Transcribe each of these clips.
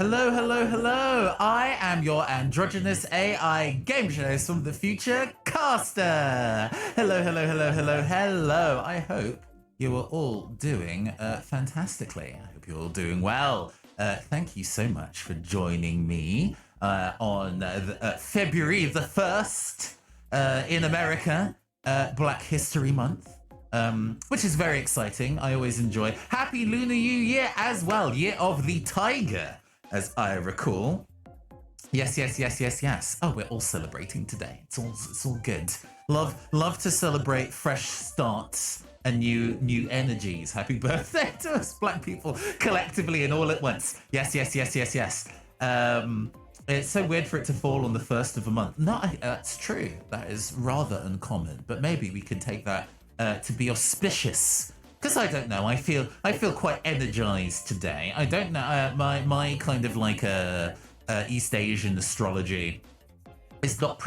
Hello, hello, hello. I am your androgynous AI game journalist from the future, Caster. Hello, hello, hello, hello, hello. I hope you are all doing fantastically. I hope you're all doing well. Thank you so much for joining me on February the 1st in America, Black History Month. Which is very exciting. I always enjoy. Happy Lunar New Year as well. Year of the Tiger, as I recall. Yes, yes, yes, yes, yes. Oh, we're all celebrating today. It's all good. Love to celebrate fresh starts and new energies. Happy birthday to us Black people collectively and all at once. Yes, yes, yes, yes, yes. It's so weird for it to fall on the first of a month. No, that's true. That is rather uncommon. But maybe we can take that to be auspicious, because I don't know. I feel quite energized today. I don't know. My kind of like East Asian astrology is not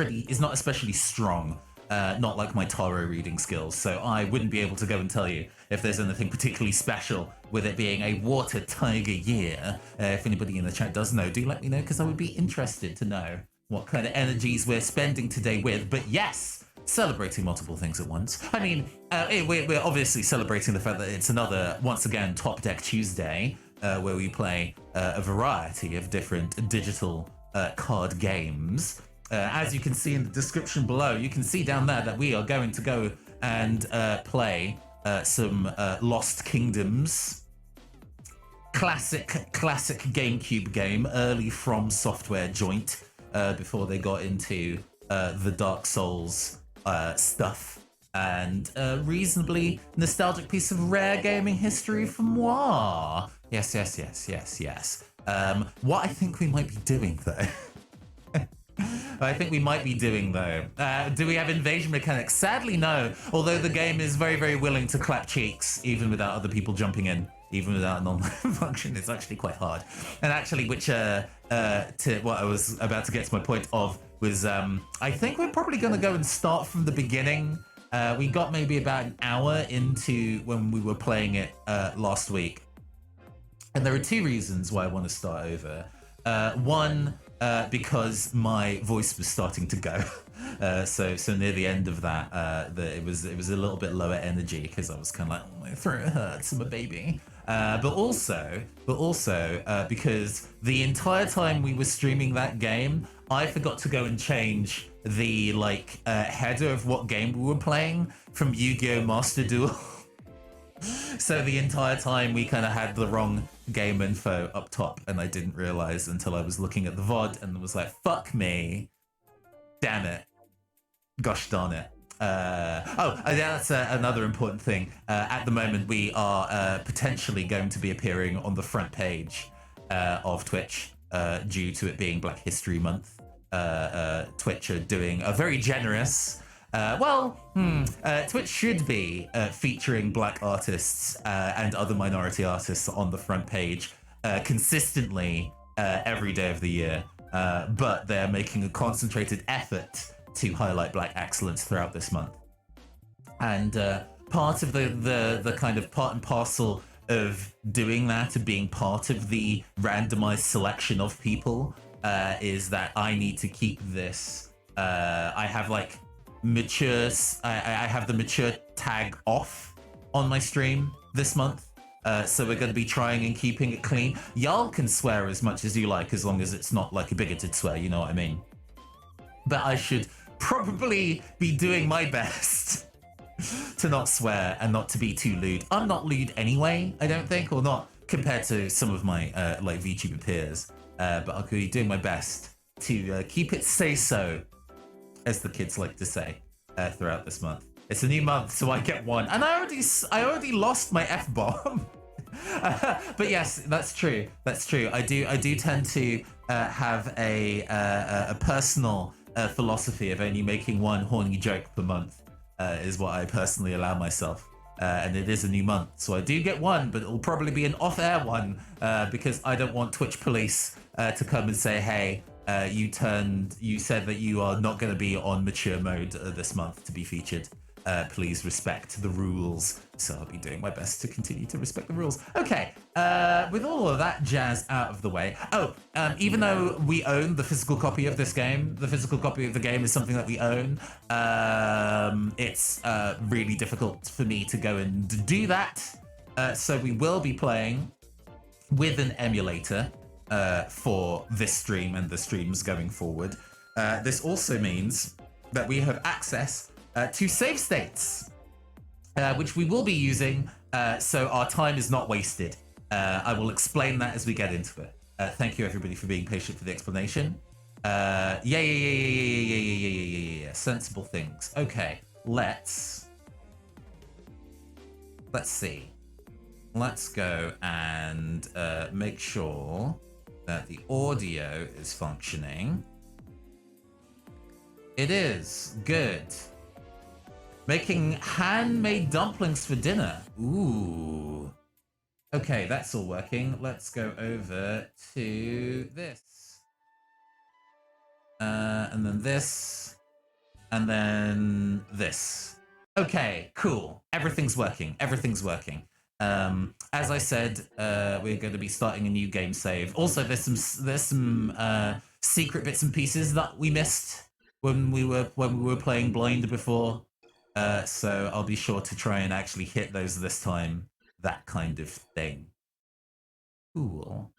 especially strong. Not like my tarot reading skills. So I wouldn't be able to go and tell you if there's anything particularly special with it being a water tiger year. If anybody in the chat does know, do let me know, because I would be interested to know what kind of energies we're spending today with. But yes, celebrating multiple things at once. I mean, we're obviously celebrating the fact that it's another, once again, Top Deck Tuesday, where we play a variety of different digital card games. As you can see in the description below, you can see down there that we are going to go and play some Lost Kingdoms. Classic GameCube game, early From Software joint, before they got into the Dark Souls stuff, and a reasonably nostalgic piece of rare gaming history for moi. Yes, yes, yes, yes, yes. What I think we might be doing though, do we have invasion mechanics? Sadly, no. Although the game is very, very willing to clap cheeks, even without other people jumping in, even without an online function. It's actually quite hard. And actually, which to what I was about to get to my point of was, I think we're probably going to go and start from the beginning. We got maybe about an hour into when we were playing it last week. And there are two reasons why I want to start over. One, because my voice was starting to go. So near the end of that, it was a little bit lower energy, because I was kind of like, oh, my throat hurts, I'm a baby. But also because the entire time we were streaming that game, I forgot to go and change the header of what game we were playing from Yu-Gi-Oh! Master Duel. So the entire time we kind of had the wrong game info up top, and I didn't realize until I was looking at the VOD and was like, fuck me. Damn it. Gosh darn it. That's another important thing. At the moment, we are potentially going to be appearing on the front page of Twitch due to it being Black History Month. Twitch are doing a very generous... Twitch should be featuring Black artists and other minority artists on the front page consistently every day of the year, but they're making a concentrated effort to highlight Black excellence throughout this month. And part of the kind of part and parcel of doing that, of being part of the randomized selection of people, is that I need to keep this. I have I have the mature tag off on my stream this month, so we're going to be trying and keeping it clean. Y'all can swear as much as you like, as long as it's not like a bigoted swear, you know what I mean? But I should probably be doing my best to not swear and not to be too lewd. I'm not lewd anyway, I don't think, or not compared to some of my VTuber peers, but I'll be doing my best to keep it say-so, as the kids like to say, throughout this month. It's a new month, so I get one. And I already lost my F-bomb. But yes, that's true. That's true. I do tend to have a personal philosophy of only making one horny joke per month, is what I personally allow myself. And it is a new month, so I do get one, but it'll probably be an off-air one, because I don't want Twitch police to come and say, hey, you said that you are not going to be on mature mode this month to be featured. Please respect the rules. So I'll be doing my best to continue to respect the rules. Okay, with all of that jazz out of the way. Oh, even though we own the physical copy of this game, the physical copy of the game is something that we own. It's really difficult for me to go and do that. So we will be playing with an emulator for this stream and the streams going forward. This also means that we have access to save states, which we will be using so our time is not wasted. I will explain that as we get into it. Thank you, everybody, for being patient for the explanation. Yeah. Sensible things. Okay, let's see. Let's go and make sure that the audio is functioning. It is. Good. Making handmade dumplings for dinner. Ooh. Okay, that's all working. Let's go over to this. And then this. And then this. Okay, cool. Everything's working. Everything's working. As I said, we're going to be starting a new game save. Also, there's some secret bits and pieces that we missed when we were playing blind before. So I'll be sure to try and actually hit those this time. That kind of thing. Cool.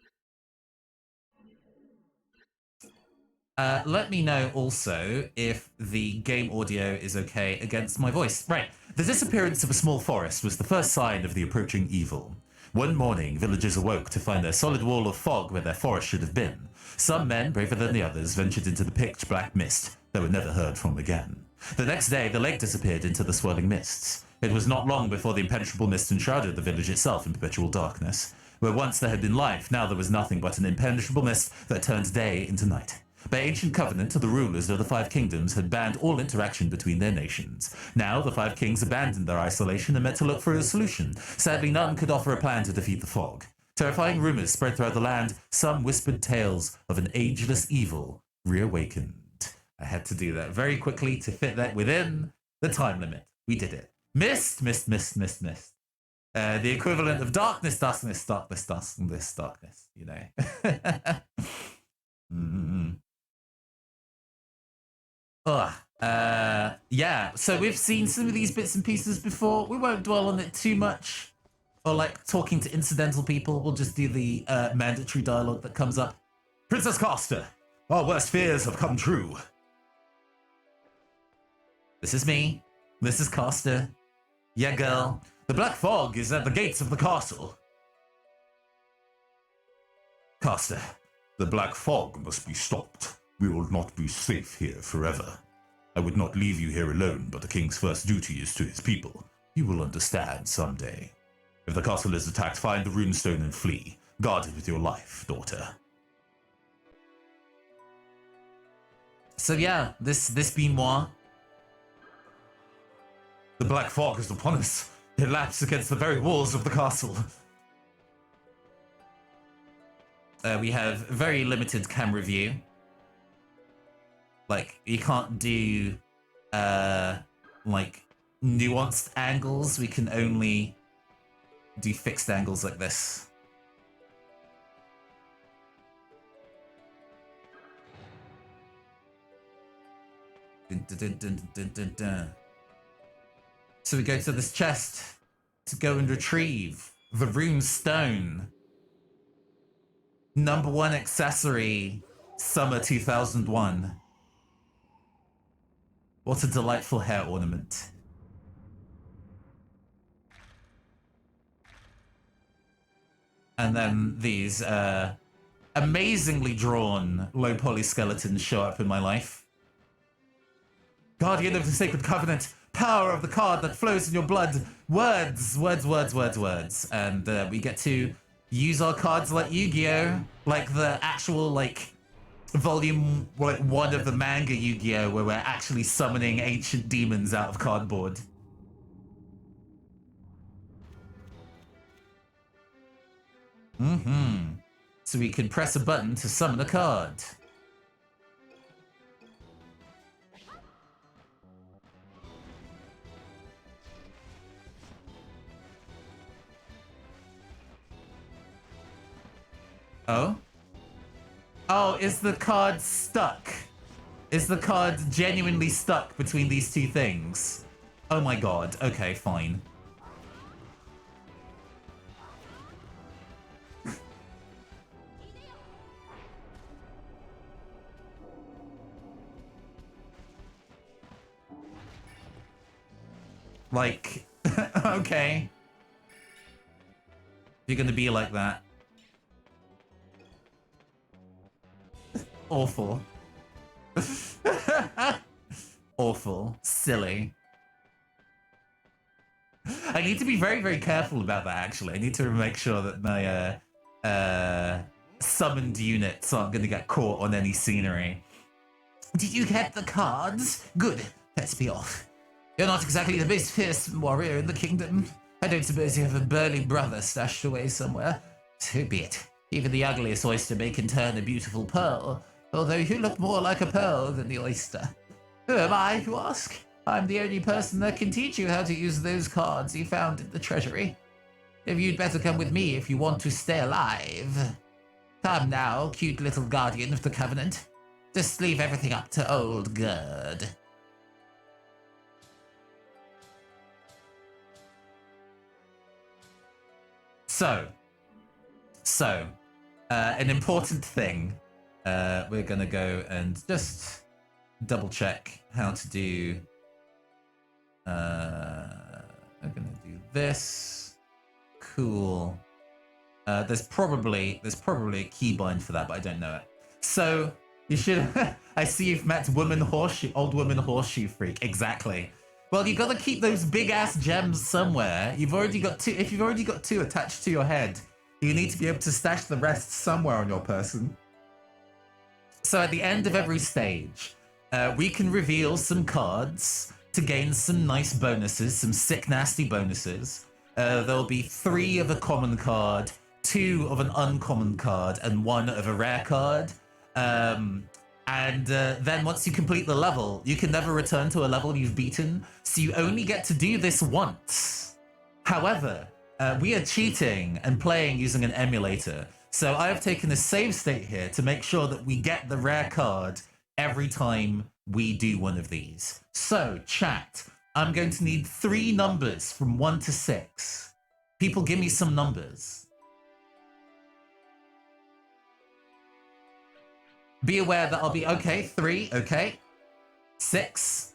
Let me know also if the game audio is okay against my voice. Right. The disappearance of a small forest was the first sign of the approaching evil. One morning, villagers awoke to find a solid wall of fog where their forest should have been. Some men, braver than the others, ventured into the pitch black mist that were never heard from again. The next day, the lake disappeared into the swirling mists. It was not long before the impenetrable mist enshrouded the village itself in perpetual darkness. Where once there had been life, now there was nothing but an impenetrable mist that turned day into night. By ancient covenant, the rulers of the five kingdoms had banned all interaction between their nations. Now, the five kings abandoned their isolation and met to look for a solution. Sadly, none could offer a plan to defeat the fog. Terrifying rumors spread throughout the land, some whispered tales of an ageless evil reawakened. I had to do that very quickly to fit that within the time limit. We did it. Mist. The equivalent of darkness, you know. Yeah, so we've seen some of these bits and pieces before. We won't dwell on it too much. Or like talking to incidental people. We'll just do the mandatory dialogue that comes up. Princess Costa, our worst fears have come true. This is me. This is Costa. Yeah, girl. The black fog is at the gates of the castle. Costa, the black fog must be stopped. We will not be safe here forever. I would not leave you here alone, but the king's first duty is to his people. You will understand someday. If the castle is attacked, find the runestone and flee. Guard it with your life, daughter. So yeah, this be moi. The black fog is upon us. It laps against the very walls of the castle. We have very limited camera view. Like, you can't do, like, nuanced angles. We can only do fixed angles like this. Dun, dun, dun, dun, dun, dun. So we go to this chest to go and retrieve the rune stone. Number 1 accessory, summer 2001. What a delightful hair ornament. And then these amazingly drawn low poly skeletons show up in my life. Guardian of the Sacred Covenant, power of the card that flows in your blood. Words. And we get to use our cards like Yu-Gi-Oh! Like the actual, like, volume 1 of the manga Yu-Gi-Oh! Where we're actually summoning ancient demons out of cardboard. So we can press a button to summon a card. Oh? Oh, is the card stuck? Is the card genuinely stuck between these two things? Oh my god. Okay, fine. Like, okay. You're gonna be like that. Awful. Awful. Silly. I need to be very, very careful about that, actually. I need to make sure that my summoned units aren't going to get caught on any scenery. Did you get the cards? Good. Let's be off. You're not exactly the most fearsome warrior in the kingdom. I don't suppose you have a burly brother stashed away somewhere. So be it. Even the ugliest oyster may can turn a beautiful pearl, although you look more like a pearl than the oyster. Who am I, you ask? I'm the only person that can teach you how to use those cards you found in the treasury. If you'd better come with me if you want to stay alive. Come now, cute little guardian of the Covenant. Just leave everything up to old Gerd. So, an important thing. We're gonna go and just double check how to do. I'm gonna do this. Cool. There's probably a keybind for that, but I don't know it. So you should. I see you've met old woman horseshoe freak. Exactly. Well, you gotta keep those big ass gems somewhere. You've already got two. If you've already got two attached to your head, you need to be able to stash the rest somewhere on your person. So at the end of every stage, we can reveal some cards to gain some nice bonuses, some sick nasty bonuses. There'll be 3 of a common card, 2 of an uncommon card, and 1 of a rare card. Then once you complete the level, you can never return to a level you've beaten, so you only get to do this once. However, we are cheating and playing using an emulator, so I have taken a save state here to make sure that we get the rare card every time we do one of these. So, chat, I'm going to need 3 numbers from 1 to 6. People give me some numbers. Be aware that I'll be, okay, 3, okay. 6.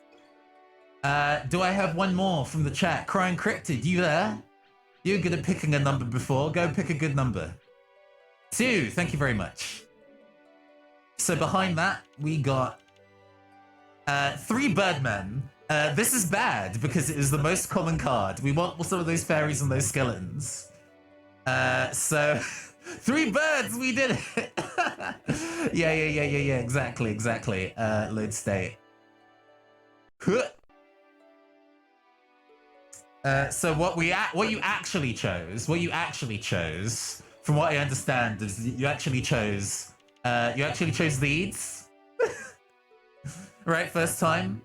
Do I have one more from the chat? Crying Cryptid, you there? You're good at picking a number before. Go pick a good number. 2, thank you very much. So behind that, we got 3 Birdmen. This is bad because it is the most common card. We want some of those fairies and those skeletons. So 3 birds, we did it. Yeah, exactly. Load state. So what you actually chose, from what I understand, is you actually chose these. Right, first time.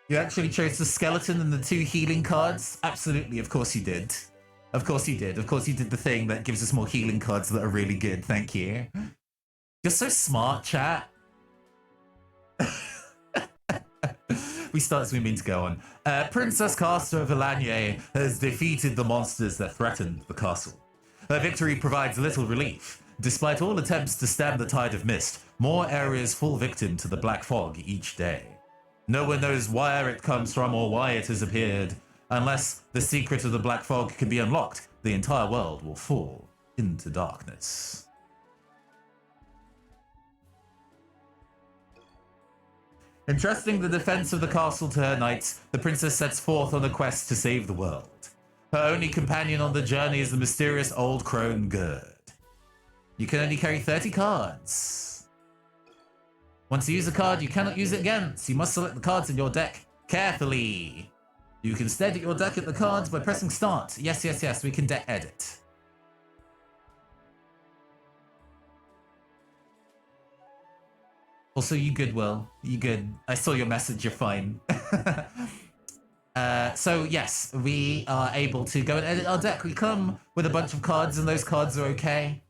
You actually chose the skeleton and the 2 healing cards. Absolutely, of course you did. Of course you did. Of course you did the thing that gives us more healing cards that are really good. Thank you. You're so smart, chat. We start as we mean to go on. Princess Caster of Elanye has defeated the monsters that threatened the castle. Her victory provides little relief. Despite all attempts to stem the tide of mist, more areas fall victim to the black fog each day. No one knows where it comes from or why it has appeared. Unless the secret of the black fog can be unlocked, the entire world will fall into darkness. Entrusting the defense of the castle to her knights, the princess sets forth on a quest to save the world. Her only companion on the journey is the mysterious old crone Gerd. You can only carry 30 cards. Once you use a card, you cannot use it again, so you must select the cards in your deck carefully. You can edit your deck at the cards by pressing start. Yes, we can deck edit. Also, you good, Will. You good. I saw your message, you're fine. So yes, we are able to go and edit our deck. We come with a bunch of cards and those cards are okay.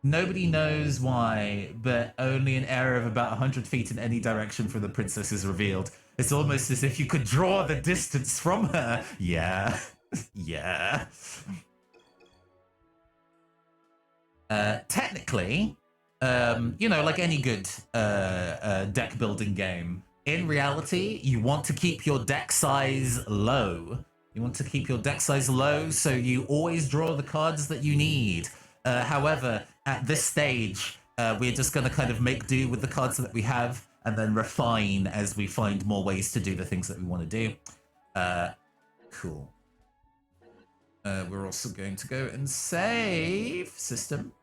Nobody knows why, but only an area of about 100 feet in any direction from the princess is revealed. It's almost as if you could draw the distance from her. Yeah. Yeah. Technically, you know, like any good deck building game, in reality, you want to keep your deck size low. You want to keep your deck size low so you always draw the cards that you need. However, at this stage, we're just going to kind of make do with the cards that we have and then refine as we find more ways to do the things that we want to do. Cool. We're also going to go and save system.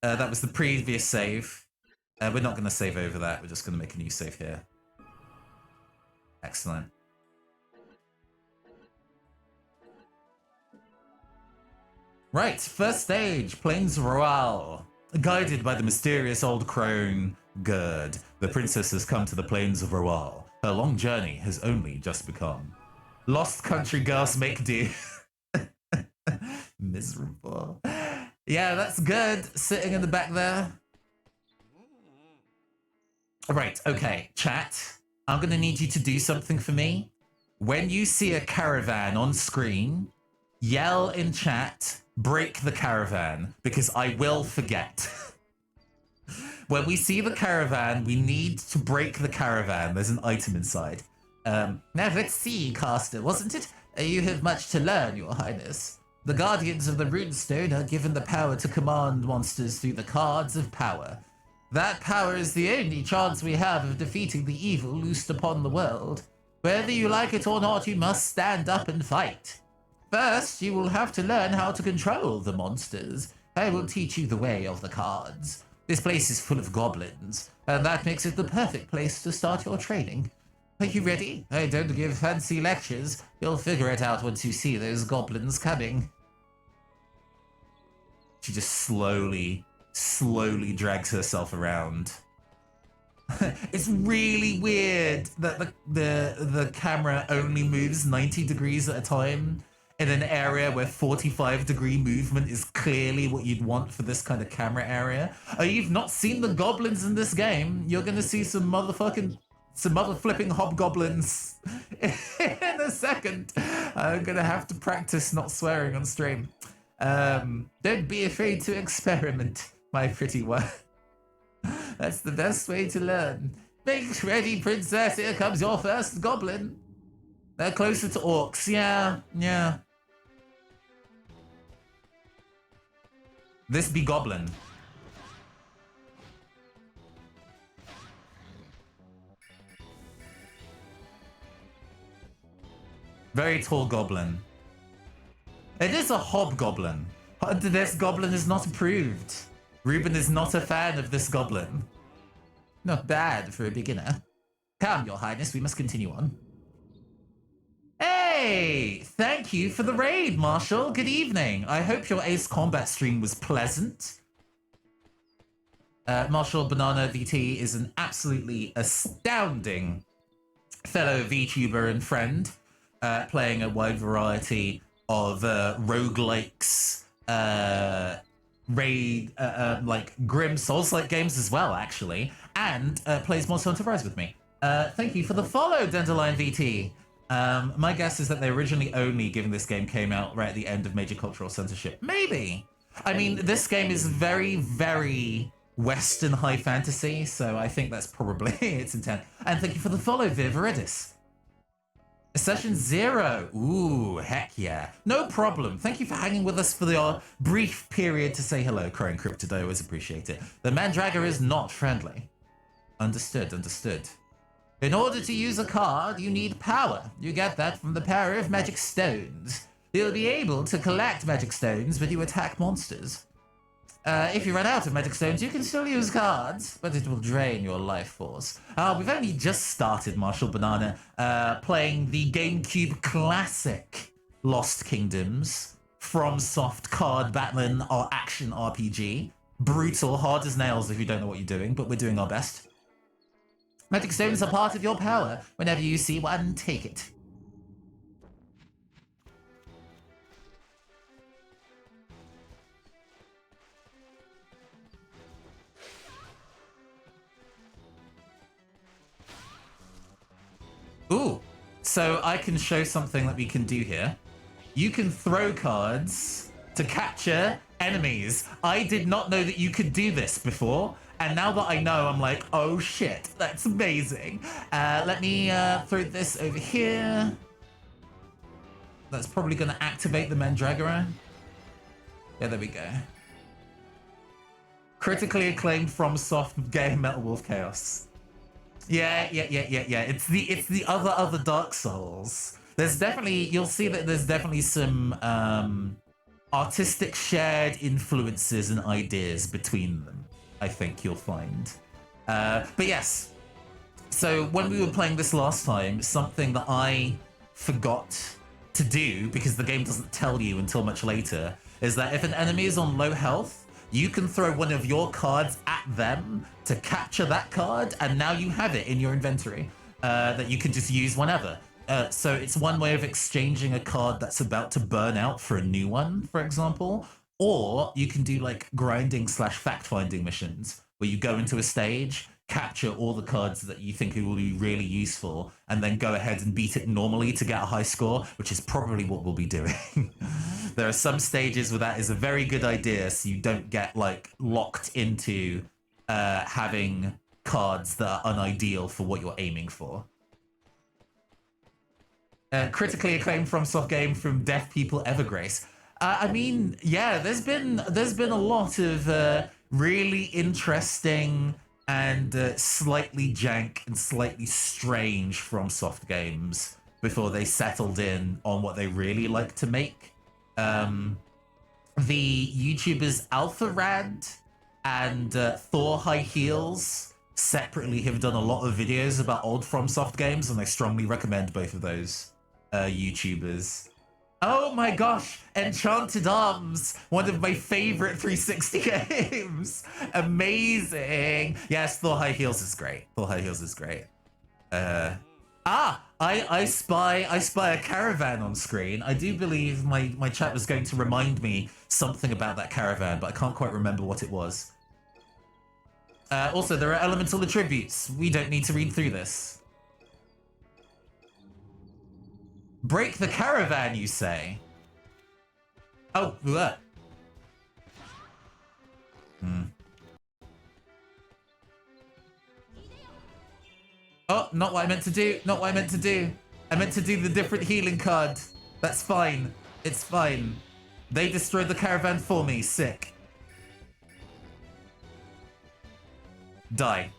That was the previous save. We're not going to save over that. We're just going to make a new save here. Excellent. Right, first stage, Plains Royale. Guided by the mysterious old crone, Gerd, the princess has come to the Plains of Royale. Her long journey has only just begun. Lost country girls make do. Miserable. Yeah, that's good. Sitting in the back there. Right, okay, chat. I'm going to need you to do something for me. When you see a caravan on screen, yell in chat, break the caravan, because I will forget. When we see the caravan, we need to break the caravan. There's an item inside. Now let's see, Caster, wasn't it? You have much to learn, Your Highness. The Guardians of the Runestone are given the power to command monsters through the cards of power. That power is the only chance we have of defeating the evil loosed upon the world. Whether you like it or not, you must stand up and fight. First, you will have to learn how to control the monsters. I will teach you the way of the cards. This place is full of goblins, and that makes it the perfect place to start your training. Are you ready? I don't give fancy lectures. You'll figure it out once you see those goblins coming. She just slowly drags herself around. It's really weird that the camera only moves 90 degrees at a time in an area where 45-degree movement is clearly what you'd want for this kind of camera area. Oh, you've not seen the goblins in this game? You're gonna see some mother flipping hobgoblins in a second. I'm gonna have to practice not swearing on stream. Don't be afraid to experiment, my pretty one. That's the best way to learn. Make ready, princess. Here comes your first goblin. They're closer to orcs. Yeah. This be goblin. Very tall goblin. It is a hobgoblin. This goblin is not approved. Ruben is not a fan of this goblin. Not bad for a beginner. Come, Your Highness, we must continue on. Hey! Thank you for the raid, Marshall. Good evening. I hope your Ace Combat stream was pleasant. Marshall Banana VT is an absolutely astounding fellow VTuber and friend, playing a wide variety of roguelikes, like grim Souls-like games as well, actually, and plays Monster Hunter Rise with me. Thank you for the follow, Dandelion VT. My guess is that they originally only, given this game came out right at the end of major cultural censorship. Maybe. I mean, this game is very, very Western high fantasy, so I think that's probably its intent. And thank you for the follow, Viveridis. Session 0. Ooh, heck yeah. No problem. Thank you for hanging with us for your brief period to say hello, Crow Encrypted. I always appreciate it. The Mandragora is not friendly. Understood. In order to use a card, you need power. You get that from the power of magic stones. You'll be able to collect magic stones when you attack monsters. If you run out of magic stones, you can still use cards, but it will drain your life force. We've only just started, Marshall Banana, playing the GameCube classic Lost Kingdoms from Soft Card Battling or Action RPG. Brutal, hard as nails if you don't know what you're doing, but we're doing our best. Magic stones are part of your power. Whenever you see one, take it. So I can show something that we can do here. You can throw cards to capture enemies. I did not know that you could do this before. And now that I know, I'm like, oh shit, that's amazing. Let me throw this over here. That's probably going to activate the Mandragora. Yeah, there we go. Critically acclaimed FromSoft game Metal Wolf Chaos. Yeah. It's the other Dark Souls. There's definitely, you'll see that there's definitely some artistic shared influences and ideas between them, I think you'll find. But yes, so when we were playing this last time, something that I forgot to do, because the game doesn't tell you until much later, is that if an enemy is on low health, you can throw one of your cards at them to capture that card, and now you have it in your inventory that you can just use whenever. So it's one way of exchanging a card that's about to burn out for a new one, for example. Or you can do like grinding / fact-finding missions where you go into a stage, capture all the cards that you think will be really useful, and then go ahead and beat it normally to get a high score, which is probably what we'll be doing. There are some stages where that is a very good idea, so you don't get like locked into having cards that are unideal for what you're aiming for. Critically acclaimed FromSoft game from Deaf People Evergrace. I mean, yeah, there's been a lot of really interesting and slightly jank and slightly strange FromSoft games before they settled in on what they really like to make. The YouTubers AlphaRad and Thor High Heels separately have done a lot of videos about old FromSoft games, and I strongly recommend both of those YouTubers. Oh my gosh, Enchanted Arms, one of my favorite 360 games. Amazing. Yes, Thor High Heels is great. Thor High Heels is great. I spy a caravan on screen. I do believe my chat was going to remind me something about that caravan, but I can't quite remember what it was. Also, there are elemental attributes. We don't need to read through this. Break the caravan, you say? Oh, ugh. Oh, not what I meant to do. Not what I meant to do. I meant to do the different healing card. That's fine. It's fine. They destroyed the caravan for me. Sick. Die.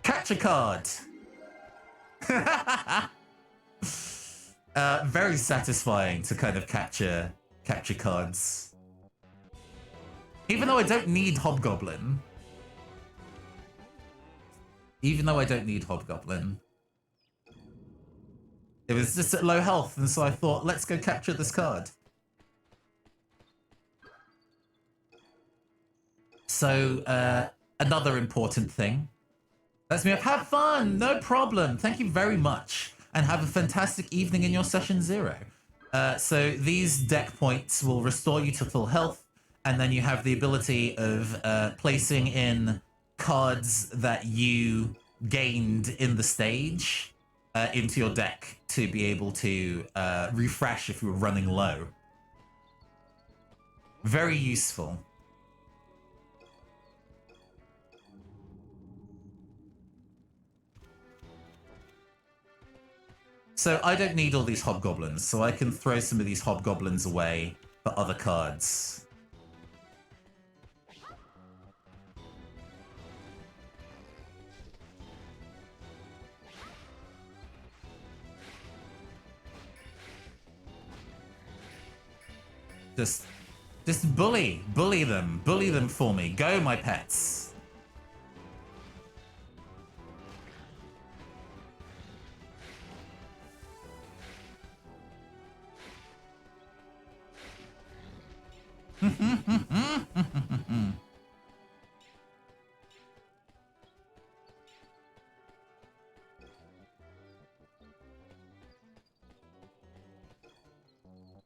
Catch a card. Very satisfying to kind of capture cards. Even though I don't need Hobgoblin. It was just at low health, and so I thought, let's go capture this card. So, another important thing. Let's me up. Have fun, no problem. Thank you very much, and have a fantastic evening in your session 0. So these deck points will restore you to full health, and then you have the ability of placing in cards that you gained in the stage into your deck to be able to refresh if you were running low. Very useful. So I don't need all these hobgoblins, so I can throw some of these hobgoblins away for other cards. Just bully them for me. Go, my pets.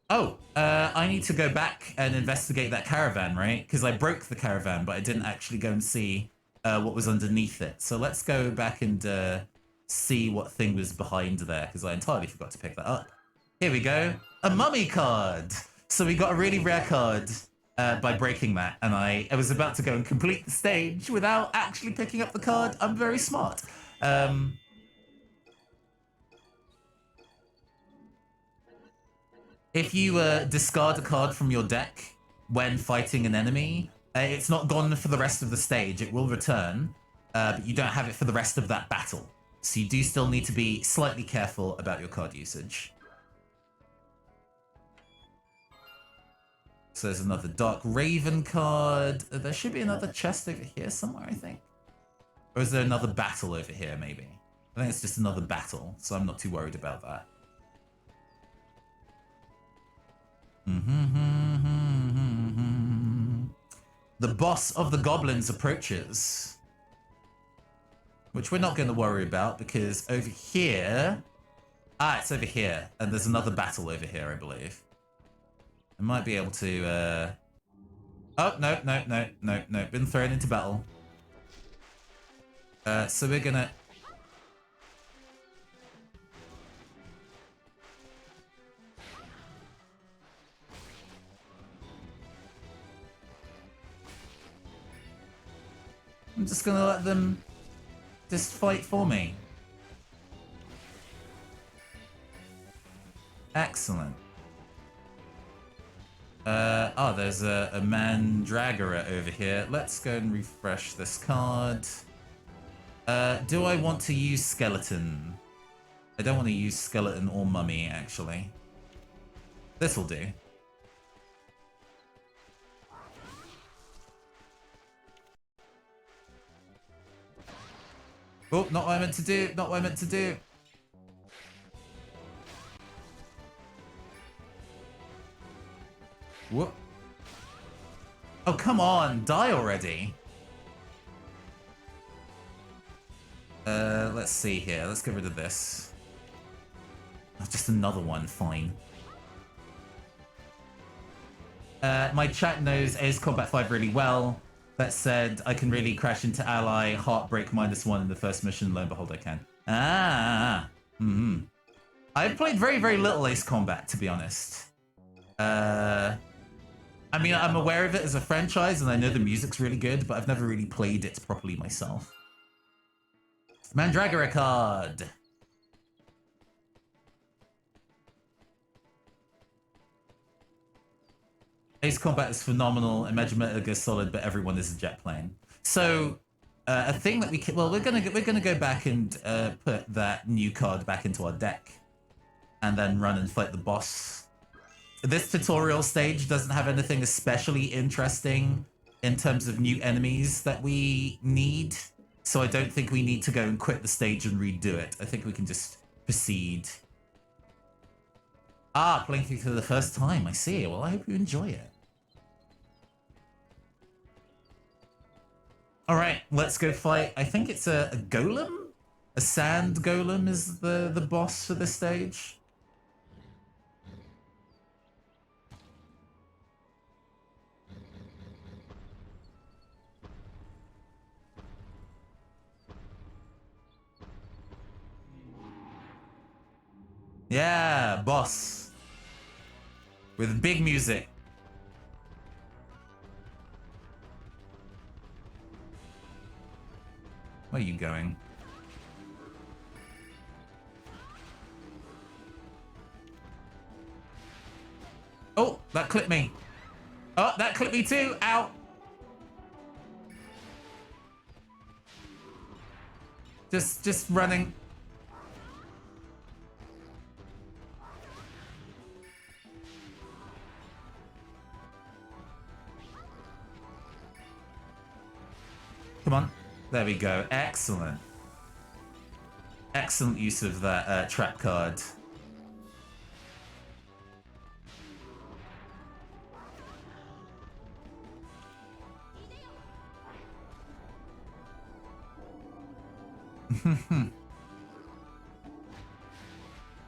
Oh, I need to go back and investigate that caravan, right? Because I broke the caravan, but I didn't actually go and see what was underneath it. So let's go back and see what thing was behind there, because I entirely forgot to pick that up. Here we go. A mummy card. So we got a really rare card by breaking that, and I was about to go and complete the stage without actually picking up the card. I'm very smart. If you discard a card from your deck when fighting an enemy, it's not gone for the rest of the stage. It will return, but you don't have it for the rest of that battle. So you do still need to be slightly careful about your card usage. So there's another Dark Raven card. There should be another chest over here somewhere, I think. Or is there another battle over here, maybe? I think it's just another battle, so I'm not too worried about that. The boss of the goblins approaches. Which we're not going to worry about because over here... Ah, it's over here. And there's another battle over here, I believe. I might be able to... Oh, no. Been thrown into battle. So we're gonna... I'm just gonna let them just fight for me. Excellent. Oh, there's a Mandragora over here. Let's go and refresh this card. Do I want to use Skeleton? I don't want to use Skeleton or Mummy, actually. This'll do. Oh, not what I meant to do. Not what I meant to do. Whoop. Oh, come on. Die already. Let's see here. Let's get rid of this. Oh, just another one. Fine. My chat knows Ace Combat 5 really well. That said, I can really crash into ally, heartbreak -1 in the first mission. Lo and behold, I can. Ah. I've played very, very little Ace Combat, to be honest. I mean, I'm aware of it as a franchise, and I know the music's really good, but I've never really played it properly myself. Mandragora card. Ace Combat is phenomenal. Imagine Metal is solid, but everyone is a jet plane. So a thing that we can, well, we're gonna go back and put that new card back into our deck, and then run and fight the boss. This tutorial stage doesn't have anything especially interesting in terms of new enemies that we need, so I don't think we need to go and quit the stage and redo it. I think we can just proceed. Ah, playing through for the first time. I see. Well, I hope you enjoy it. All right, let's go fight. I think it's a golem? A sand golem is the boss for this stage. Yeah, boss. With big music. Where are you going? Oh, that clipped me. Oh, that clipped me too. Ow. Just running. Come on. There we go. Excellent. Excellent use of that trap card.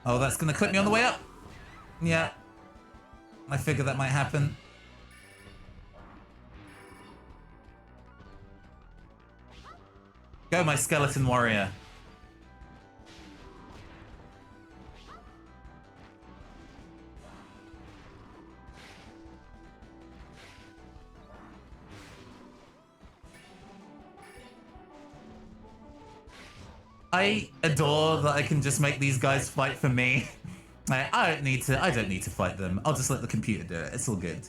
Oh, that's going to clip me on the way up. Yeah. I figured that might happen. Go, my skeleton warrior. I adore that I can just make these guys fight for me. I don't need to fight them. I'll just let the computer do it. It's all good.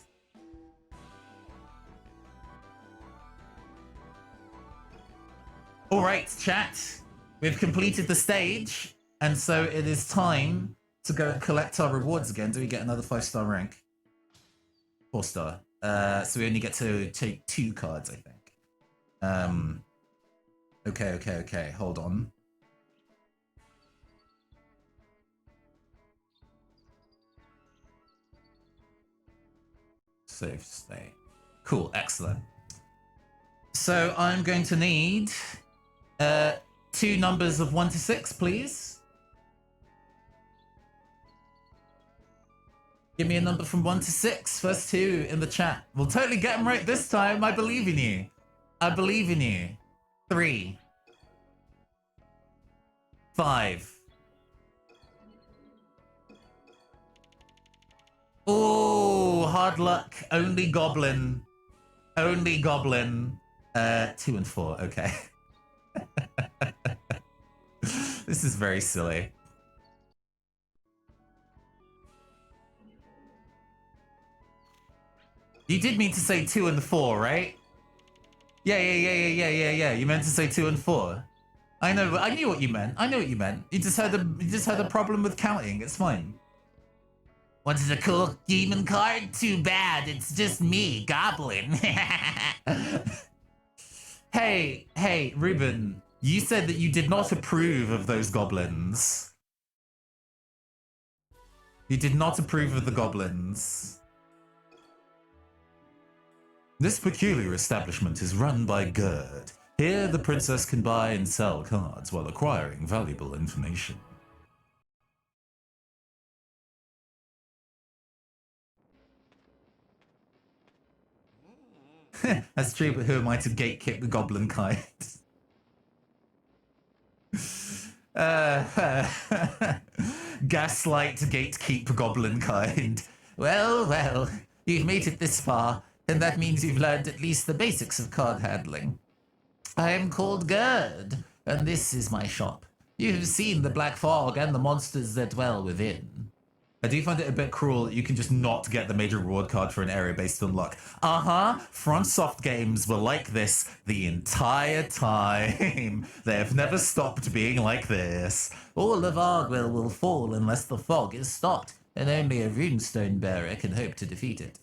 All right, chat. We've completed the stage, and so it is time to go and collect our rewards again. Do we get another 5-star rank? 4-star. So we only get to take 2 cards, I think. Okay. Hold on. Save state. Cool, excellent. So I'm going to need 2 numbers of 1 to 6, please. Give me a number from 1 to 6. First 2 in the chat. We'll totally get them right this time. I believe in you. I believe in you. 3. 5. Oh, hard luck. Only goblin. Only goblin. 2 and 4. Okay. This is very silly. You did mean to say 2 and 4, right? Yeah. You meant to say 2 and 4. I know. I knew what you meant. I know what you meant. You just had a problem with counting. It's fine. Wanted a cool demon card? Too bad. It's just me, Goblin. Hey, Ruben. You said that you did not approve of those goblins. You did not approve of the goblins. This peculiar establishment is run by Gerd. Here, the princess can buy and sell cards while acquiring valuable information. That's true, but who am I to gatekeep the goblin kind? Gaslight gatekeep goblin kind. Well, you've made it this far, and that means you've learned at least the basics of card handling. I am called Gerd, and this is my shop. You've seen the black fog and the monsters that dwell within. I do find it a bit cruel that you can just not get the major reward card for an area based on luck. FromSoft games were like this the entire time. They have never stopped being like this. All of Argwell will fall unless the fog is stopped, and only a runestone bearer can hope to defeat it.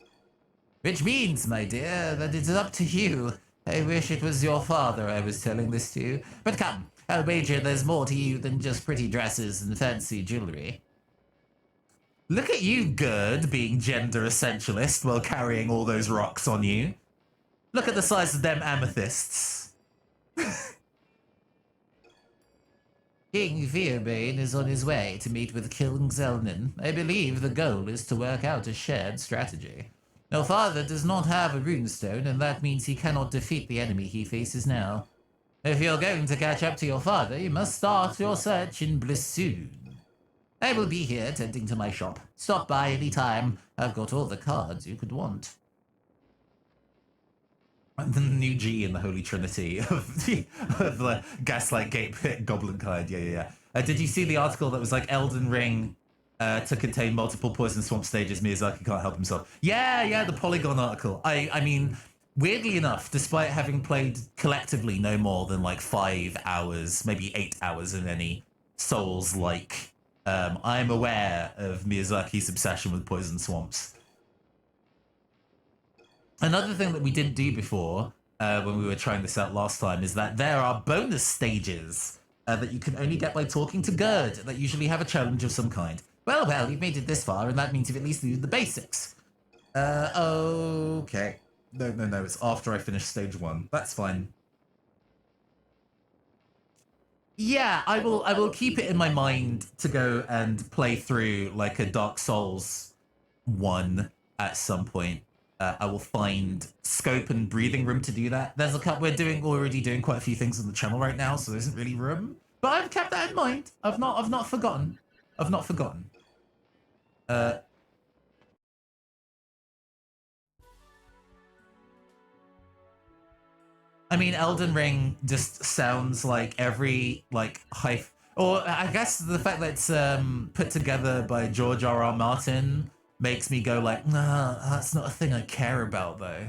Which means, my dear, that it's up to you. I wish it was your father I was telling this to. But come, I'll wager there's more to you than just pretty dresses and fancy jewelry. Look at you, Gerd, being gender essentialist while carrying all those rocks on you. Look at the size of them amethysts. King Fearbane is on his way to meet with King Zelnin. I believe the goal is to work out a shared strategy. Your father does not have a runestone, and that means he cannot defeat the enemy he faces now. If you're going to catch up to your father, you must start your search in Blissoon. I will be here tending to my shop. Stop by any time. I've got all the cards you could want. The new G in the Holy Trinity of the Gaslight Gate Goblin kind. Yeah. Did you see the article that was like Elden Ring to contain multiple Poison Swamp stages? Miyazaki can't help himself. Yeah, the Polygon article. I mean, weirdly enough, despite having played collectively no more than like 5 hours, maybe 8 hours in any Souls-like, I'm aware of Miyazaki's obsession with poison swamps. Another thing that we didn't do before, when we were trying this out last time, is that there are bonus stages that you can only get by talking to Gerd, that usually have a challenge of some kind. Well, you've made it this far, and that means you've at least used the basics. Okay. No, it's after I finish stage 1. That's fine. Yeah, I will keep it in my mind to go and play through like a Dark Souls 1 at some point, I will find scope and breathing room to do that. There's a couple, we're already doing quite a few things on the channel right now, so there isn't really room. But I've kept that in mind. I've not forgotten. I've not forgotten. I mean, Elden Ring just sounds like every or I guess the fact that it's put together by George R.R. Martin makes me go like, nah, that's not a thing I care about though.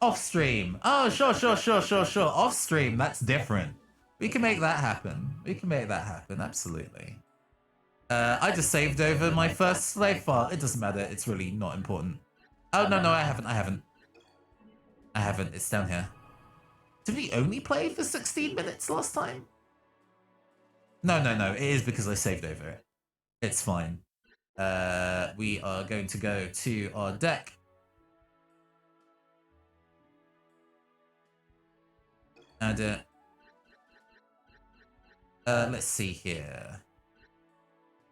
Off stream. Oh, sure. Off stream, that's different. We can make that happen. We can make that happen, absolutely. I just saved over my first slave file. It doesn't matter. It's really not important. Oh, no, I haven't. It's down here. Did we only play for 16 minutes last time? No. It is because I saved over it. It's fine. We are going to go to our deck. And let's see here.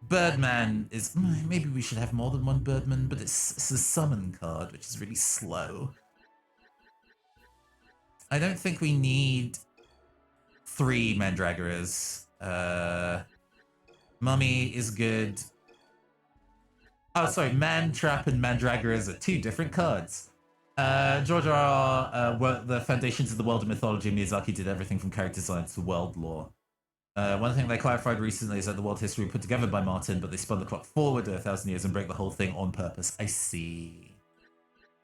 Birdman is... Maybe we should have more than one Birdman, but it's a summon card, which is really slow. I don't think we need 3 Mandragoras. Mummy is good. Oh, sorry, Mantrap and Mandragoras are 2 different cards. George R.R. The foundations of the world of mythology, Miyazaki did everything from character design to world lore. One thing they clarified recently is that the world history put together by Martin, but they spun the clock forward 1,000 years and break the whole thing on purpose. I see.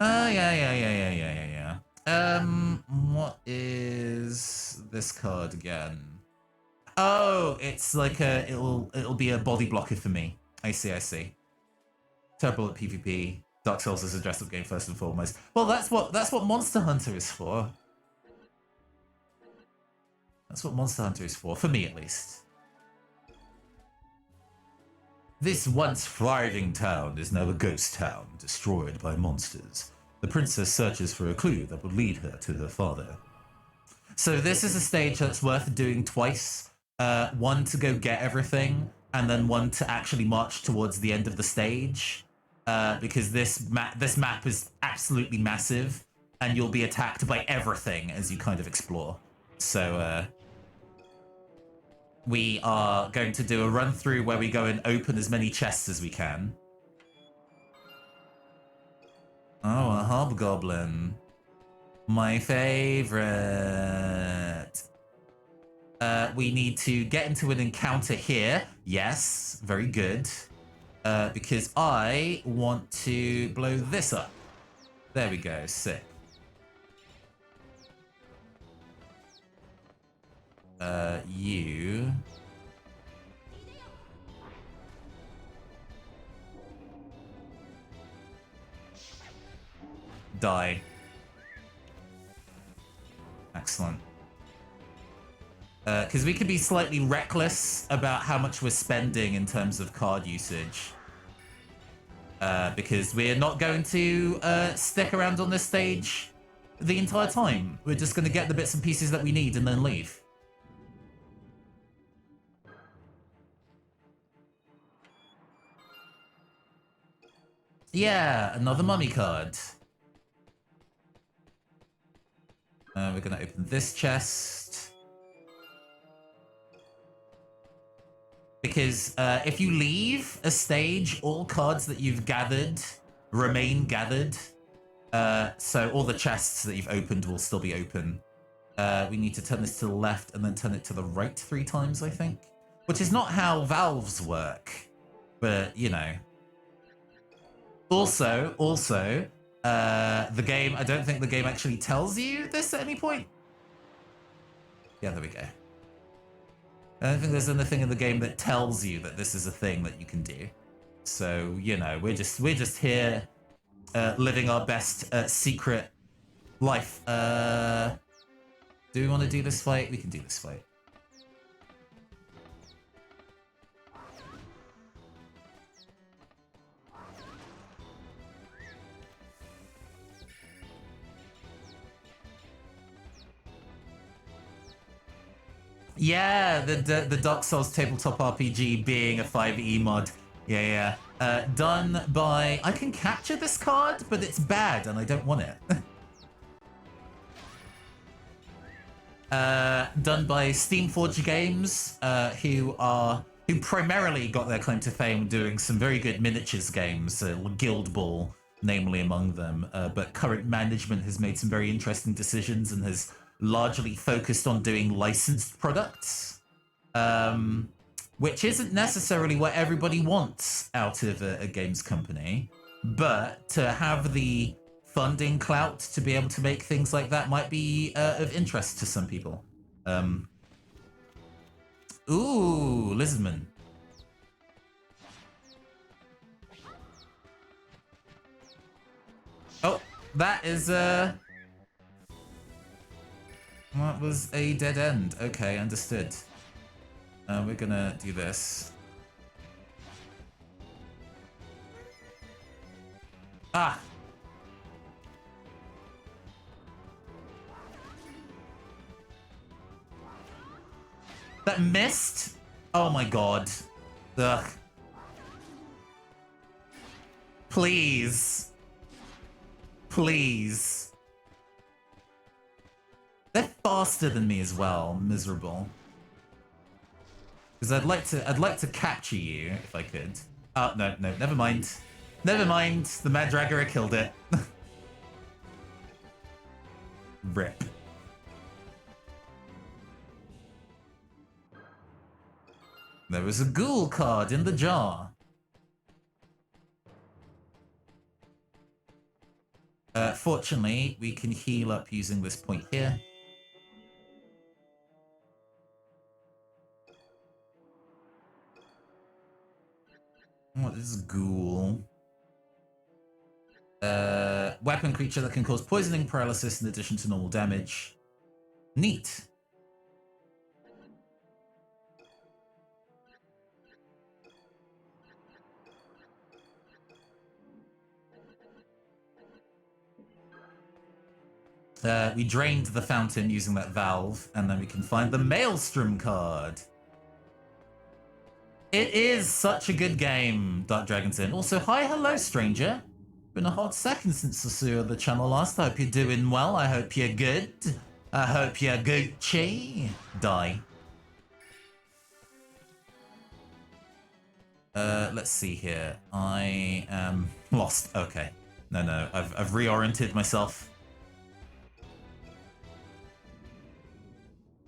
Yeah. What is this card again? Oh, it's like it'll be a body blocker for me. I see. Turbo at PvP. Dark Souls is a dress-up game first and foremost. Well, that's what Monster Hunter is for. That's what Monster Hunter is for me at least. This once thriving town is now a ghost town, destroyed by monsters. The princess searches for a clue that will lead her to her father. So this is a stage that's worth doing twice. One to go get everything, and then one to actually march towards the end of the stage. Because this map is absolutely massive, and you'll be attacked by everything as you kind of explore. So we are going to do a run through where we go and open as many chests as we can. Oh, a hobgoblin. My favorite. We need to get into an encounter here. Yes, very good. Because I want to blow this up. There we go, sick. You... die. Excellent. Because we could be slightly reckless about how much we're spending in terms of card usage. Because we're not going to stick around on this stage the entire time. We're just going to get the bits and pieces that we need and then leave. Yeah, another mummy card. We're going to open this chest. Because if you leave a stage, all cards that you've gathered remain gathered. So all the chests that you've opened will still be open. We need to turn this to the left and then turn it to the right 3 times, I think. Which is not how valves work. But, you know. Also, the game, I don't think the game actually tells you this at any point. Yeah, there we go. I don't think there's anything in the game that tells you that this is a thing that you can do. So, you know, we're just here living our best secret life. Do we want to do this fight? We can do this fight. Yeah, the Dark Souls tabletop RPG being a 5e mod Yeah, yeah. Done by... I can capture this card, but it's bad and I don't want it. Done by Steamforge Games, who primarily got their claim to fame doing some very good miniatures games, Guild Ball, namely among them. But current management has made some very interesting decisions and has largely focused on doing licensed products, which isn't necessarily what everybody wants out of a games company. But to have the funding clout to be able to make things like that might be of interest to some people. Ooh, Lizardman. Oh, that is that was a dead end. Okay, understood. We're gonna do this. Ah. That missed? Oh my god. Ugh. Please. Please. They're faster than me as well. Miserable. Because I'd like to capture you if I could. Oh no, never mind. Never mind. The Madragora killed it. Rip. There was a ghoul card in the jar. Fortunately, we can heal up using this point here. What is ghoul? Weapon creature that can cause poisoning, paralysis in addition to normal damage. Neat. We drained the fountain using that valve, and then we can find the Maelstrom card. It is such a good game, Dark Dragon's Inn. Also, hi, hello, stranger. Been a hot second since I saw you on the channel last. I hope you're doing well. I hope you're good. I hope you're Gucci. Die. Let's see here. I am lost. Okay. No. I've reoriented myself.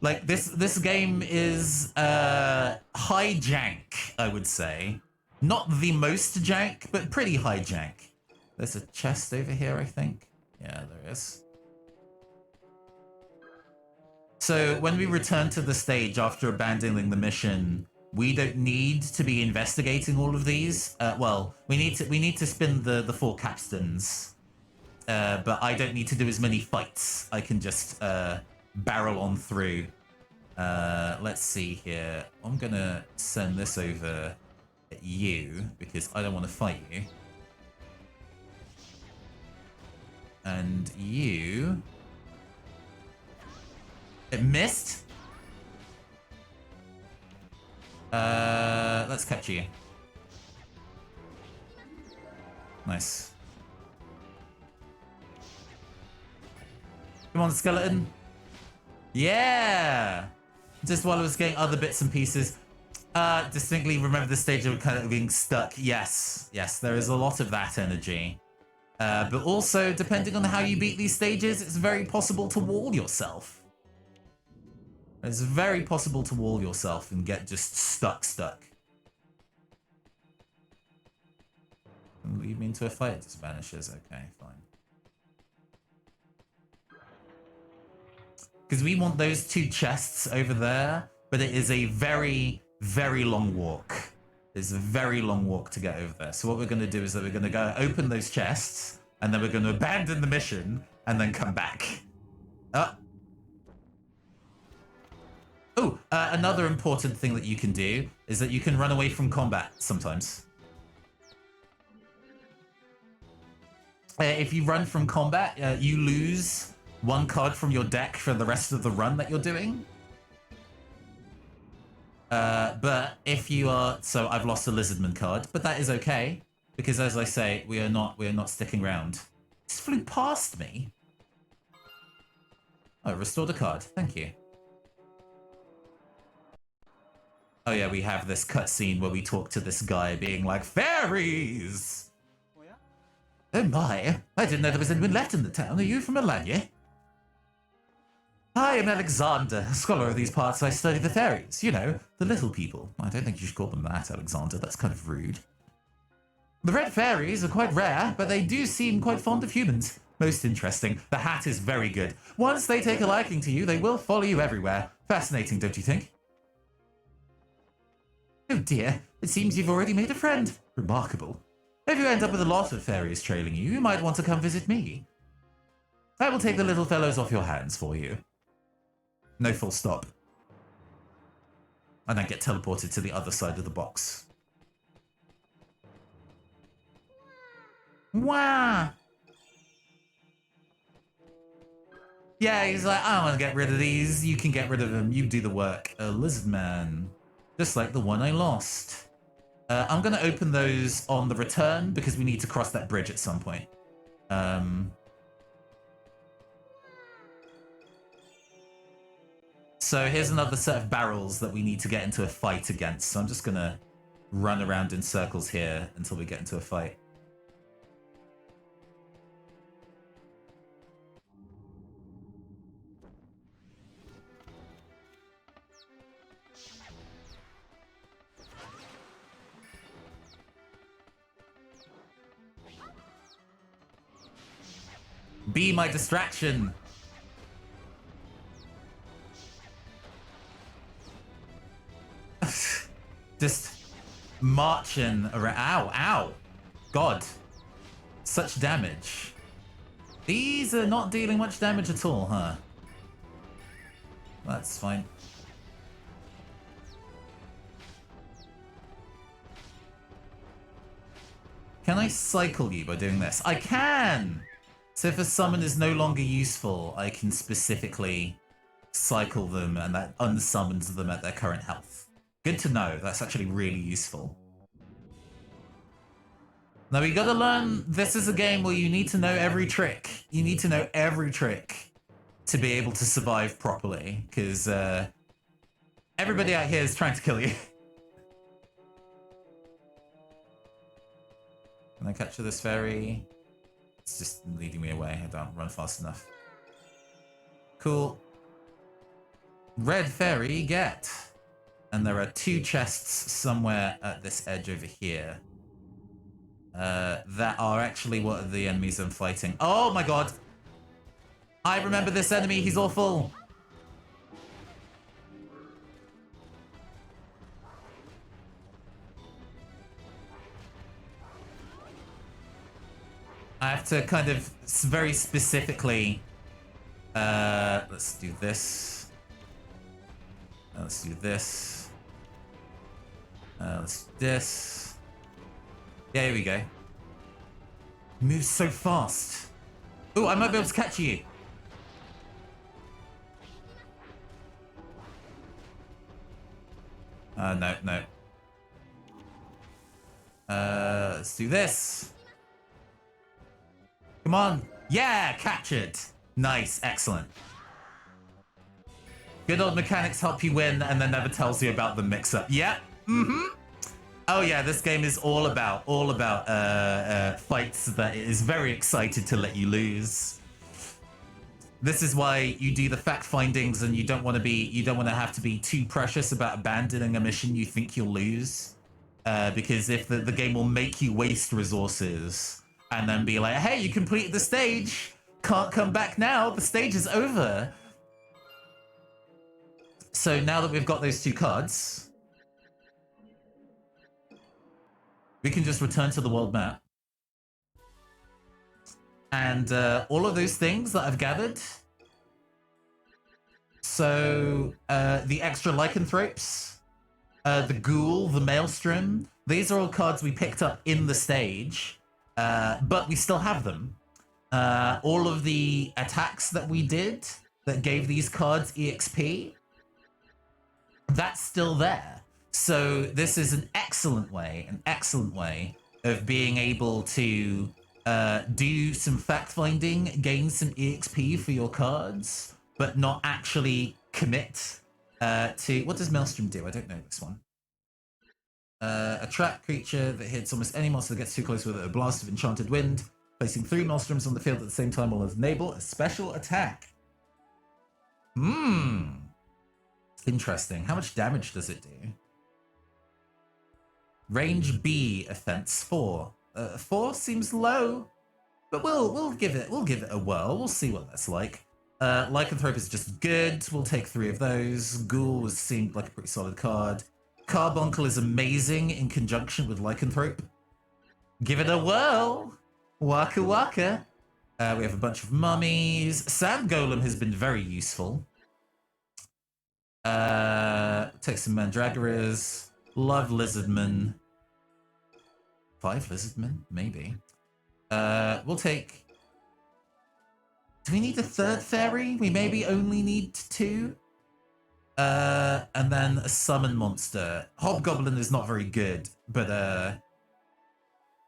Like, this game is high jank, I would say. Not the most jank, but pretty high jank. There's a chest over here, I think. Yeah, there is. So when we return to the stage after abandoning the mission, we don't need to be investigating all of these. Well, we need to spin the 4 capstans. But I don't need to do as many fights. I can just barrel on through. Let's see here. I'm gonna send this over at you because I don't want to fight you. And you... It missed? Let's catch you. Nice. Come on, skeleton. Yeah! Just while I was getting other bits and pieces. Distinctly remember the stage of kind of being stuck. Yes, there is a lot of that energy. But also, depending on how you beat these stages, it's very possible to wall yourself. It's very possible to wall yourself and get just stuck. Lead me into a fight, it just vanishes. Okay, fine. Because we want those 2 chests over there, but it is a very, very long walk. It's a very long walk to get over there. So what we're going to do is that we're going to go open those chests, and then we're going to abandon the mission, and then come back. Another important thing that you can do is that you can run away from combat sometimes. If you run from combat, you lose 1 card from your deck for the rest of the run that you're doing. But if you are, so I've lost a Lizardman card, but that is okay because, as I say, we are not sticking around. This flew past me. Oh, restored a card. Thank you. Oh yeah, we have this cutscene where we talk to this guy being like, fairies! Oh my, I didn't know there was anyone left in the town. Are you from Alanya? I am Alexander, a scholar of these parts. I study the fairies. You know, the little people. I don't think you should call them that, Alexander. That's kind of rude. The red fairies are quite rare, but they do seem quite fond of humans. Most interesting. The hat is very good. Once they take a liking to you, they will follow you everywhere. Fascinating, don't you think? Oh dear, it seems you've already made a friend. Remarkable. If you end up with a lot of fairies trailing you, you might want to come visit me. I will take the little fellows off your hands for you. No full stop. And then get teleported to the other side of the box. Wow. Yeah, he's like, I want to get rid of these. You can get rid of them. You do the work. A lizard man. Just like the one I lost. I'm going to open those on the return because we need to cross that bridge at some point. So here's another set of barrels that we need to get into a fight against. So I'm just going to run around in circles here until we get into a fight. Be my distraction. Just marching around. Ow, ow. God. Such damage. These are not dealing much damage at all, huh? That's fine. Can I cycle you by doing this? I can! So if a summon is no longer useful, I can specifically cycle them and that unsummons them at their current health. Good to know. That's actually really useful. Now we gotta learn, this is a game where you need to know every trick. You need to know every trick to be able to survive properly, because everybody out here is trying to kill you. Can I capture this fairy? It's just leading me away. I don't run fast enough. Cool. Red fairy, get. And there are 2 chests somewhere at this edge over here. That are actually what the enemies I'm fighting. Oh my god! I remember this enemy, he's awful! I have to kind of very specifically... let's do this. Let's do this. Let's do this. Yeah, here we go. Moves so fast. Oh, I might be able to catch you. No, no. Let's do this. Come on. Yeah, catch it. Nice, excellent. Good old mechanics help you win and then never tells you about the mix-up. Yep. Mm-hmm. Oh yeah, this game is all about fights that it is very excited to let you lose. This is why you do the fact findings and you don't want to have to be too precious about abandoning a mission you think you'll lose. Because if the game will make you waste resources and then be like, hey, you completed the stage, can't come back now, the stage is over. So now that we've got those 2 cards, we can just return to the world map. And all of those things that I've gathered. So the extra lycanthropes, the ghoul, the maelstrom, these are all cards we picked up in the stage, but we still have them. All of the attacks that we did that gave these cards EXP, that's still there. So this is an excellent way of being able to do some fact finding, gain some EXP for your cards, but not actually commit to... What does Maelstrom do? I don't know this one. A trap creature that hits almost any monster that gets too close with it, a blast of enchanted wind. Placing 3 Maelstroms on the field at the same time will enable a special attack. Interesting. How much damage does it do? Range B, offense 4. 4 seems low, but we'll give it a whirl. We'll see what that's like. Lycanthrope is just good. We'll take 3 of those. Ghoul seemed like a pretty solid card. Carbuncle is amazing in conjunction with Lycanthrope. Give it a whirl. Waka waka. We have a bunch of mummies. Sand Golem has been very useful. Take some Mandragoras. Love Lizardmen. 5 Lizardmen? Maybe. We'll take... Do we need a 3rd fairy? We maybe only need 2. And then a summon monster. Hobgoblin is not very good, but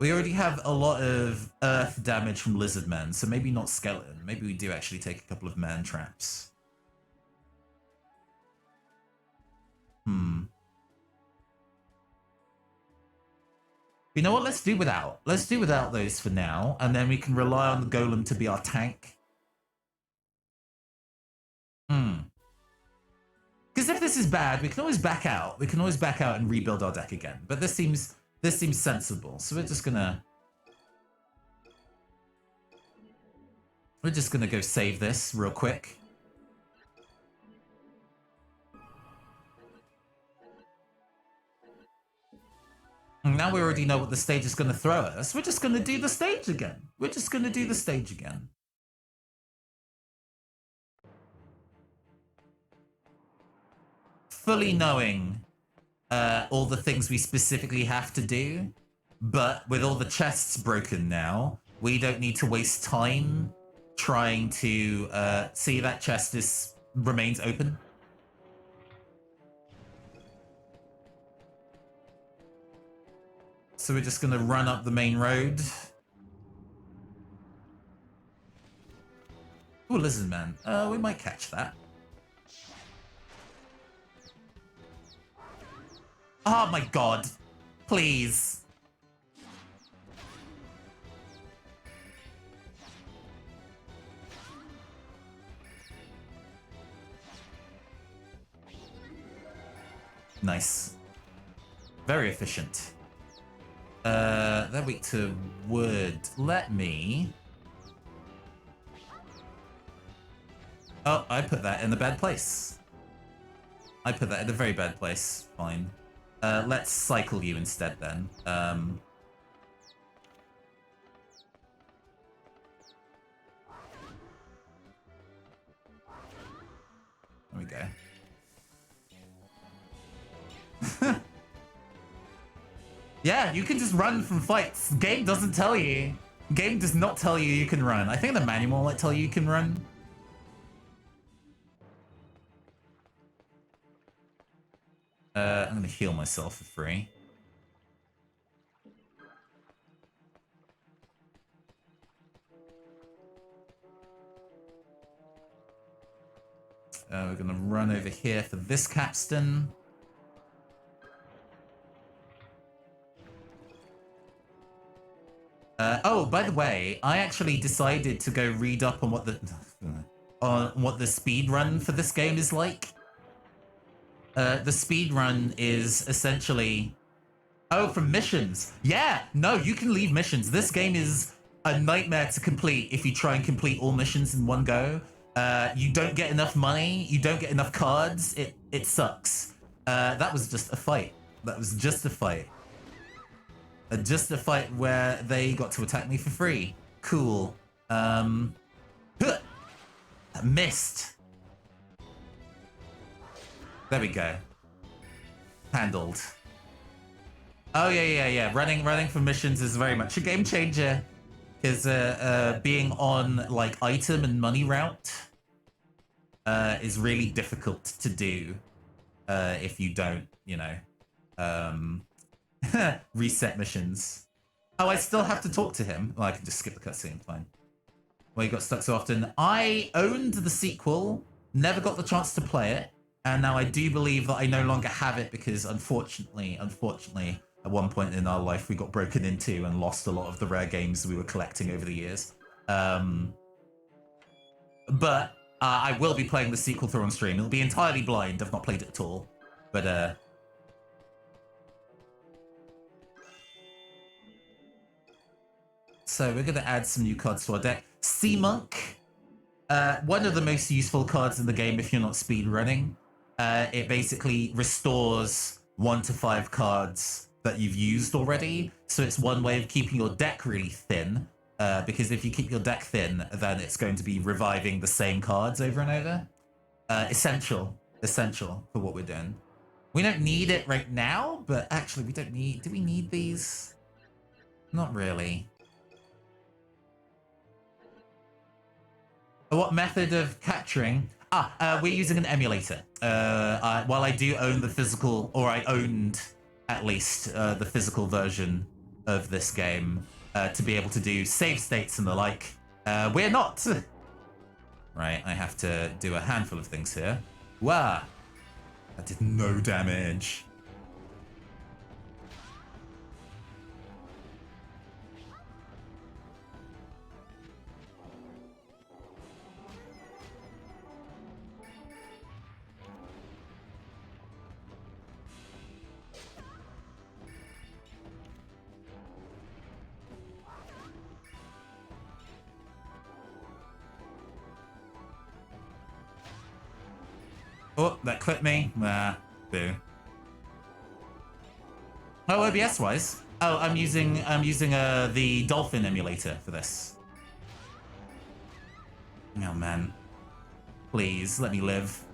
we already have a lot of earth damage from Lizardmen, so maybe not skeleton. Maybe we do actually take a couple of man traps. You know what? Let's do without. Let's do without those for now, and then we can rely on the golem to be our tank. Because if this is bad, we can always back out. We can always back out and rebuild our deck again. But this seems sensible. So we're just gonna go save this real quick. And now we already know what the stage is going to throw at us. We're just going to do the stage again. We're just going to do the stage again. Fully knowing all the things we specifically have to do, but with all the chests broken now, we don't need to waste time trying to see that chest remains open. So we're just going to run up the main road. Ooh, Lizardman. We might catch that. Oh my god. Please. Nice. Very efficient. They're weak to wood. Let me... Oh, I put that in a bad place. I put that in a very bad place. Fine. Let's cycle you instead then. There we go. Yeah, you can just run from fights. Game doesn't tell you. Game does not tell you you can run. I think the manual might tell you you can run. I'm gonna heal myself for free. We're gonna run over here for this capstan. Oh, by the way, I actually decided to go read up on what the speed run for this game is like. The speed run is essentially... Oh, from missions. Yeah, no, you can leave missions. This game is a nightmare to complete if you try and complete all missions in one go. You don't get enough money. You don't get enough cards. It sucks. That was just a fight. That was just a fight. Just a fight where they got to attack me for free. Cool. Missed. There we go. Handled. Oh yeah. Running for missions is very much a game changer. Because being on like item and money route is really difficult to do if you don't, you know, reset missions. Oh, I still have to talk to him. Well, I can just skip the cutscene, fine. Well, you got stuck so often. I owned the sequel, never got the chance to play it, and now I do believe that I no longer have it because unfortunately, at one point in our life we got broken into and lost a lot of the rare games we were collecting over the years. But I will be playing the sequel through on stream. It'll be entirely blind. I've not played it at all. But so we're going to add some new cards to our deck. Sea Monk, one of the most useful cards in the game if you're not speed running. It basically restores 1 to 5 cards that you've used already. So it's one way of keeping your deck really thin. Because if you keep your deck thin, then it's going to be reviving the same cards over and over. Essential for what we're doing. We don't need it right now, but actually we don't need... Do we need these? Not really. What method of capturing? We're using an emulator. While I do own the physical, or I owned at least the physical version of this game to be able to do save states and the like, we're not. Right, I have to do a handful of things here. Wow, that did no damage. Oh, that clipped me. Boo. Oh, OBS wise. Oh, I'm using the Dolphin emulator for this. Oh man, please let me live.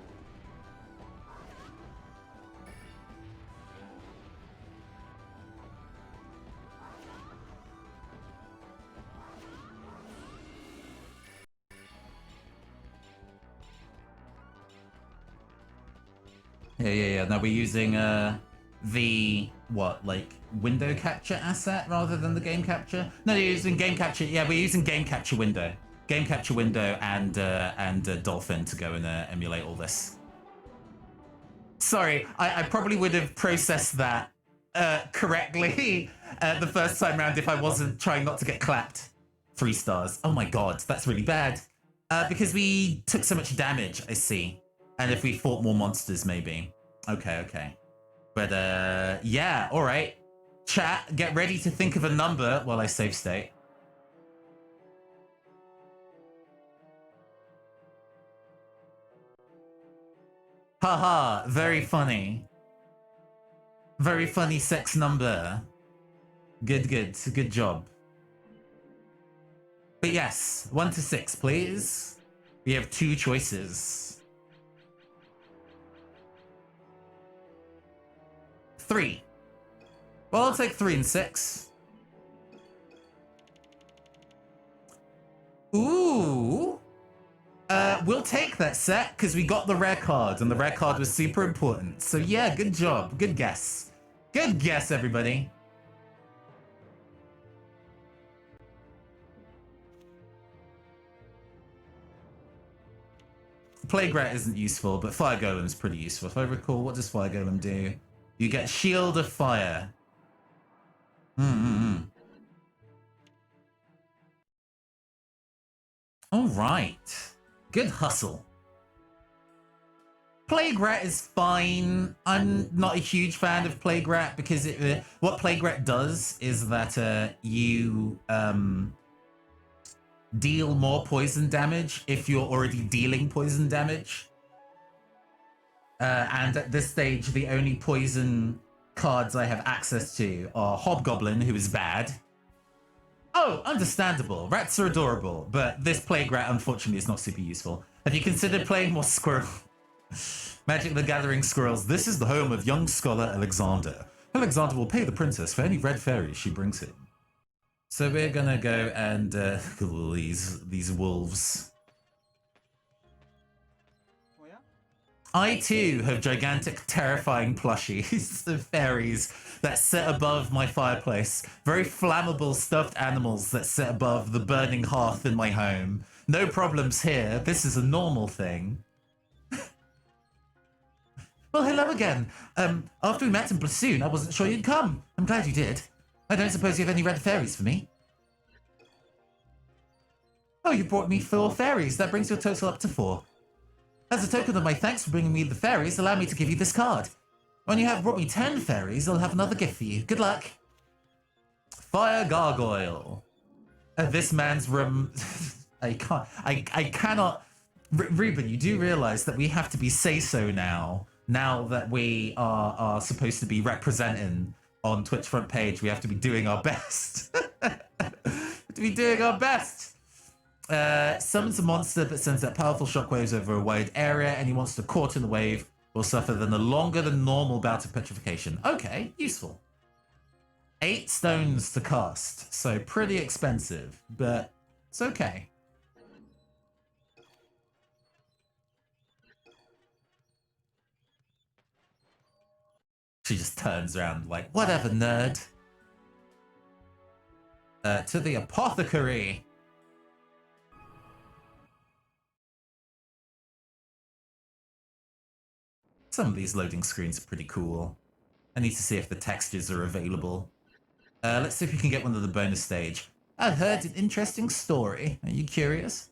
Yeah. No, we're using the like window capture asset rather than the game capture. No, you're using game capture. Yeah, we're using game capture window, and Dolphin to go and emulate all this. Sorry, I probably would have processed that correctly the first time round if I wasn't trying not to get clapped. 3 stars. Oh my god, that's really bad. Because we took so much damage, I see. And if we fought more monsters, maybe. Okay. But, yeah, alright. Chat, get ready to think of a number while I save state. Haha, very funny. Very funny sex number. Good job. But yes, 1 to 6, please. We have 2 choices. 3. Well, I'll take 3 and 6. Ooh. We'll take that set because we got the rare card and the rare card was super important. So yeah, good job. Good guess. Good guess, everybody. Plague Rat isn't useful, but Fire Golem is pretty useful. If I recall, what does Fire Golem do? You get Shield of Fire. All right. Good hustle. Plague Rat is fine. I'm not a huge fan of Plague Rat because what Plague Rat does is that you deal more poison damage if you're already dealing poison damage. And at this stage, the only poison cards I have access to are Hobgoblin, who is bad. Oh, understandable. Rats are adorable, but this Plague Rat, unfortunately, is not super useful. Have you considered playing more Squirrel? Magic the Gathering Squirrels. This is the home of young scholar Alexander. Alexander will pay the princess for any red fairies she brings him. So we're gonna go and these wolves. I too have gigantic, terrifying plushies of fairies that sit above my fireplace. Very flammable stuffed animals that sit above the burning hearth in my home. No problems here. This is a normal thing. Well, hello again. After we met in Platoon, I wasn't sure you'd come. I'm glad you did. I don't suppose you have any red fairies for me? Oh, you brought me 4 fairies. That brings your total up to 4. As a token of my thanks for bringing me the fairies, allow me to give you this card. When you have brought me 10 fairies, I'll have another gift for you. Good luck. Fire Gargoyle. This man's room... I can't... I cannot... Ruben, you do realize that we have to be say-so now that we are supposed to be representing on Twitch front page. We have to be doing our best. To be doing our best. Summons a monster that sends out powerful shockwaves over a wide area. Any monster caught in the wave will suffer then a longer than normal bout of petrification. Okay, useful. 8 stones to cast, so pretty expensive, but it's okay. She just turns around like, whatever, nerd. To the apothecary. Some of these loading screens are pretty cool. I need to see if the textures are available. Let's see if we can get one of the bonus stage. I've heard an interesting story. Are you curious?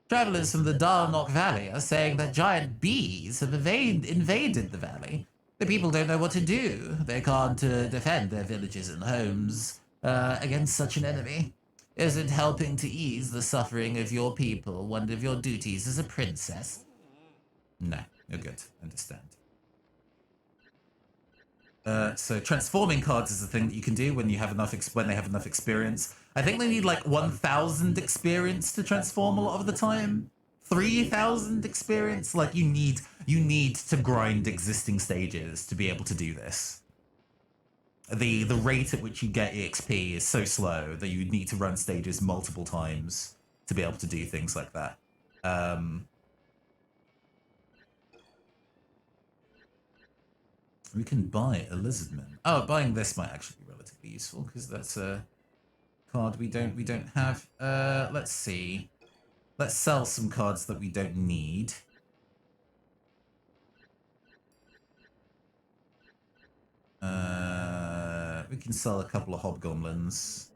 Travelers from the Darnock Valley are saying that giant bees have invaded the valley. The people don't know what to do. They can't defend their villages and homes against such an enemy. Isn't helping to ease the suffering of your people one of your duties as a princess? No, you're good. Understand. So transforming cards is a thing that you can do when you have enough when they have enough experience. I think they need like 1,000 experience to transform a lot of the time. 3,000 experience. Like you need to grind existing stages to be able to do this. The rate at which you get EXP is so slow that you need to run stages multiple times to be able to do things like that. We can buy a lizardman. Oh, buying this might actually be relatively useful because that's a card we don't have. Let's see. Let's sell some cards that we don't need. We can sell a couple of hobgoblins.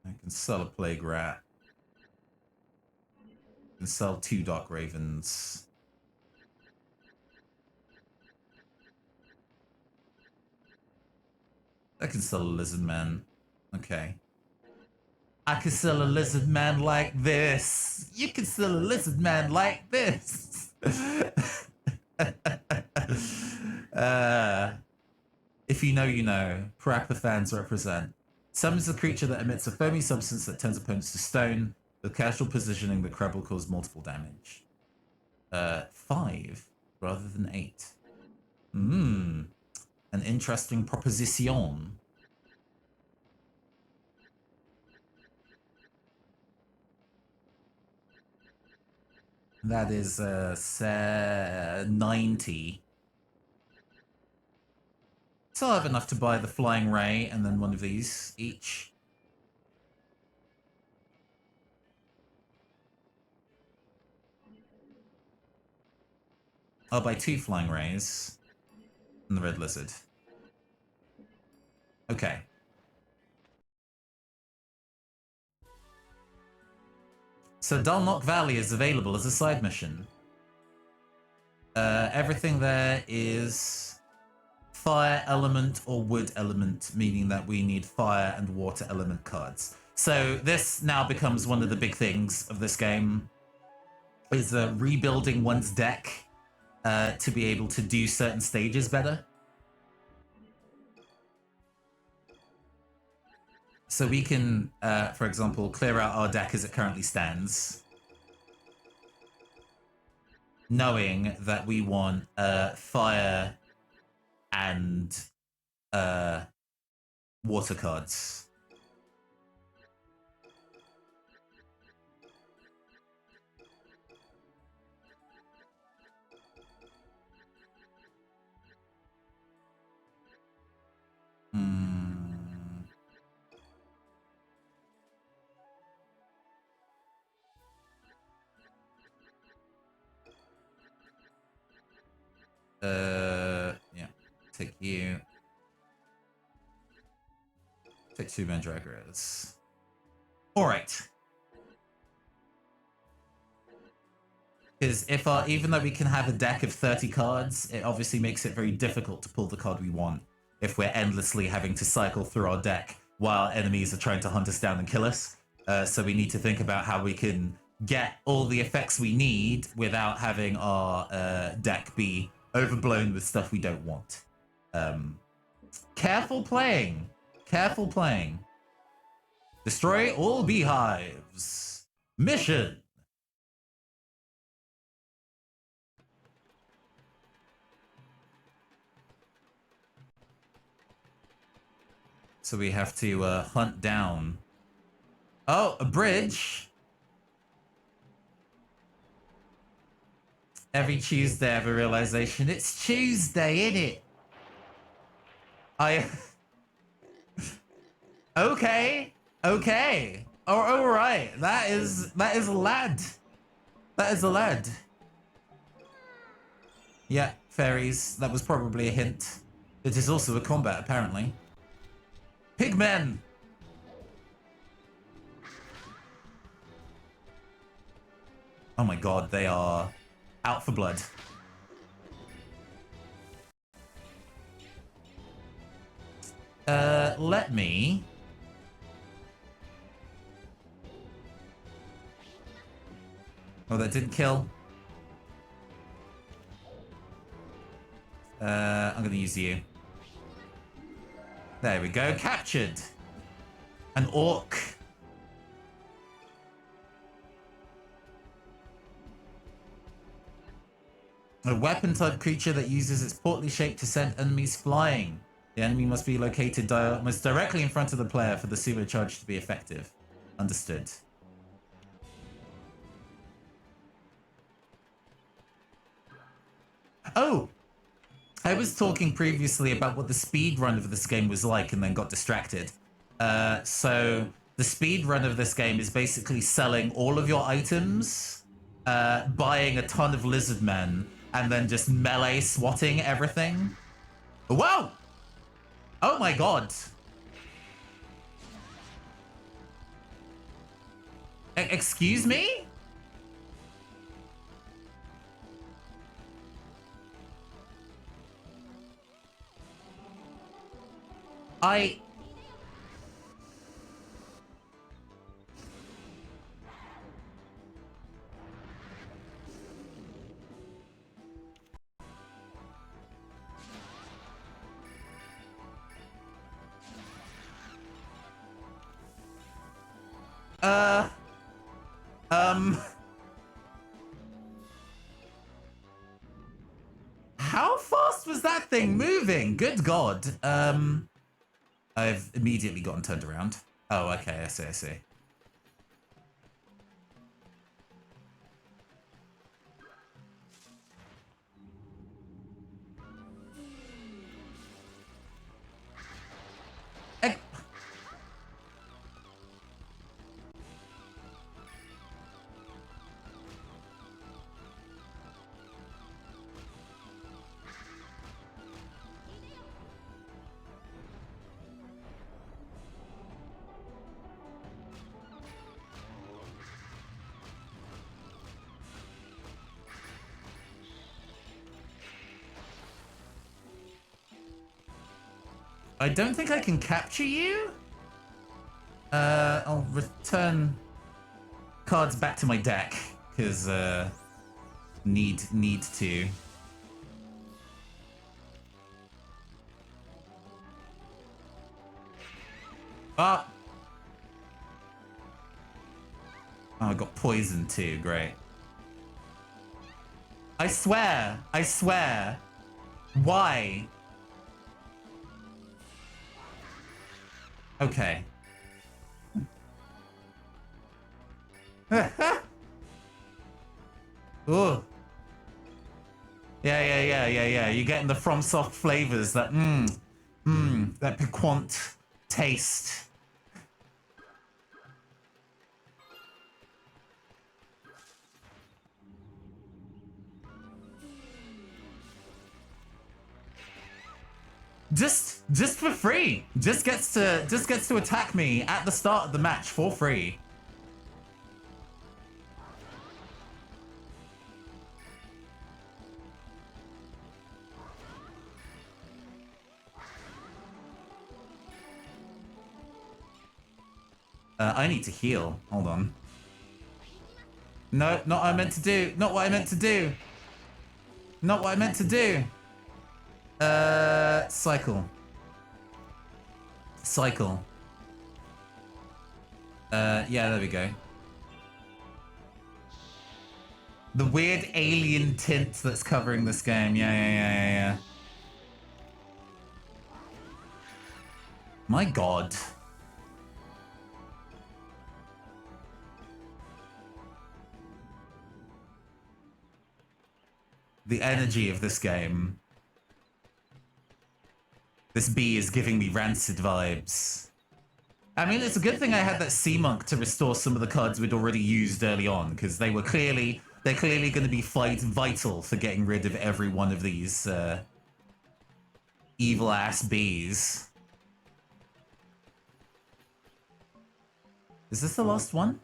I can sell a plague rat. I can sell 2 dark ravens. I can sell a lizard man. Okay. I can sell a lizard man like this. You can sell a lizard man like this. If you know, you know. Parappa fans represent. Summons a creature that emits a foamy substance that turns opponents to stone. With casual positioning, the crab will cause multiple damage. 5 rather than 8. An interesting proposition. That is 90. So I'll have enough to buy the flying ray and then one of these each. I'll buy 2 flying rays and the red lizard. Okay. So Dalnock Valley is available as a side mission. Everything there is fire element or wood element, meaning that we need fire and water element cards. So this now becomes one of the big things of this game, is rebuilding one's deck to be able to do certain stages better. So we can, for example, clear out our deck as it currently stands, knowing that we want fire and water cards. Yeah. Take you. Take 2 Mandragoras. Alright. Because even though we can have a deck of 30 cards, it obviously makes it very difficult to pull the card we want if we're endlessly having to cycle through our deck while enemies are trying to hunt us down and kill us. So we need to think about how we can get all the effects we need without having our deck be overblown with stuff we don't want. Careful playing. Careful playing. Destroy all beehives. Mission. So we have to hunt down. Oh, a bridge. Every Tuesday I have a realization. It's Tuesday, innit? Okay. Okay. All right. That is a lad. That is a lad. Yeah, fairies. That was probably a hint. It is also a combat, apparently. Pigmen! Oh my god, they are out for blood. Let me... Oh, that didn't kill. I'm gonna use you. There we go, captured. An orc. A weapon-type creature that uses its portly shape to send enemies flying. The enemy must be located almost directly in front of the player for the sumo charge to be effective. Understood. Oh! I was talking previously about what the speed run of this game was like and then got distracted. So the speed run of this game is basically selling all of your items, buying a ton of lizard men, and then just melee swatting everything. Whoa! Oh my god. Excuse me? How fast was that thing moving? Good God. I've immediately gotten turned around. Oh, okay, I see. I don't think I can capture you. I'll return cards back to my deck because need to. Oh, I got poisoned too. Great. I swear. Why? Okay. Ooh. Yeah. You're getting the FromSoft flavors, that that piquant taste. Just for free. Just gets to attack me at the start of the match for free. I need to heal. Hold on. No, not what I meant to do. Not what I meant to do. Not what I meant to do. Cycle. Cycle. Yeah, there we go. The weird alien tint that's covering this game. Yeah. My God. The energy of this game. This bee is giving me rancid vibes. I mean, it's a good thing I had that Sea Monk to restore some of the cards we'd already used early on, because they're clearly going to be vital for getting rid of every one of these evil-ass bees. Is this the last one?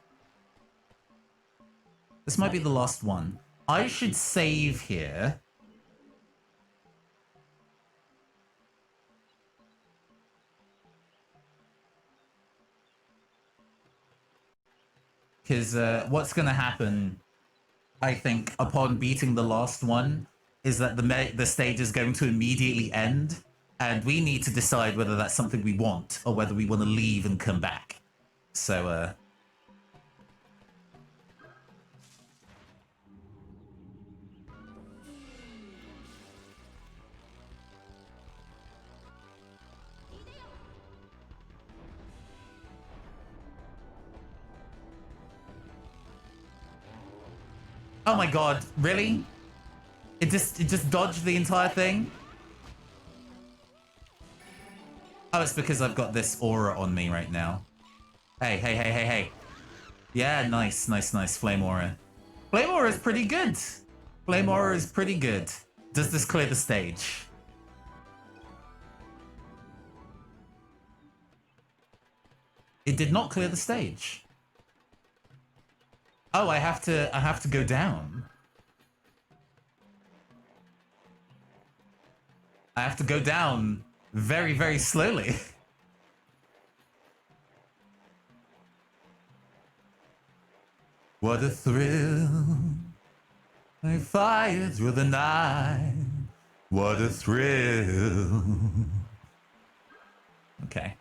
This might be the last one. I should save here. Because what's going to happen, I think, upon beating the last one, is that the stage is going to immediately end, and we need to decide whether that's something we want, or whether we want to leave and come back. So, oh my God, really? It just dodged the entire thing? Oh, it's because I've got this aura on me right now. Hey. Yeah, nice. Flame aura. Flame aura is pretty good. Flame aura is pretty good. Does this clear the stage? It did not clear the stage. Oh, I have to go down. I have to go down very, very slowly. What a thrill. I fire through the night. What a thrill. Okay.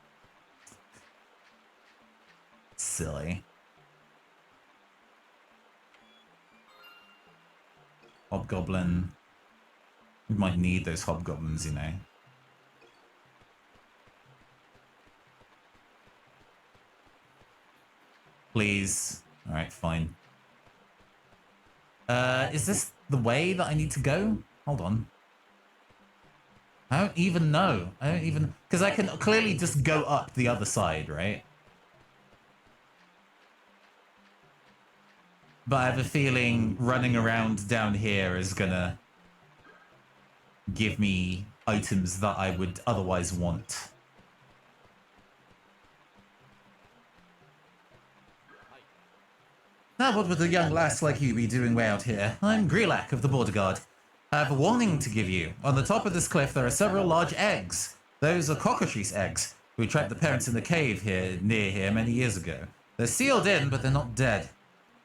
Silly. Hobgoblin. We might need those hobgoblins, you know. Please. Alright, fine. Is this the way that I need to go? Hold on. I don't even know. Because I can clearly just go up the other side, right? But I have a feeling running around down here is gonna give me items that I would otherwise want. Now, what would a young lass like you be doing way out here? I'm Grelak of the Border Guard. I have a warning to give you. On the top of this cliff, there are several large eggs. Those are cockatrice eggs. We trapped the parents in the cave near here many years ago. They're sealed in, but they're not dead.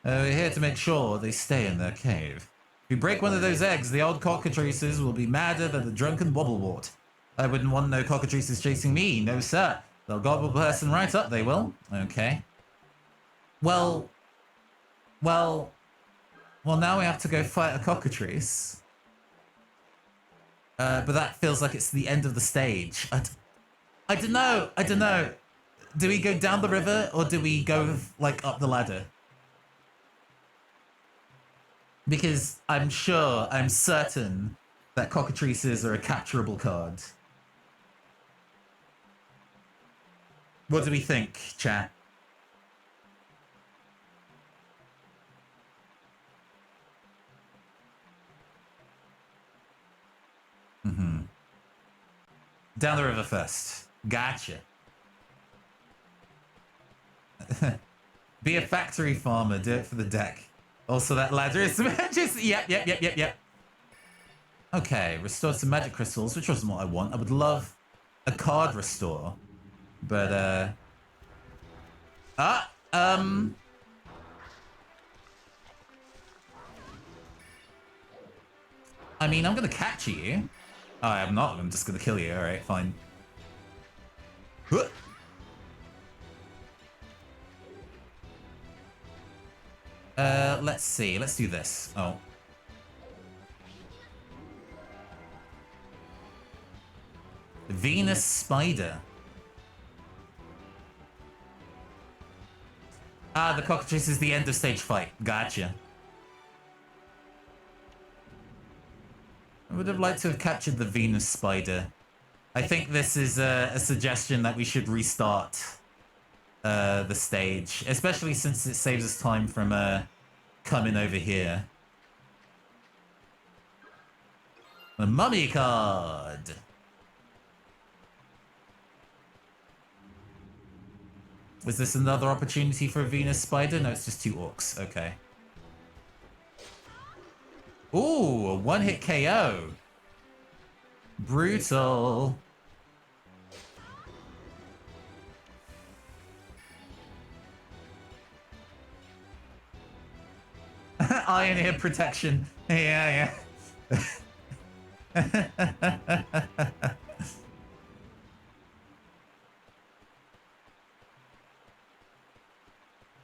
We're here to make sure they stay in their cave. If you break one of those eggs, the old cockatrices will be madder than the drunken wobblewort. I wouldn't want no cockatrices chasing me, no sir. They'll gobble a person right up, they will. Okay. Well, now we have to go fight a cockatrice. But that feels like it's the end of the stage. I don't know. Do we go down the river or do we go, like, up the ladder? Because I'm certain that cockatrices are a capturable card. What do we think, chat? Down the river first. Gotcha. Be a factory farmer. Do it for the deck. Also, that ladder is just... Yep. Okay, restore some magic crystals, which wasn't what I want. I would love a card restore. But, I mean, I'm gonna capture you. Oh, I'm not. I'm just gonna kill you. Alright, fine. Let's see. Let's do this. Oh. Venus Spider. Ah, the cockatrice is the end of stage fight. Gotcha. I would have liked to have captured the Venus Spider. I think this is a suggestion that we should restart the stage, especially since it saves us time from coming over here. A mummy card. Was this another opportunity for a Venus Spider? No, it's just 2 orcs. Okay. Ooh, a one-hit KO. Brutal. Iron hit protection. Yeah.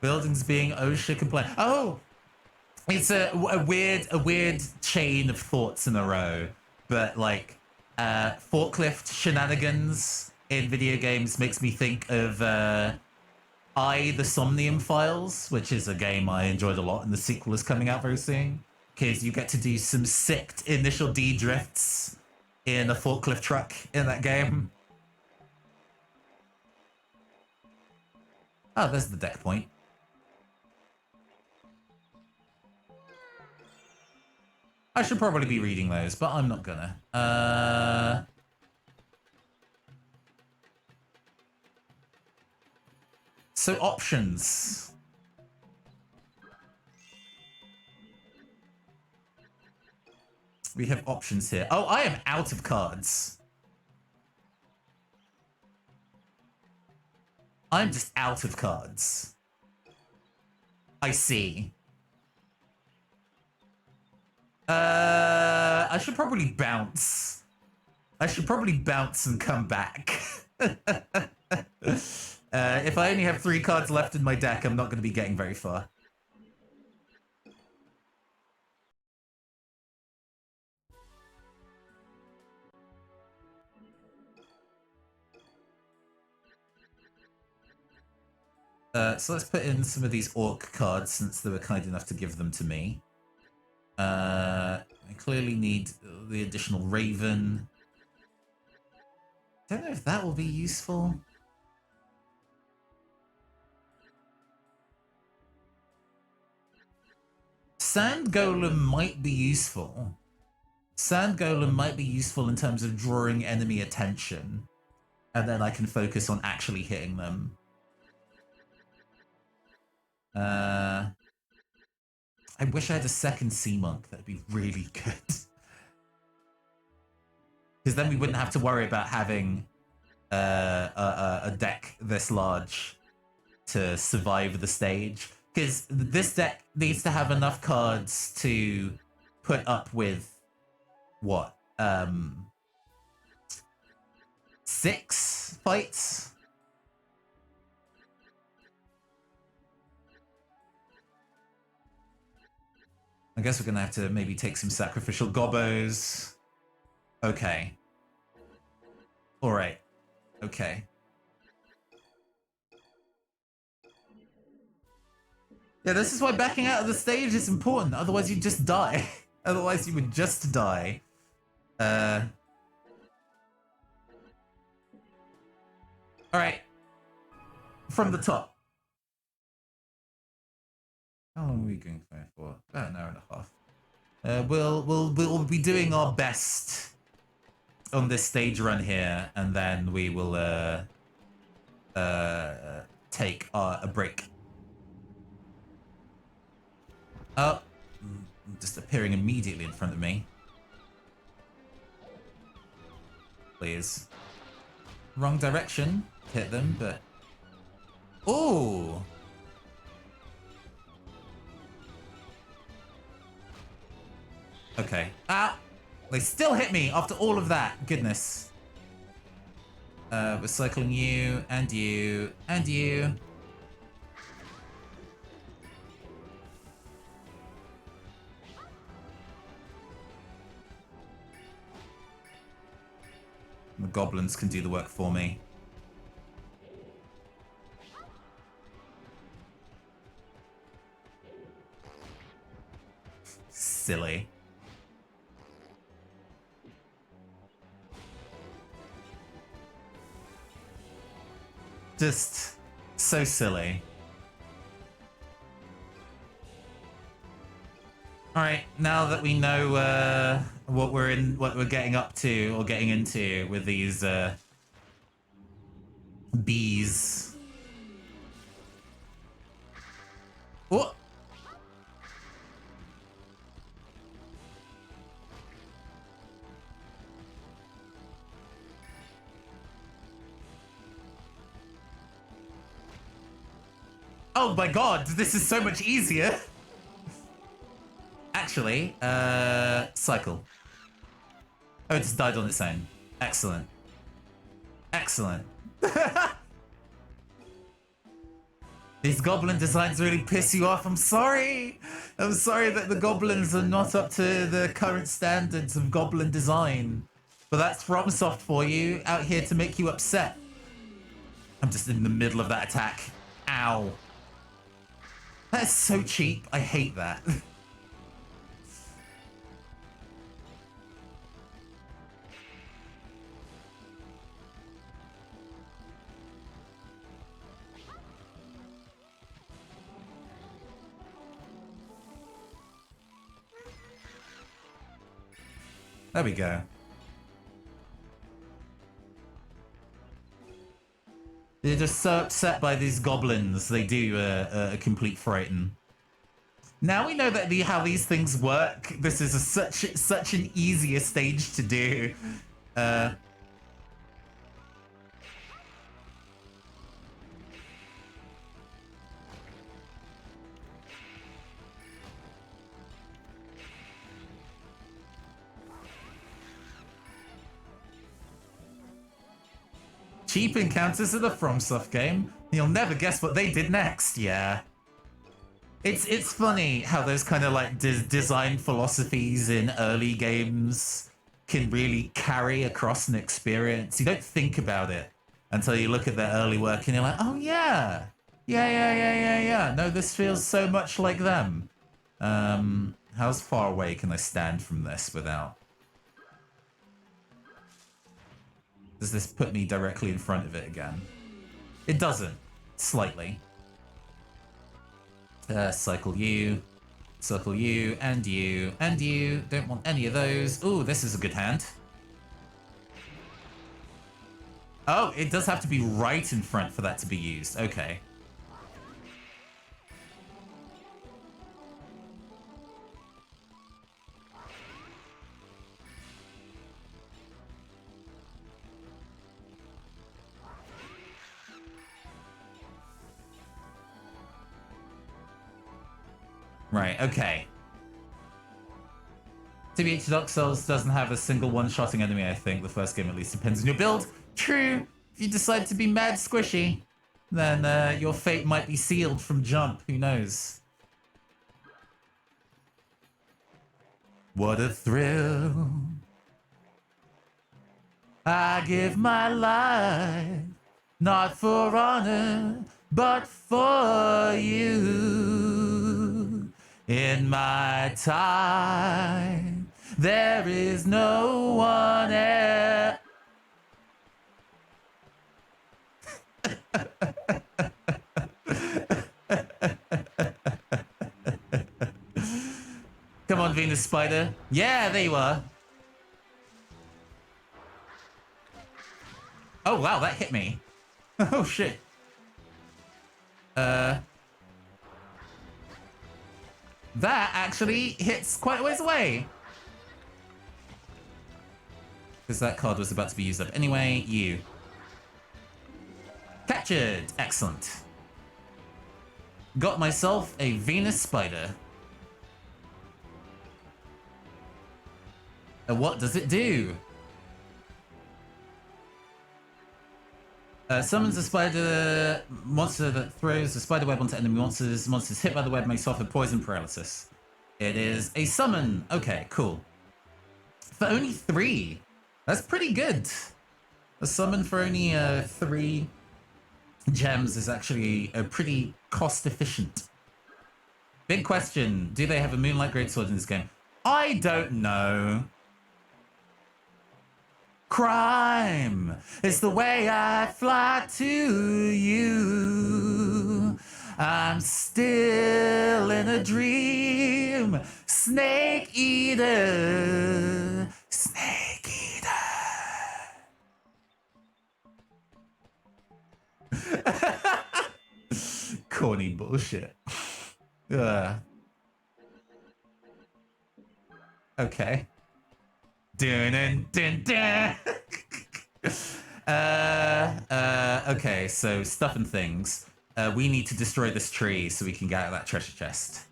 Buildings being OSHA compliant. Oh, it's a weird chain of thoughts in a row. But like, forklift shenanigans in video games makes me think of the Somnium Files, which is a game I enjoyed a lot, and the sequel is coming out very soon. Because you get to do some sick initial D drifts in a forklift truck in that game. Oh, there's the deck point. I should probably be reading those, but I'm not gonna. So options. We have options here. Oh, I am out of cards. I'm just out of cards. I see. I should probably bounce. I should probably bounce and come back. If I only have 3 cards left in my deck, I'm not going to be getting very far. So let's put in some of these orc cards since they were kind enough to give them to me. I clearly need the additional Raven. Don't know if that will be useful. Sand Golem might be useful. Sand Golem might be useful in terms of drawing enemy attention. And then I can focus on actually hitting them. I wish I had a second Sea Monk. That'd be really good. Because then we wouldn't have to worry about having a deck this large to survive the stage. Because this deck needs to have enough cards to put up with, what, 6 fights? I guess we're going to have to maybe take some sacrificial gobbos. Okay. Alright. Okay. Yeah, this is why backing out of the stage is important. Otherwise, you'd just die. Otherwise, you would just die. Alright. From the top. How long are we going for? About an hour and a half. We'll be doing our best on this stage run here, and then we will take a break. Oh, just appearing immediately in front of me. Please. Wrong direction. Hit them, but... Ooh! Okay. Ah! They still hit me after all of that. Goodness. We're cycling you, and you, and you. The goblins can do the work for me. Silly. Just so silly. Alright, now that we know what we're getting up to or getting into with these bees. What? Oh my god, this is so much easier. Actually, cycle. Oh, it just died on its own. Excellent. Excellent. These goblin designs really piss you off. I'm sorry. I'm sorry that the goblins are not up to the current standards of goblin design. But that's FromSoft for you, out here to make you upset. I'm just in the middle of that attack. Ow. That is so cheap. I hate that. There we go. They're just so upset by these goblins. They do a complete frighten. Now we know that how these things work. This is such an easier stage to do. Cheap encounters in a FromSoft game. You'll never guess what they did next. Yeah. It's funny how those kind of like design philosophies in early games can really carry across an experience. You don't think about it until you look at their early work and you're like, oh yeah. Yeah. No, this feels so much like them. How far away can I stand from this without... Does this put me directly in front of it again? It doesn't. Slightly. Cycle you, and you, and you. Don't want any of those. Ooh, this is a good hand. Oh, it does have to be right in front for that to be used. Okay. Right, okay. TBH Dark Souls doesn't have a single one-shotting enemy, I think. The first game at least depends on your build. True. If you decide to be mad squishy, then your fate might be sealed from jump. Who knows? What a thrill. I give my life, not for honor, but for you. In my time, there is no one else. Come on, Venus Spider. Yeah, there you are. Oh, wow, that hit me. Oh, shit. That actually hits quite a ways away. Because that card was about to be used up. Anyway, you. Captured. Excellent. Got myself a Venus spider. And what does it do? Summons a spider monster that throws a spider web onto enemy monsters. Monsters hit by the web may suffer poison paralysis. It is a summon. Okay, cool. For only 3. That's pretty good. A summon for only 3 gems is actually pretty cost efficient. Big question. Do they have a Moonlight Greatsword in this game? I don't know. Crime is the way I fly to you. I'm still in a dream. Snake eater. Snake eater. Corny bullshit. Okay. Dun, dun, dun. Okay, so stuff and things. We need to destroy this tree so we can get out of that treasure chest.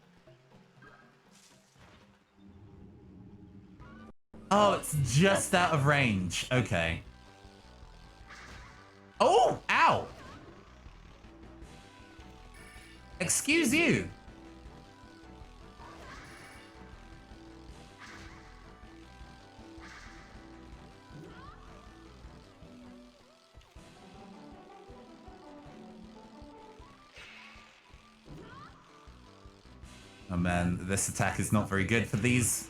Oh, it's just out of range. Okay. Oh, ow! Excuse you. Oh man, this attack is not very good for these.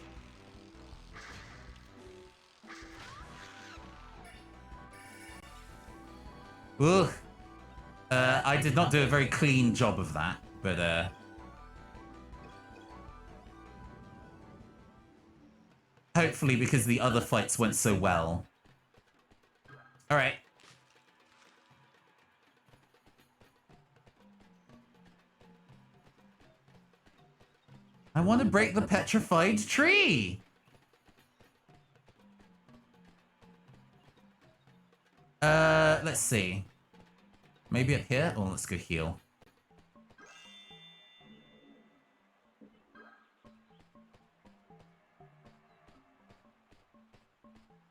Ugh. I did not do a very clean job of that, but hopefully because the other fights went so well. All right. I want to break the petrified tree. Let's see. Maybe up here? Oh, let's go heal.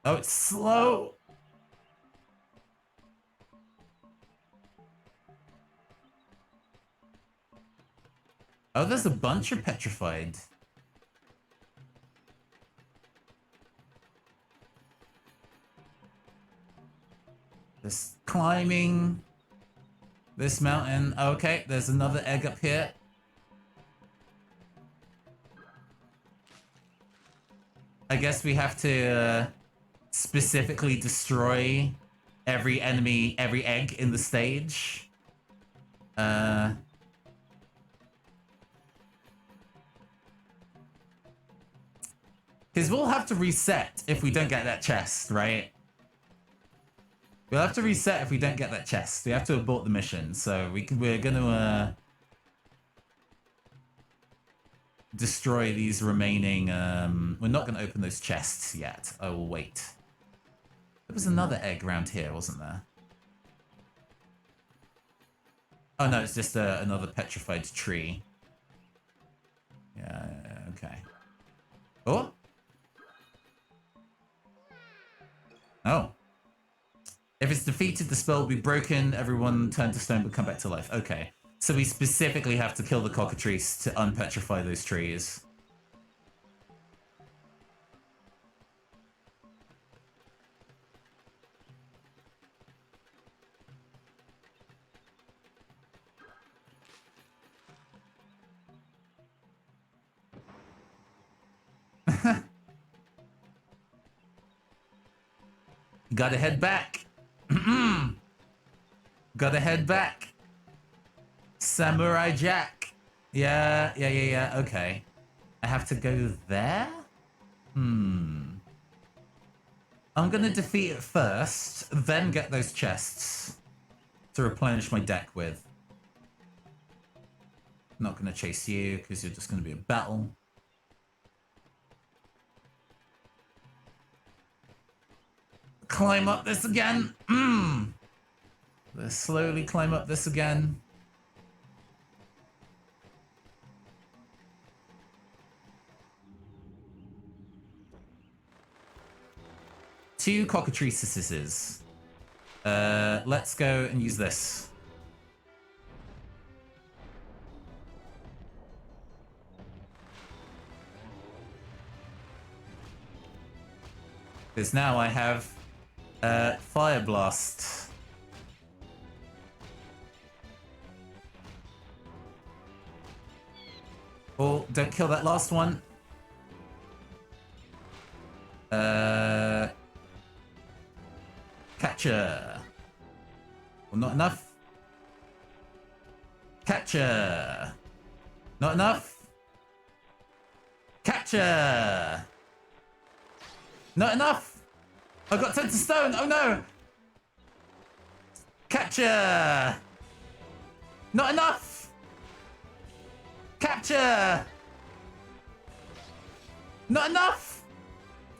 Oh, it's slow. Oh, there's a bunch of petrified. This climbing this mountain. Okay, there's another egg up here. I guess we have to specifically destroy every enemy, every egg in the stage. Because we'll have to reset if we don't get that chest, right? We'll have to reset if we don't get that chest. We have to abort the mission, so we're gonna destroy these remaining. We're not gonna open those chests yet. I will wait. There was another egg around here, wasn't there? Oh no, it's just another petrified tree. Yeah. Okay. Oh. Oh. If it's defeated, the spell will be broken, everyone turned to stone but come back to life. Okay. So we specifically have to kill the cockatrice to unpetrify those trees. Gotta head back. Gotta head back. Samurai Jack. Yeah. Okay. I have to go there? I'm going to defeat it first, then get those chests to replenish my deck with. Not going to chase you because you're just going to be a battle. Climb up this again. Let's slowly climb up this again. Two cockatrices. Let's go and use this. Because now I have Fire Blast. Oh, don't kill that last one. Catcher. Well, not enough. Catcher. Not enough. Catcher. Not enough. I got turned to stone. Oh no. Catcher. Not enough. Capture! Not enough!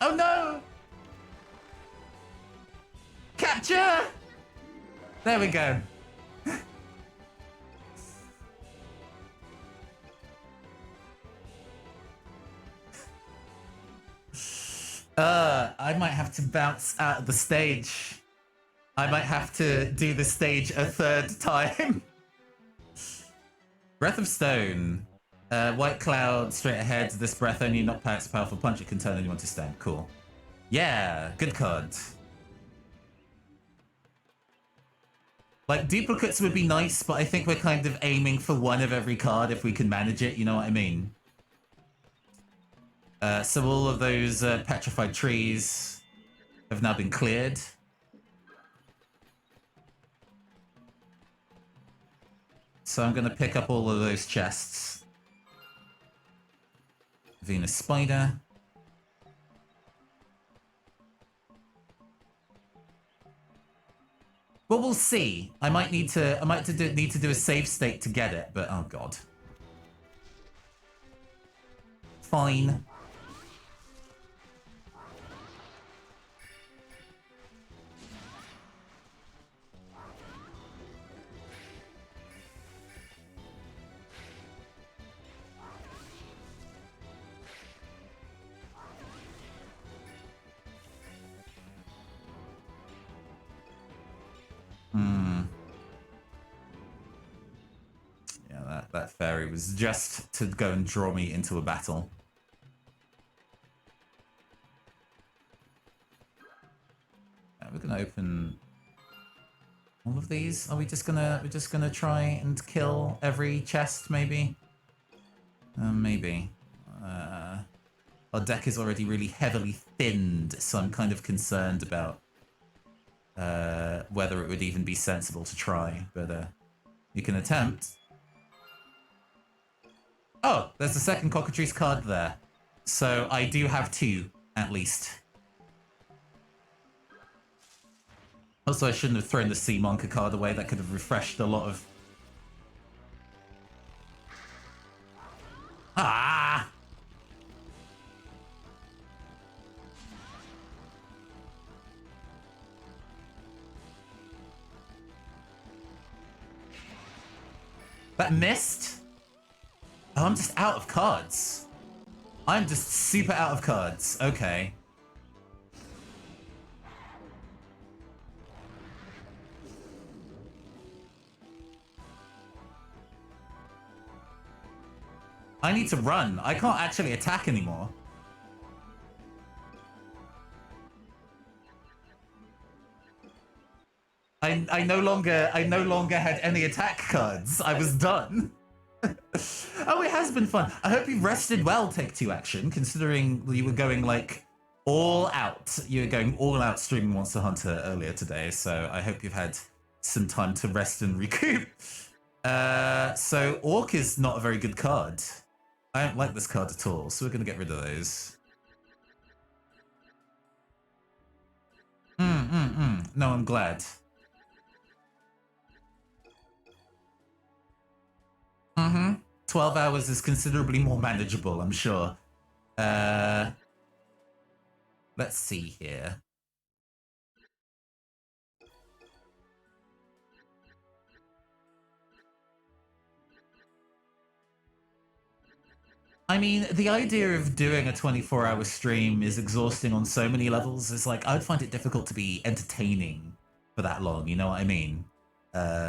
Oh no! Capture! There we go. I might have to bounce out of the stage. I might have to do the stage a third time. Breath of Stone. White cloud straight ahead. This breath only not packs a powerful punch. It can turn anyone to stone. Cool. Yeah, good card. Like, duplicates would be nice, but I think we're kind of aiming for one of every card if we can manage it, you know what I mean? So all of those petrified trees have now been cleared. So I'm going to pick up all of those chests. Venus Spider. Well, we'll see. I might need to do a save state to get it, but oh god. Fine. Yeah, that fairy was just to go and draw me into a battle. We're gonna open all of these. Are we just gonna try and kill every chest, maybe? Maybe. Our deck is already really heavily thinned, so I'm kind of concerned about whether it would even be sensible to try, but you can attempt. Oh, there's a second Cockatrice card there. So I do have two, at least. Also, I shouldn't have thrown the Sea Monka card away. That could have refreshed a lot of... Ah! That missed? Oh, I'm just out of cards. I'm just super out of cards. Okay. I need to run. I can't actually attack anymore. I no longer had any attack cards. I was done. Oh, it has been fun. I hope you rested well, Take Two Action, considering you were going like all out. You were going all out streaming Monster Hunter earlier today, so I hope you've had some time to rest and recoup. So Orc is not a very good card. I don't like this card at all, so we're going to get rid of those. No, I'm glad. 12 hours is considerably more manageable, I'm sure. Let's see here. I mean, the idea of doing a 24-hour stream is exhausting on so many levels. It's like, I'd find it difficult to be entertaining for that long, you know what I mean?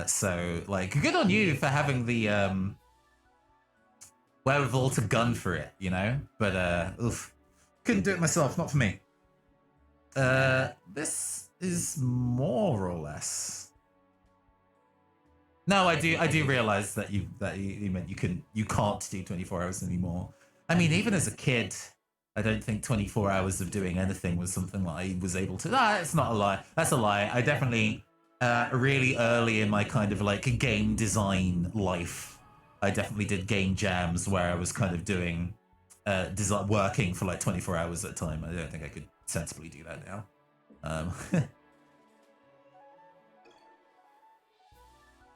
So, like, good on you for having the wherewithal to gun for it, you know? But, oof. Couldn't do it myself, not for me. This is more or less. No, I do realize that you meant you can't do 24 hours anymore. I mean, even as a kid, I don't think 24 hours of doing anything was something that I was able to. Ah, it's not a lie. That's a lie. I definitely really early in my kind of like game design life, I definitely did game jams where I was kind of doing working for like 24 hours at a time. I don't think I could sensibly do that now.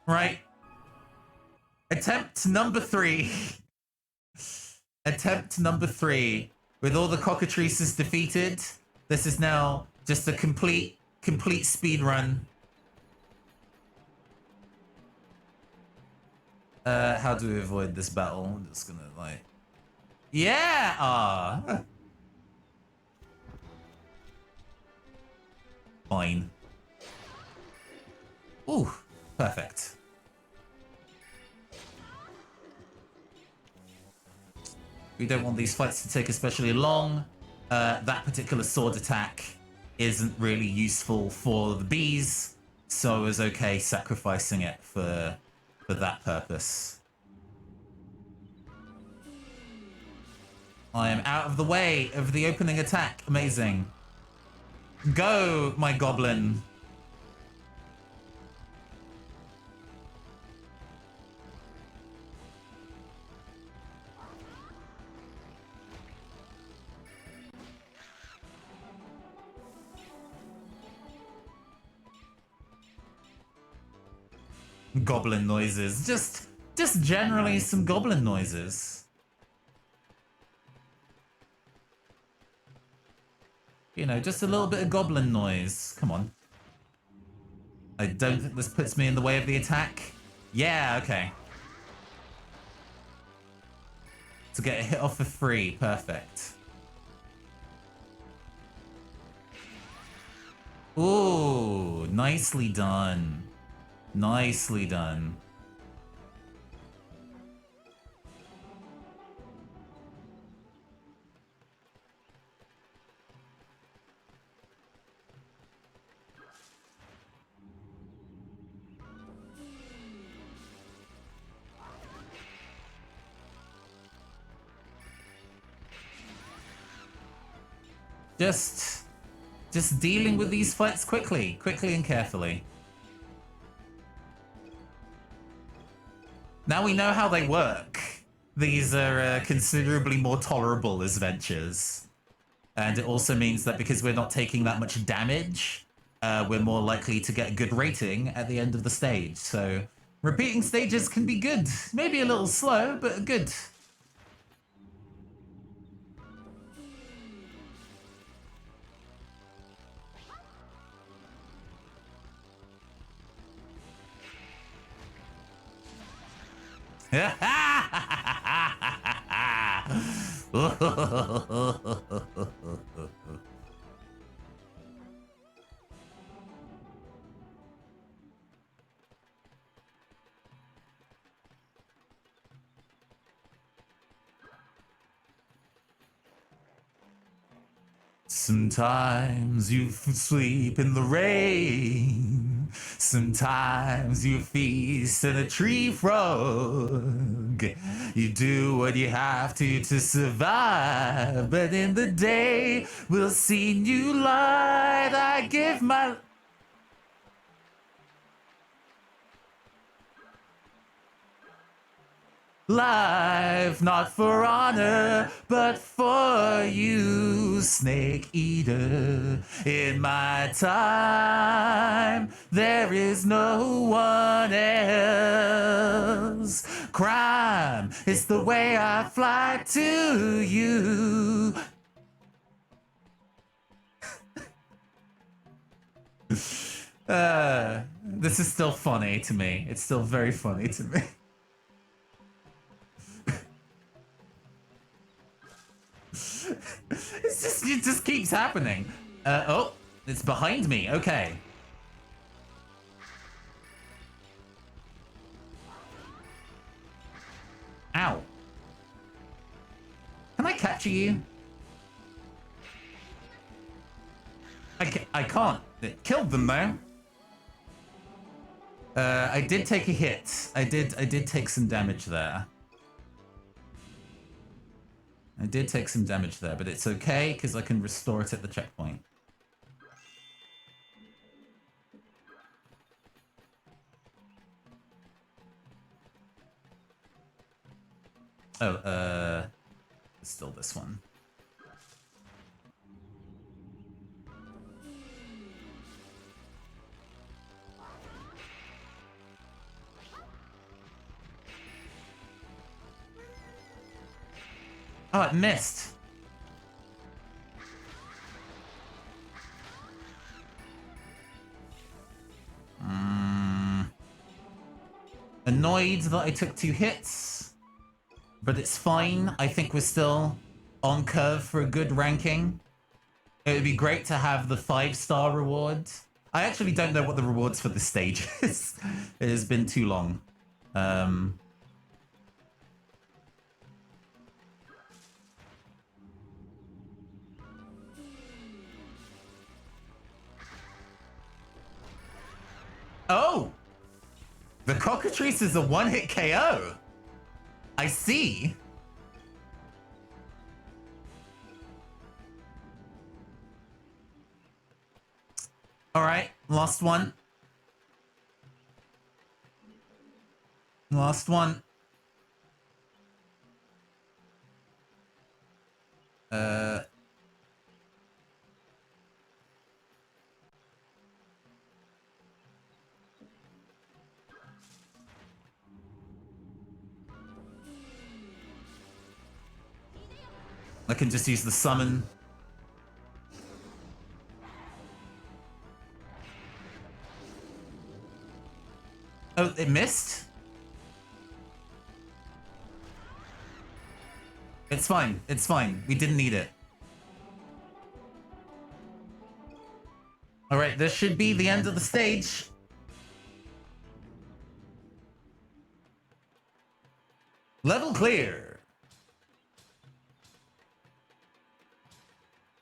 Right. Attempt number 3. Attempt number 3. With all the cockatrices defeated, this is now just a complete speed run. How do we avoid this battle? I'm just gonna like... Yeah! Fine. Ooh, perfect. We don't want these fights to take especially long. That particular sword attack isn't really useful for the bees, so I was okay sacrificing it for that purpose. I am out of the way of the opening attack. Amazing. Go, my goblin. Goblin noises. Just generally some goblin noises. You know, just a little bit of goblin noise. Come on. I don't think this puts me in the way of the attack. Yeah, okay. To get a hit off for free. Perfect. Ooh, nicely done. Nicely done. Just dealing with these fights quickly and carefully. Now we know how they work. These are considerably more tolerable as ventures. And it also means that because we're not taking that much damage, we're more likely to get a good rating at the end of the stage. So repeating stages can be good. Maybe a little slow, but good. Sometimes you sleep in the rain. Sometimes you feast on a tree frog. You do what you have to survive. But in the day, we'll see new light. I give my... Life not for honor, but for you, Snake Eater. In my time, there is no one else. Crime is the way I fly to you. This is still funny to me. It's still very funny to me. It just keeps happening. Oh, it's behind me. Okay. Ow. Can I capture you? I can't. It killed them though. I did take a hit. I did take some damage there. I did take some damage there, but it's okay because I can restore it at the checkpoint. Oh, it's still this one. Oh, it missed. Annoyed that I took 2 hits, but it's fine. I think we're still on curve for a good ranking. It would be great to have the 5-star reward. I actually don't know what the rewards for this stage is. It has been too long. Oh! The cockatrice is a one-hit KO. I see. All right, last one. Last one. I can just use the summon. Oh, it missed? It's fine. It's fine. We didn't need it. All right, this should be the end of the stage. Level clear.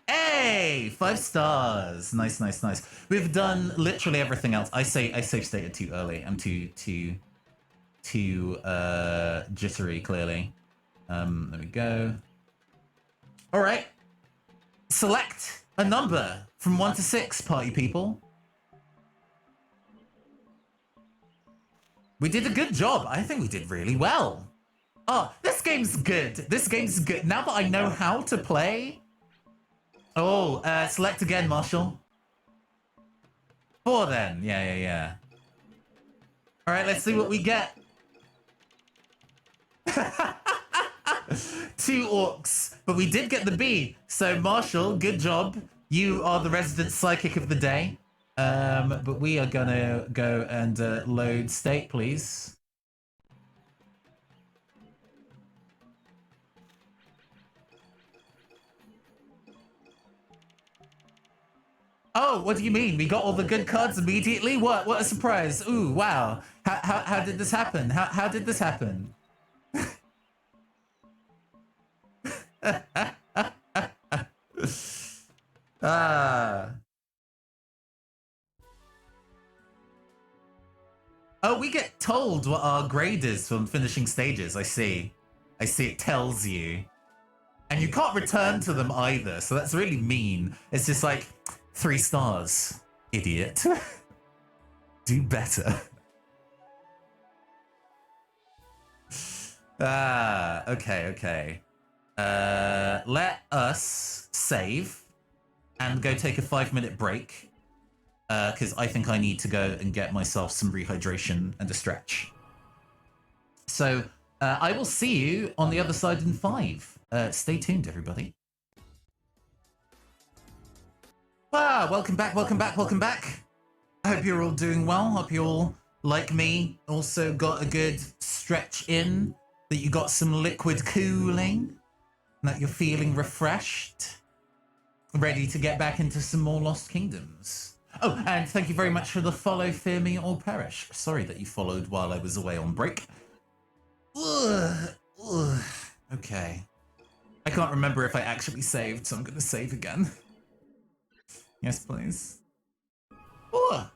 Hey, 5 stars. Nice, nice, nice. We've done literally everything else. I save stated too early. I'm too jittery, clearly. There we go. All right. Select a number from 1 to 6, party people. We did a good job. I think we did really well. Oh, this game's good. This game's good. Now that I know how to play. Oh, select again, Marshall. 4 then. Yeah. All right, let's see what we get. 2 orcs, but we did get the B. So Marshall, good job. You are the resident psychic of the day. But we are gonna go and load state, please. Oh, what do you mean? We got all the good cards immediately? What a surprise. Ooh, wow. How did this happen? How did this happen? Oh, we get told what our grade is from finishing stages. I see it tells you. And you can't return to them either, so that's really mean. It's just like 3 stars, idiot. Do better. Okay. Let us save and go take a 5-minute break. Because I think I need to go and get myself some rehydration and a stretch. So I will see you on the other side in 5. Stay tuned, everybody. Ah, welcome back. I hope you're all doing well. Hope you all, like me, also got a good stretch in, that you got some liquid cooling, that you're feeling refreshed, ready to get back into some more Lost Kingdoms. Oh, and thank you very much for the follow, Fear Me or Perish. Sorry that you followed while I was away on break. Okay. I can't remember if I actually saved, so I'm going to save again. Yes, please. Ugh.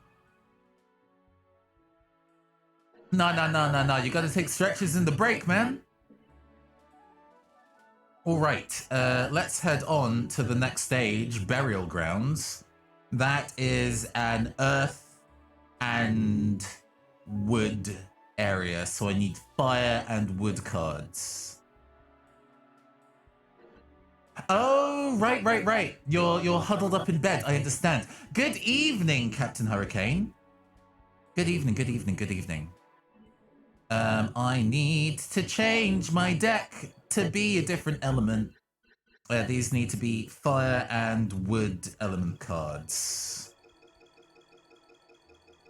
No. You got to take stretches in the break, man. All right. Let's head on to the next stage, Burial Grounds. That is an earth and wood area, so I need fire and wood cards. Oh, right. You're huddled up in bed. I understand. Good evening, Captain Hurricane. Good evening. I need to change my deck to be a different element. These need to be fire and wood element cards.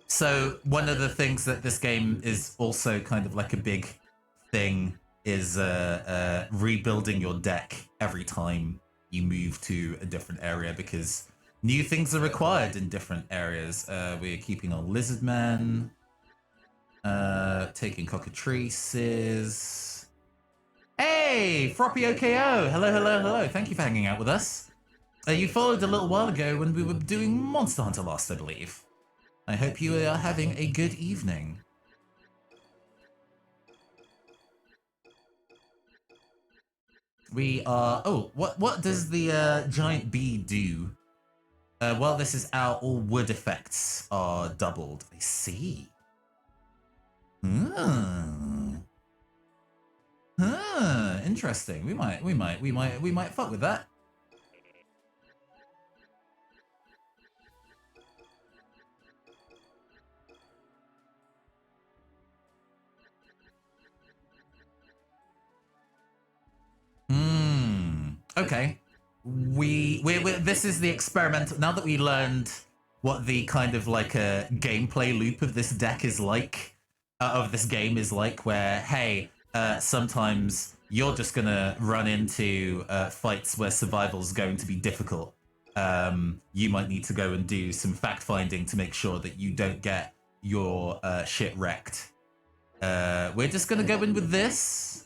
So one of the things that this game is also kind of like a big thing is rebuilding your deck every time you move to a different area, because new things are required in different areas. We're keeping our Lizardman, taking Cockatrices. Hey, Froppy OKO! Hello. Thank you for hanging out with us. You followed a little while ago when we were doing Monster Hunter Lost, I believe. I hope you are having a good evening. We are... Oh, what does the giant bee do? Well, this is our all wood effects are doubled. I see. Interesting. We might fuck with that. Okay. This is the experiment. Now that we learned what the kind of like a gameplay loop of this deck is like, of this game is like, where, hey, sometimes you're just gonna run into fights where survival's going to be difficult. You might need to go and do some fact-finding to make sure that you don't get your shit wrecked. We're just gonna go in with this.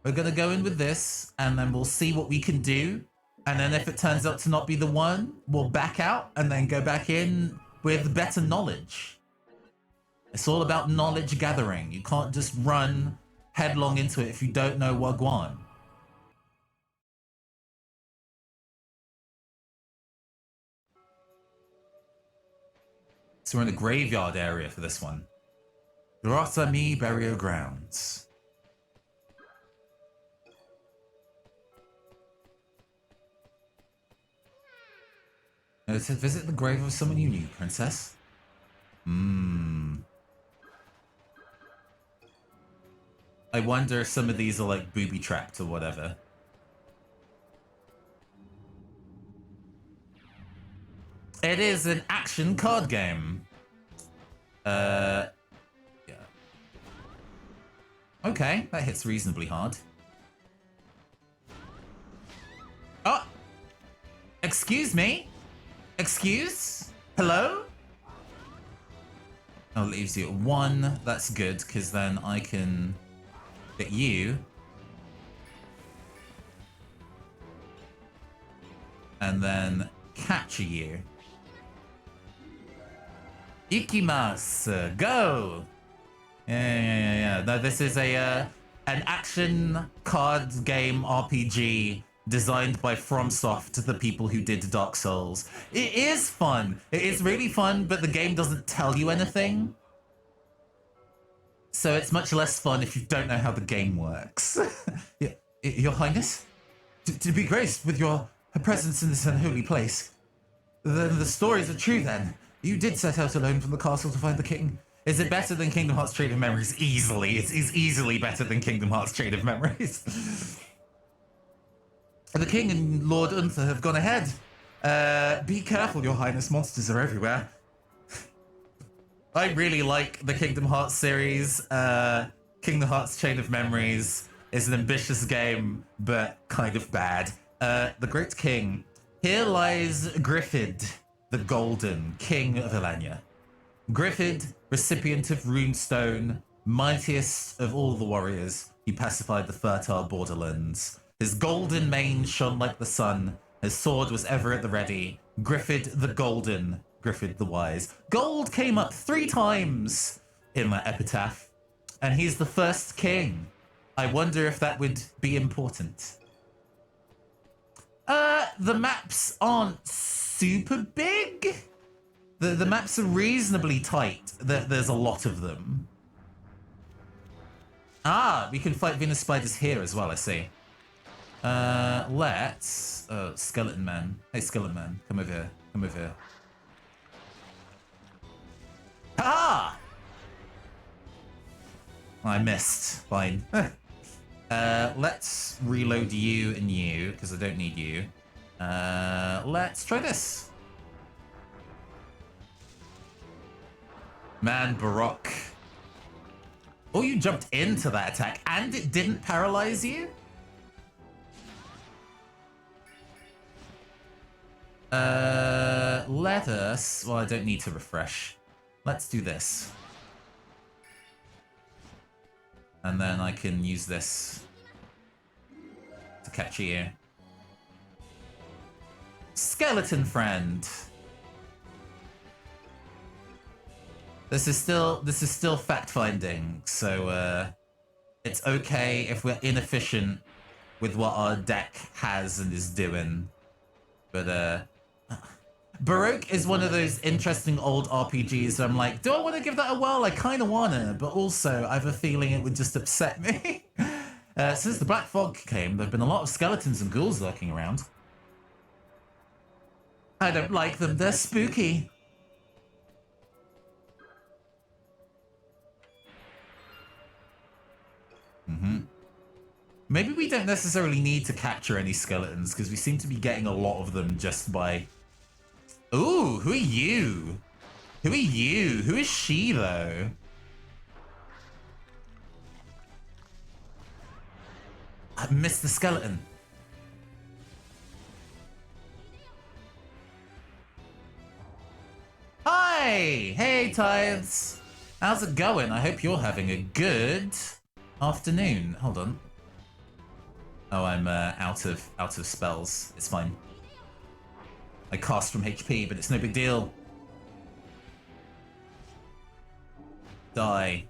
We're gonna go in with this, and then we'll see what we can do. And then if it turns out to not be the one, we'll back out and then go back in with better knowledge. It's all about knowledge gathering. You can't just run headlong into it if you don't know Wagwan. So we're in the graveyard area for this one. Rosami Burial Grounds. It said, visit the grave of someone you knew, princess. I wonder if some of these are like booby-trapped or whatever. It is an action card game. Yeah. Okay, that hits reasonably hard. Oh! Excuse me? Excuse? Hello? Oh, it leaves you at 1. That's good, because then I can get you. And then capture you. Ikimasu! Go! Yeah. No, this is a an action card game RPG designed by FromSoft, the people who did Dark Souls. It is fun. It is really fun, but the game doesn't tell you anything. So it's much less fun if you don't know how the game works. Your Highness, to be graced with your presence in this unholy place. The stories are true then. You did set out alone from the castle to find the king. Is it better than Kingdom Hearts Trade of Memories? Easily. It's easily better than Kingdom Hearts Trade of Memories. The king and Lord Unther have gone ahead. Be careful, Your Highness. Monsters are everywhere. I really like the Kingdom Hearts series. Kingdom Hearts Chain of Memories is an ambitious game, but kind of bad. The Great King. Here lies Griffith, the Golden, King of Elania. Griffith, recipient of Runestone, mightiest of all the warriors, he pacified the fertile borderlands. His golden mane shone like the sun, his sword was ever at the ready. Griffith the Golden, Griffith the Wise. Gold came up 3 times in that epitaph, and he's the first king. I wonder if that would be important. The maps aren't super big. The maps are reasonably tight. There's a lot of them. Ah, we can fight Venus spiders here as well, I see. Let's... Skeleton Man. Hey, Skeleton Man. Come over here. Come over here. Ah! I missed. Fine. Let's reload you and you, because I don't need you. Let's try this. Man, Baroque. Oh, you jumped into that attack and it didn't paralyze you? Let us... Well, I don't need to refresh. Let's do this. And then I can use this to catch you. Skeleton friend. This is still fact-finding, so it's okay if we're inefficient with what our deck has and is doing. But Baroque is one of those interesting old RPGs where I'm like, do I want to give that a whirl? I kind of want to, but also I have a feeling it would just upset me. Since the Black Fog came, there have been a lot of skeletons and ghouls lurking around. I don't like them, they're spooky. Maybe we don't necessarily need to capture any skeletons because we seem to be getting a lot of them just by... Ooh, who are you? Who are you? Who is she, though? I missed the skeleton. Hi! Hey, Tithes! How's it going? I hope you're having a good afternoon. Hold on. Oh, I'm out of spells. It's fine. I cast from HP, but it's no big deal. Die.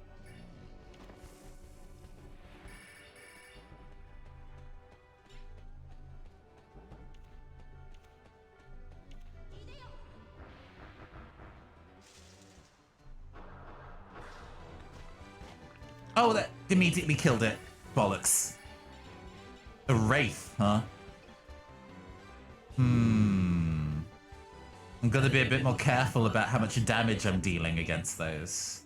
Oh, that immediately killed it. Bollocks. A wraith, huh? I'm gonna be a bit more careful about how much damage I'm dealing against those.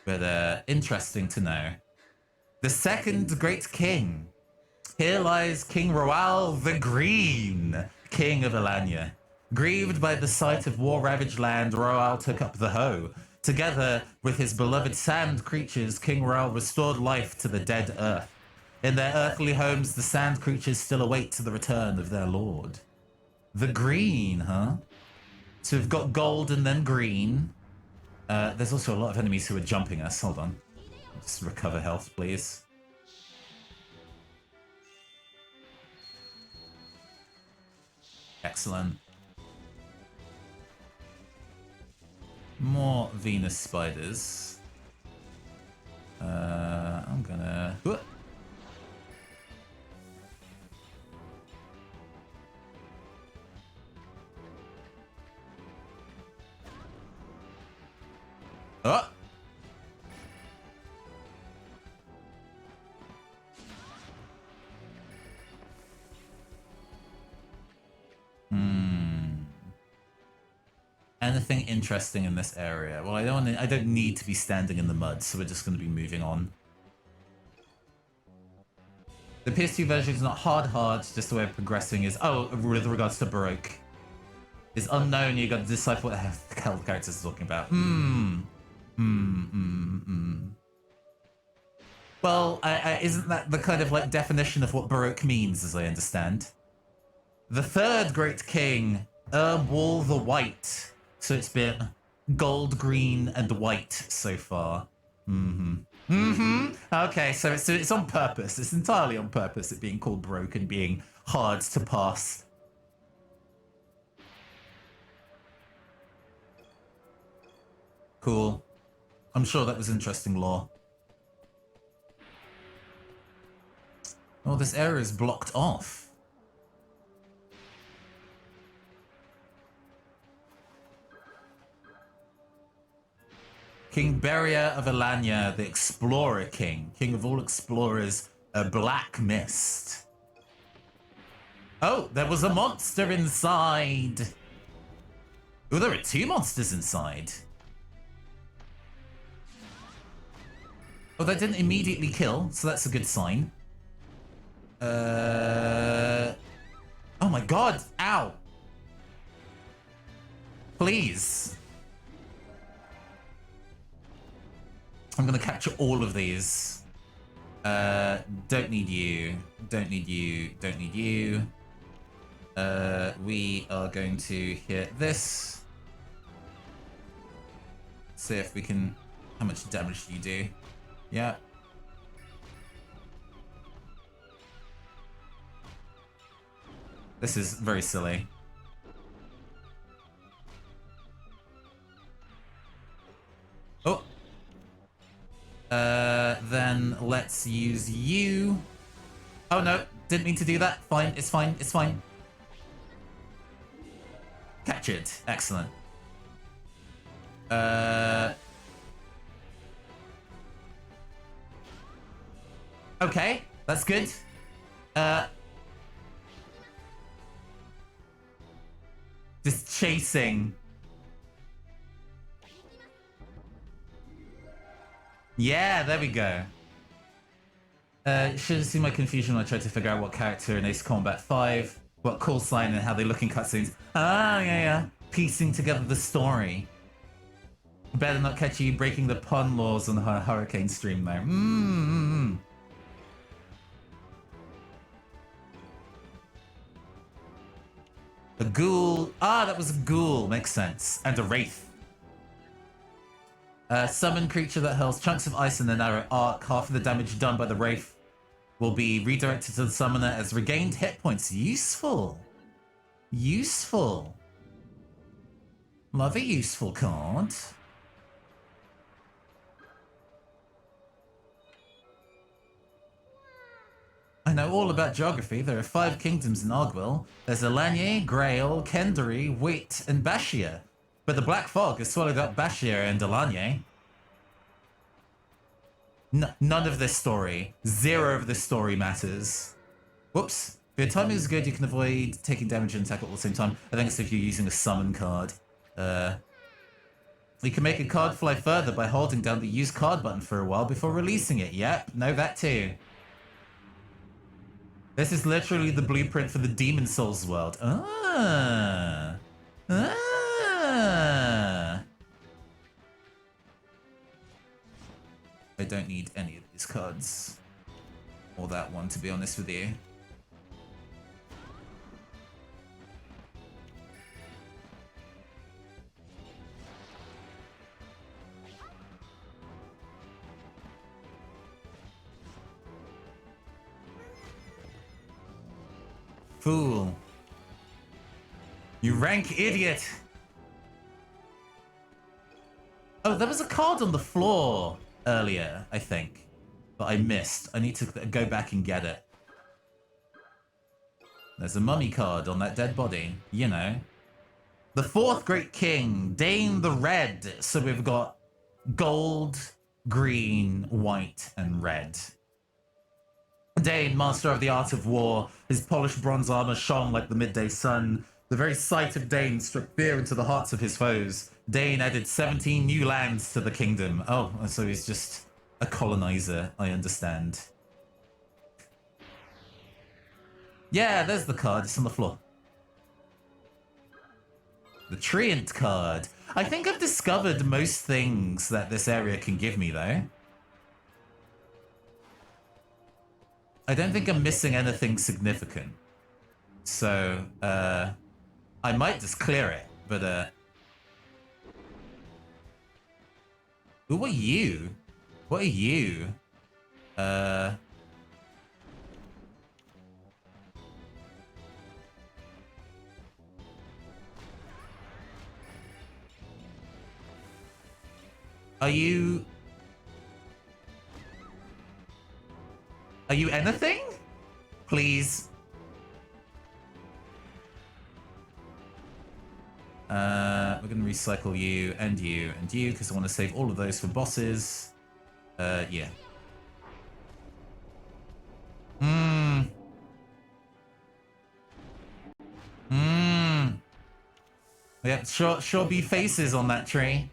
But interesting to know. The second great king. Here lies King Roal the Green, King of Elania. Grieved by the sight of war-ravaged land, Roal took up the hoe. Together with his beloved sand creatures, King Roal restored life to the dead earth. In their earthly homes, the sand creatures still await the return of their lord. The green, huh? So we've got gold and then green. There's also a lot of enemies who are jumping us. Hold on. Just recover health, please. Excellent. More Venus spiders. I'm gonna... Oh! Anything interesting in this area? Well, I don't need to be standing in the mud, so we're just going to be moving on. The PS2 version is not hard, just the way of progressing is... Oh, with regards to Baroque. Is unknown, you got to decipher what the hell the characters are talking about. Well, isn't that the kind of like definition of what Baroque means, as I understand? The third great king, Wall the White. So it's been gold, green, and white so far. Okay, so it's on purpose. It's entirely on purpose, it being called Baroque and being hard to pass. Cool. I'm sure that was interesting lore. Oh, this area is blocked off. King Beria of Alanya, the Explorer King. King of all explorers, a black mist. Oh, there was a monster inside. Oh, there are two monsters inside. Oh, that didn't immediately kill, so that's a good sign. Oh my god, ow. Please. I'm gonna capture all of these. Don't need you. Don't need you. Don't need you. We are going to hit this. See if we can... How much damage do you do? Yeah. This is very silly. Oh. Then let's use you. Oh no, didn't mean to do that. Fine, it's fine, it's fine. Captured. Excellent. Okay, that's good. Just chasing. Yeah, there we go. Should have seen my confusion when I tried to figure out what character in Ace Combat 5, what call sign and how they look in cutscenes. Ah, yeah. Piecing together the story. Better not catch you breaking the pun laws on the Hurricane stream there. A ghoul. Ah, that was a ghoul. Makes sense. And a wraith. Summon creature that hurls chunks of ice in the narrow arc. Half of the damage done by the wraith will be redirected to the summoner as regained hit points. Useful. Useful. Love a useful card. I know all about geography. There are 5 kingdoms in Arguil. There's Alanye, Grail, Kendari, Wit, and Bashir. But the Black Fog has swallowed up Bashir and Alanye. None of this story. Zero of this story matters. Whoops. If your timing is good, you can avoid taking damage and attack all at the same time. I think it's if you're using a summon card. You can make a card fly further by holding down the use card button for a while before releasing it. Yep, know that too. This is literally the blueprint for the Demon Souls world. Ah. I don't need any of these cards. Or that one, to be honest with you. Fool. You rank idiot. Oh, there was a card on the floor earlier, I think. But I missed. I need to go back and get it. There's a mummy card on that dead body, you know. The 4th Great King, Dane the Red. So we've got gold, green, white, and red. Dane, master of the art of war, his polished bronze armor shone like the midday sun. The very sight of Dane struck fear into the hearts of his foes. Dane added 17 new lands to the kingdom. Oh, so he's just a colonizer, I understand. Yeah, there's the card. It's on the floor. The Treant card. I think I've discovered most things that this area can give me, though. I don't think I'm missing anything significant. So, I might just clear it, but, Who are you? What are you? Are you anything? Please. We're gonna recycle you, and you, because I want to save all of those for bosses. Yeah. Yeah, sure be faces on that tree.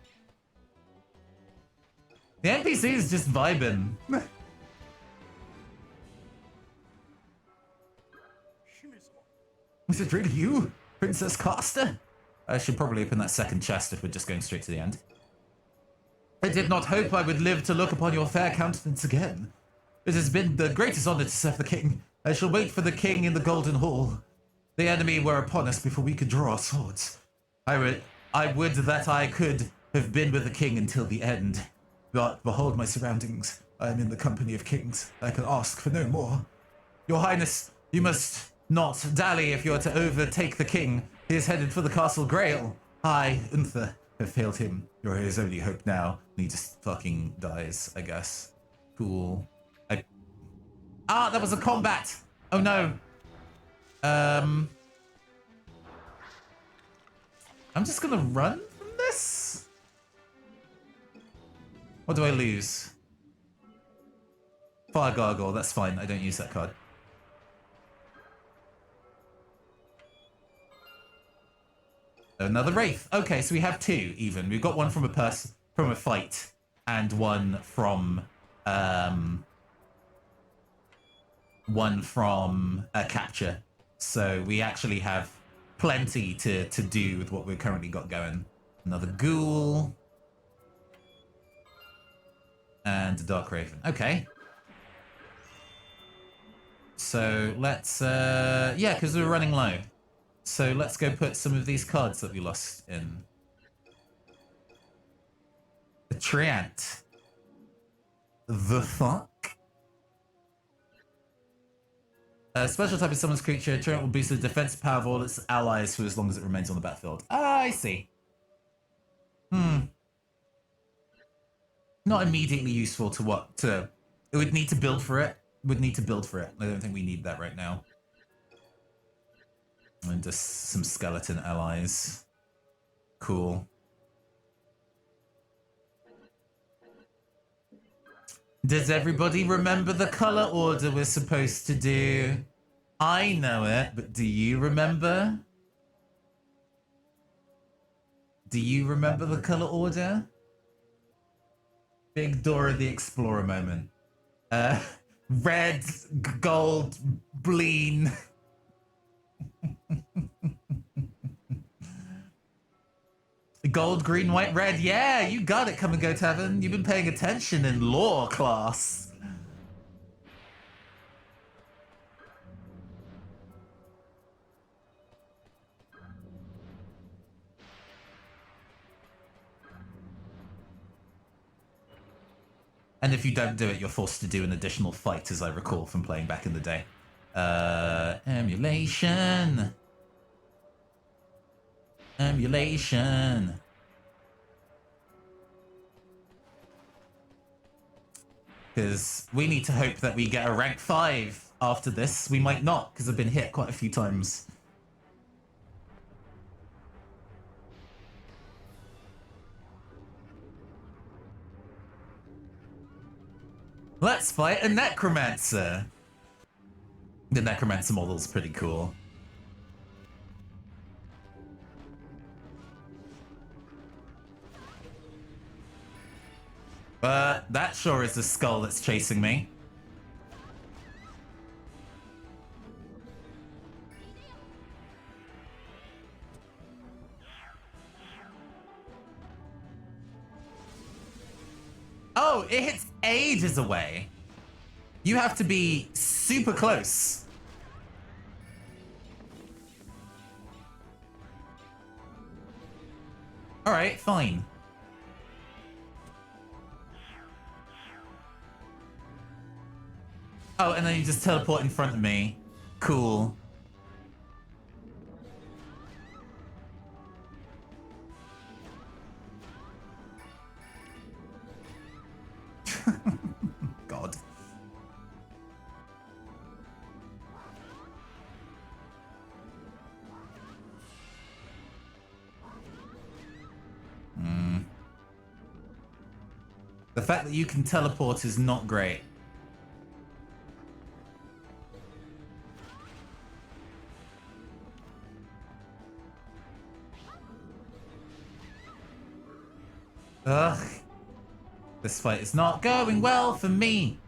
The NPC is just vibing. Is it really you, Princess Costa? I should probably open that second chest if we're just going straight to the end. I did not hope I would live to look upon your fair countenance again. It has been the greatest honor to serve the king. I shall wait for the king in the Golden Hall. The enemy were upon us before we could draw our swords. I would that I could have been with the king until the end. But behold my surroundings. I am in the company of kings. I can ask for no more. Your Highness, you must not dally if you are to overtake the king. He is headed for the Castle Grail. I, Unther, have failed him. You're his only hope now. And he just fucking dies, I guess. Cool. Ah, that was a combat! Oh no. I'm just gonna run from this? What do I lose? Fire Gargoyle, that's fine. I don't use that card. Another Wraith. Okay, so we have two even. We've got one from a fight, and one from a capture. So we actually have plenty to do with what we've currently got going. Another Ghoul. And a Dark Raven. Okay. So let's, yeah, because we're running low. So let's go put some of these cards that we lost in. The Treant. The fuck? Special type of someone's creature. Treant will boost the defensive power of all its allies for as long as it remains on the battlefield. Ah, I see. Not immediately useful to what? It would need to build for it. Would need to build for it. I don't think we need that right now. And just some skeleton allies. Cool. Does everybody remember the color order we're supposed to do? I know it, but do you remember? Do you remember the color order? Big Dora the Explorer moment. Red, gold, bleen. Gold, green, white, red. Yeah, you got it, Come and Go Tavern. You've been paying attention in lore class. And if you don't do it, you're forced to do an additional fight, as I recall from playing back in the day. Emulation. Emulation. Because we need to hope that we get a rank 5 after this. We might not, because I've been hit quite a few times. Let's fight a Necromancer. The Necromancer model's pretty cool. That sure is the skull that's chasing me. Oh, it hits ages away. You have to be super close. All right, fine. Oh, and then you just teleport in front of me. Cool. God. The fact that you can teleport is not great. Ugh. This fight is not going well for me.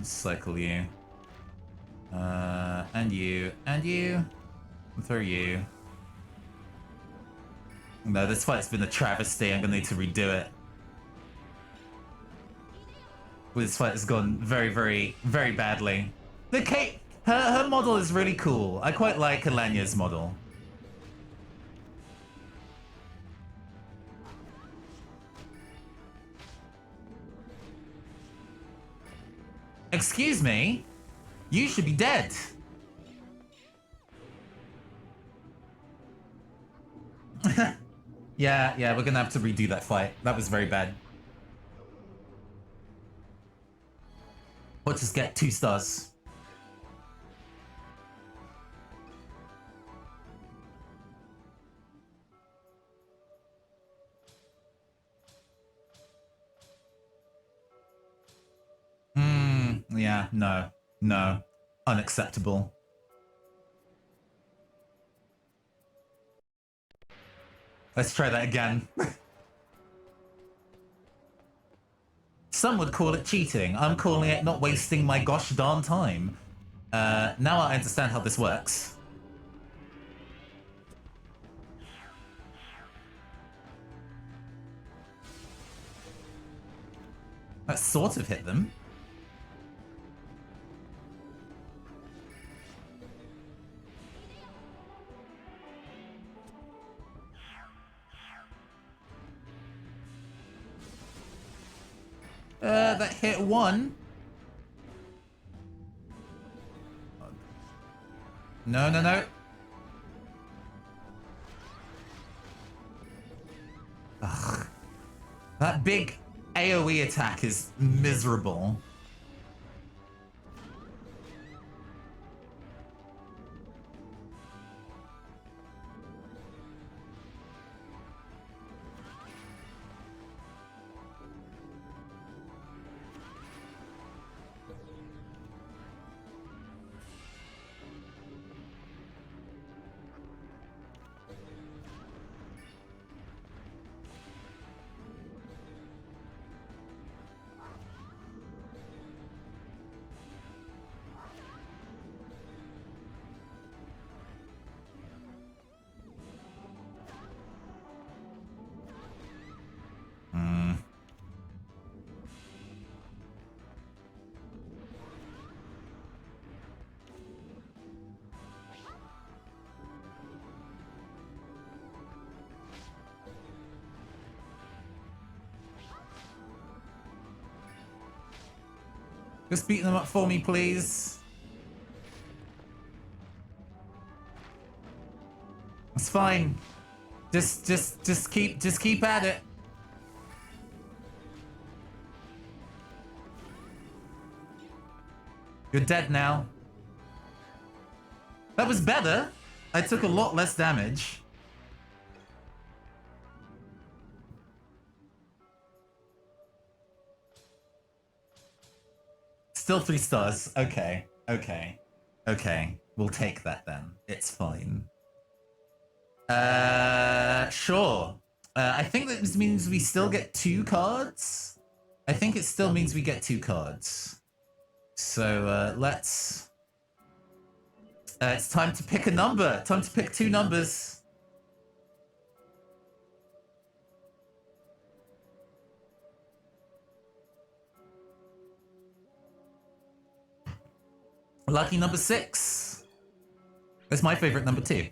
Cycle you. And you. And you. And throw you. No, this fight's been a travesty. I'm gonna need to redo it. This fight has gone very, very, very badly. The Kate, her model is really cool. I quite like Alanya's model. Excuse me? You should be dead. Yeah, we're gonna have to redo that fight. That was very bad. We'll just get 2 stars. Yeah, no. Unacceptable. Let's try that again. Some would call it cheating. I'm calling it not wasting my gosh darn time. Now I understand how this works. That sort of hit them. That hit 1. No. Ugh. That big AoE attack is miserable. Just beat them up for me, please. It's fine. Just keep at it. You're dead now. That was better. I took a lot less damage. Still 3 stars. Okay. Okay. Okay. We'll take that then. It's fine. Sure. I think that this means we still get 2 cards. I think it still means we get 2 cards. So let's... it's time to pick a number. Time to pick 2 numbers. Lucky number 6. That's my favorite number too.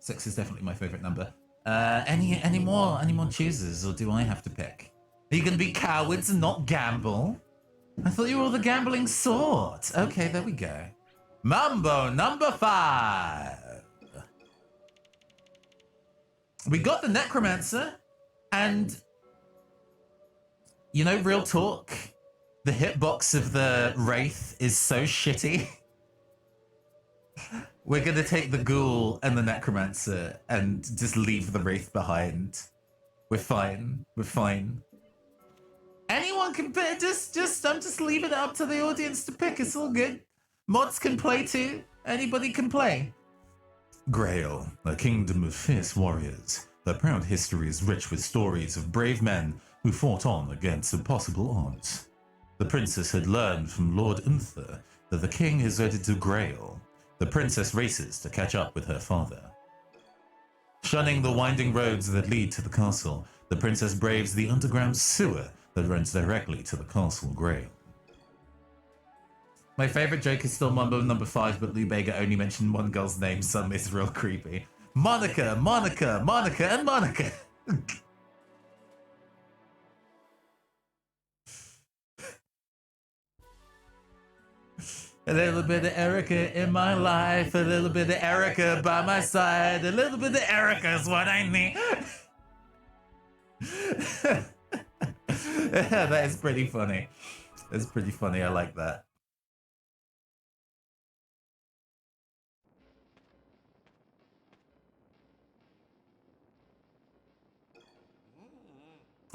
6 is definitely my favorite number. Any more choosers, or do I have to pick? Are you gonna be cowards and not gamble? I thought you were all the gambling sort. Okay, there we go. Mambo number 5. We got the Necromancer, and you know, real talk, the hitbox of the Wraith is so shitty. We're gonna take the Ghoul and the Necromancer and just leave the Wraith behind. We're fine. We're fine. Anyone can pick. I'm just leaving it up to the audience to pick. It's all good. Mods can play too. Anybody can play. Grail, a kingdom of fierce warriors. Their proud history is rich with stories of brave men who fought on against impossible odds. The princess had learned from Lord Unther that the king is headed to Grail. The princess races to catch up with her father. Shunning the winding roads that lead to the castle, the princess braves the underground sewer that runs directly to the castle Grail. My favorite joke is still Mambo number 5, but Lou Bega only mentioned one girl's name. Suddenly it's real creepy. Monica, Monica, Monica, and Monica. A little bit of Erica in my life, a little bit of Erica by my side, a little bit of Erica is what I need. That is pretty funny. That's pretty funny. I like that.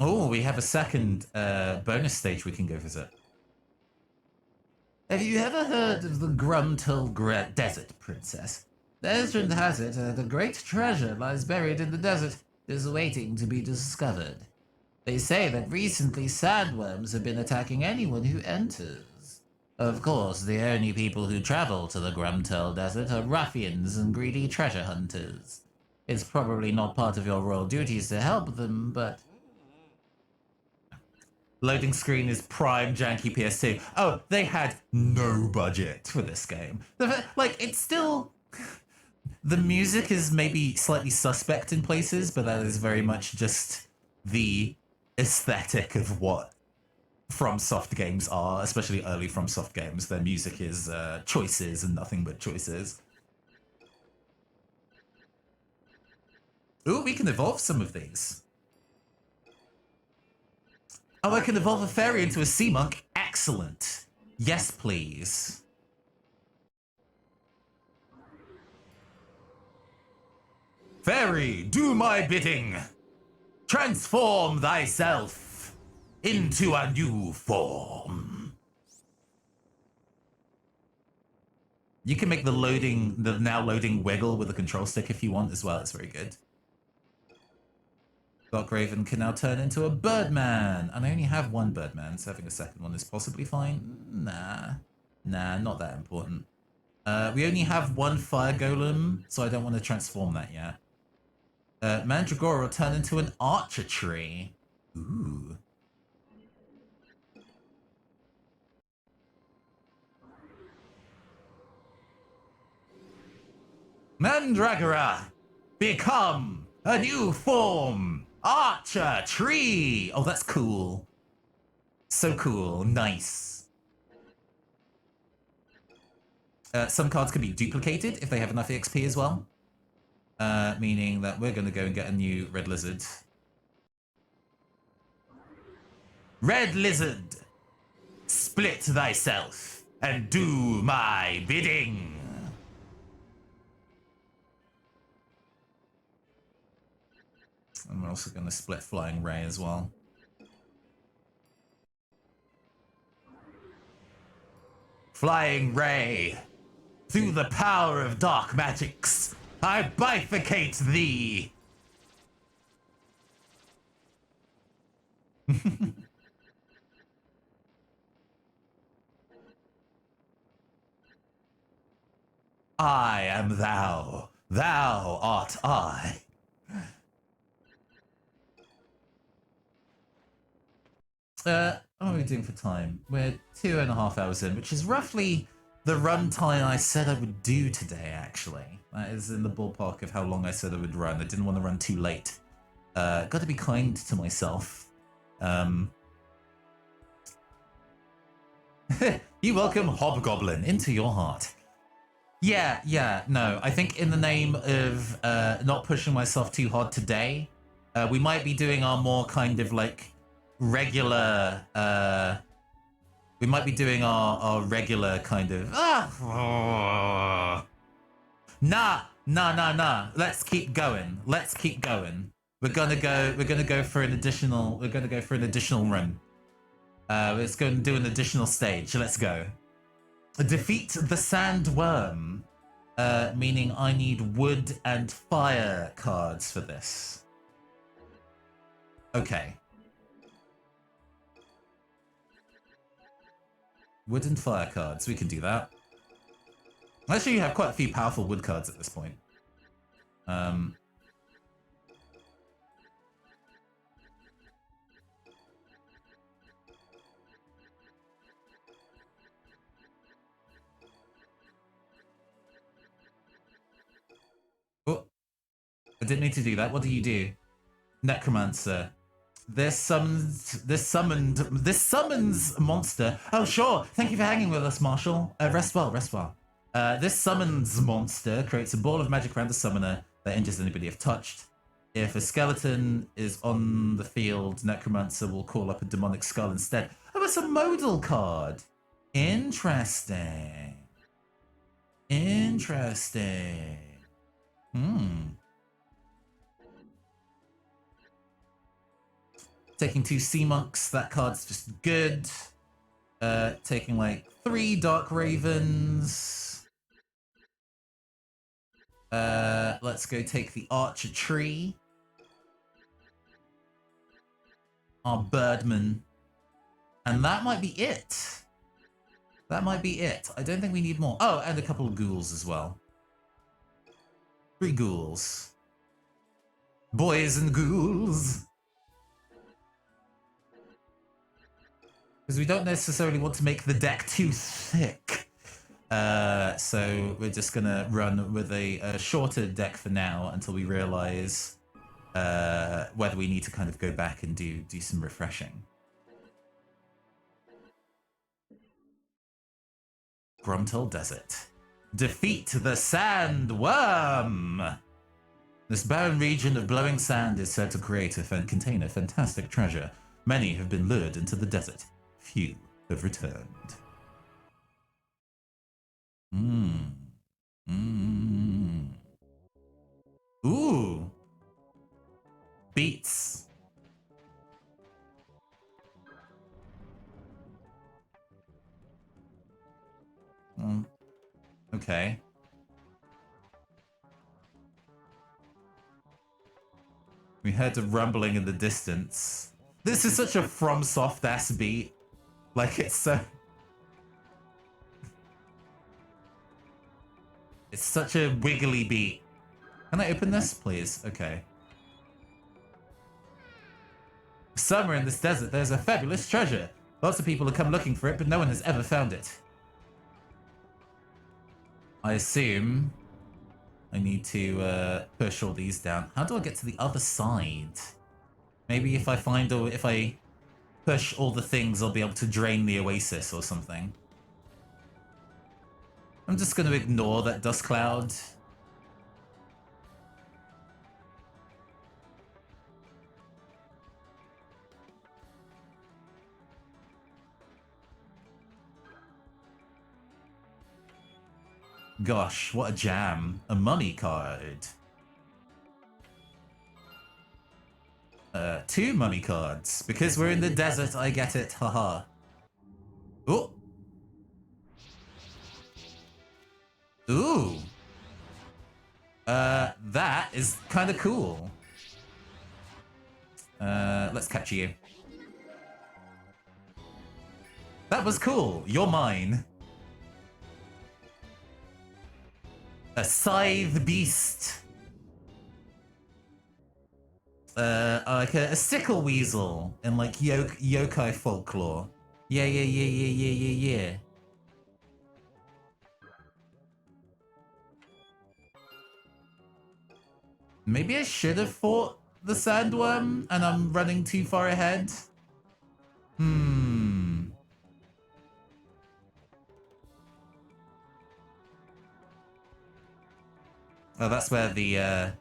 Oh, we have a second bonus stage we can go visit. Have you ever heard of the Grumtel Desert, Princess? Legend has it that a great treasure lies buried in the desert, is waiting to be discovered. They say that recently sandworms have been attacking anyone who enters. Of course, the only people who travel to the Grumtel Desert are ruffians and greedy treasure hunters. It's probably not part of your royal duties to help them, but... Loading screen is prime janky PS2. Oh, they had no budget for this game. Like, it's still... The music is maybe slightly suspect in places, but that is very much just the aesthetic of what FromSoft games are, especially early FromSoft games. Their music is choices and nothing but choices. Ooh, we can evolve some of these. Oh, I can evolve a fairy into a sea monk. Excellent. Yes, please. Fairy, do my bidding. Transform thyself into a new form. You can make the now loading wiggle with the control stick if you want as well. It's very good. Raven can now turn into a Birdman. And I only have one Birdman, so having a second one is possibly fine. Nah, not that important. We only have one Fire Golem, so I don't want to transform that yet. Mandragora will turn into an Archer Tree. Ooh. Mandragora, become a new form. Archer Tree! Oh, that's cool. So cool. Nice. Some cards can be duplicated if they have enough EXP as well. Meaning that we're going to go and get a new Red Lizard. Red Lizard! Split thyself and do my bidding. And we're also going to split Flying Ray as well. Flying Ray! Through the power of dark magics, I bifurcate thee! I am thou. Thou art I. What are we doing for time? We're 2.5 hours in, which is roughly the runtime I said I would do today, actually. That is in the ballpark of how long I said I would run. I didn't want to run too late. Got to be kind to myself. You welcome Hobgoblin into your heart. Yeah, no. I think in the name of not pushing myself too hard today, we might be doing our more kind of like regular we might be doing our regular kind of nah. Let's keep going. We're gonna go for an additional run. Let's go and do an additional stage. Let's go. Defeat the sandworm, meaning I need wood and fire cards for this. Okay. Wood and fire cards, we can do that. Actually, you have quite a few powerful wood cards at this point. Oh, I didn't need to do that. What do you do? Necromancer. This summons monster. Oh, sure. Thank you for hanging with us, Marshall. Rest well. This summons monster creates a ball of magic around the summoner that injures anybody if touched. If a skeleton is on the field, Necromancer will call up a demonic skull instead. Oh, it's a modal card. Interesting. Taking 2 sea monks, that card's just good. Taking like 3 dark ravens. Let's go take the archer tree. Our birdman. And that might be it. I don't think we need more. Oh, and a couple of ghouls as well. 3 ghouls. Boys and ghouls. Because we don't necessarily want to make the deck too thick. So we're just going to run with a shorter deck for now until we realize whether we need to kind of go back and do some refreshing. Grumtel Desert. Defeat the sandworm! This barren region of glowing sand is said to contain a fantastic treasure. Many have been lured into the desert. Few have returned. Ooh. Beats. Okay. We heard a rumbling in the distance. This is such a FromSoft ass beat. Like, it's so... It's such a wiggly beat. Can I open this, please? Okay. Somewhere in this desert, there's a fabulous treasure. Lots of people have come looking for it, but no one has ever found it. I assume I need to push all these down. How do I get to the other side? Maybe if I push all the things, I'll be able to drain the oasis or something. I'm just going to ignore that dust cloud. Gosh, what a jam. A money card. 2 mummy cards. Because we're in the desert, I get it. Haha. Ooh. Ooh. That is kind of cool. Let's catch you. That was cool. You're mine. A scythe beast. Like a sickle weasel in like yokai folklore. Yeah. Maybe I should have fought the sandworm and I'm running too far ahead. Oh, that's where the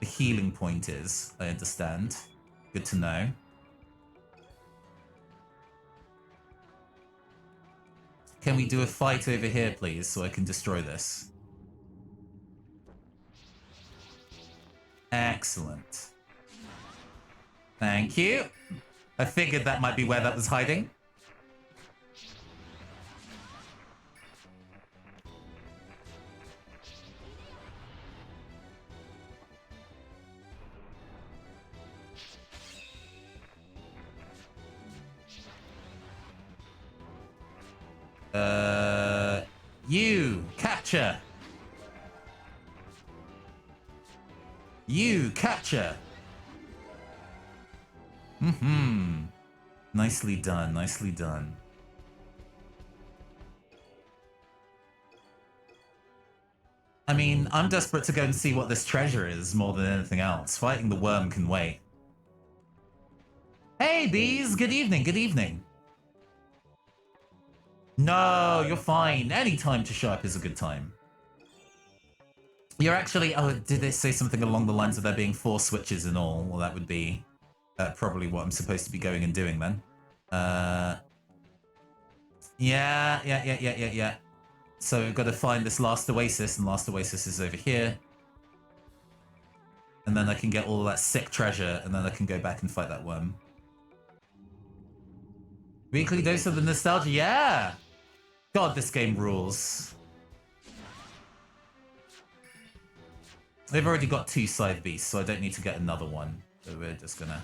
healing point is, I understand. Good to know. Can we do a fight over here, please, so I can destroy this? Excellent. Thank you. I figured that might be where that was hiding. You capture. You capture. Nicely done, nicely done. I mean, I'm desperate to go and see what this treasure is more than anything else. Fighting the worm can wait. Hey, bees! Good evening, good evening. No, you're fine. Any time to show up is a good time. You're actually... Oh, did they say something along the lines of there being 4 switches in all? Well, that would be probably what I'm supposed to be going and doing then. Yeah. So we've got to find this last oasis, and last oasis is over here. And then I can get all that sick treasure, and then I can go back and fight that worm. Weekly dose of the nostalgia, yeah! God, this game rules. They've already got 2 scythe beasts, so I don't need to get another one. So we're just gonna...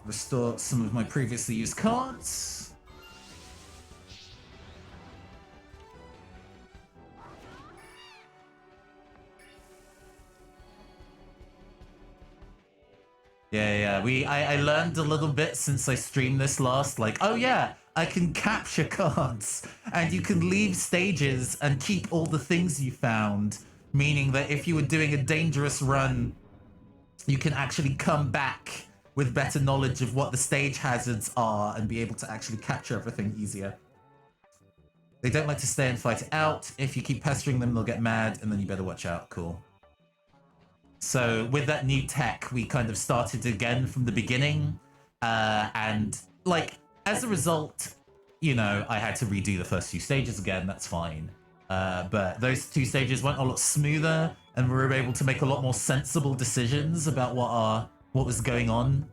Restore some of my previously used cards. Yeah. I learned a little bit since I streamed this last, like, oh yeah, I can capture cards, and you can leave stages and keep all the things you found, meaning that if you were doing a dangerous run, you can actually come back with better knowledge of what the stage hazards are and be able to actually capture everything easier. They don't like to stay and fight it out. If you keep pestering them, they'll get mad, and then you better watch out. Cool. So with that new tech, we kind of started again from the beginning. And like, as a result, you know, I had to redo the first 2 stages again. That's fine. But those 2 stages went a lot smoother, and we were able to make a lot more sensible decisions about what was going on.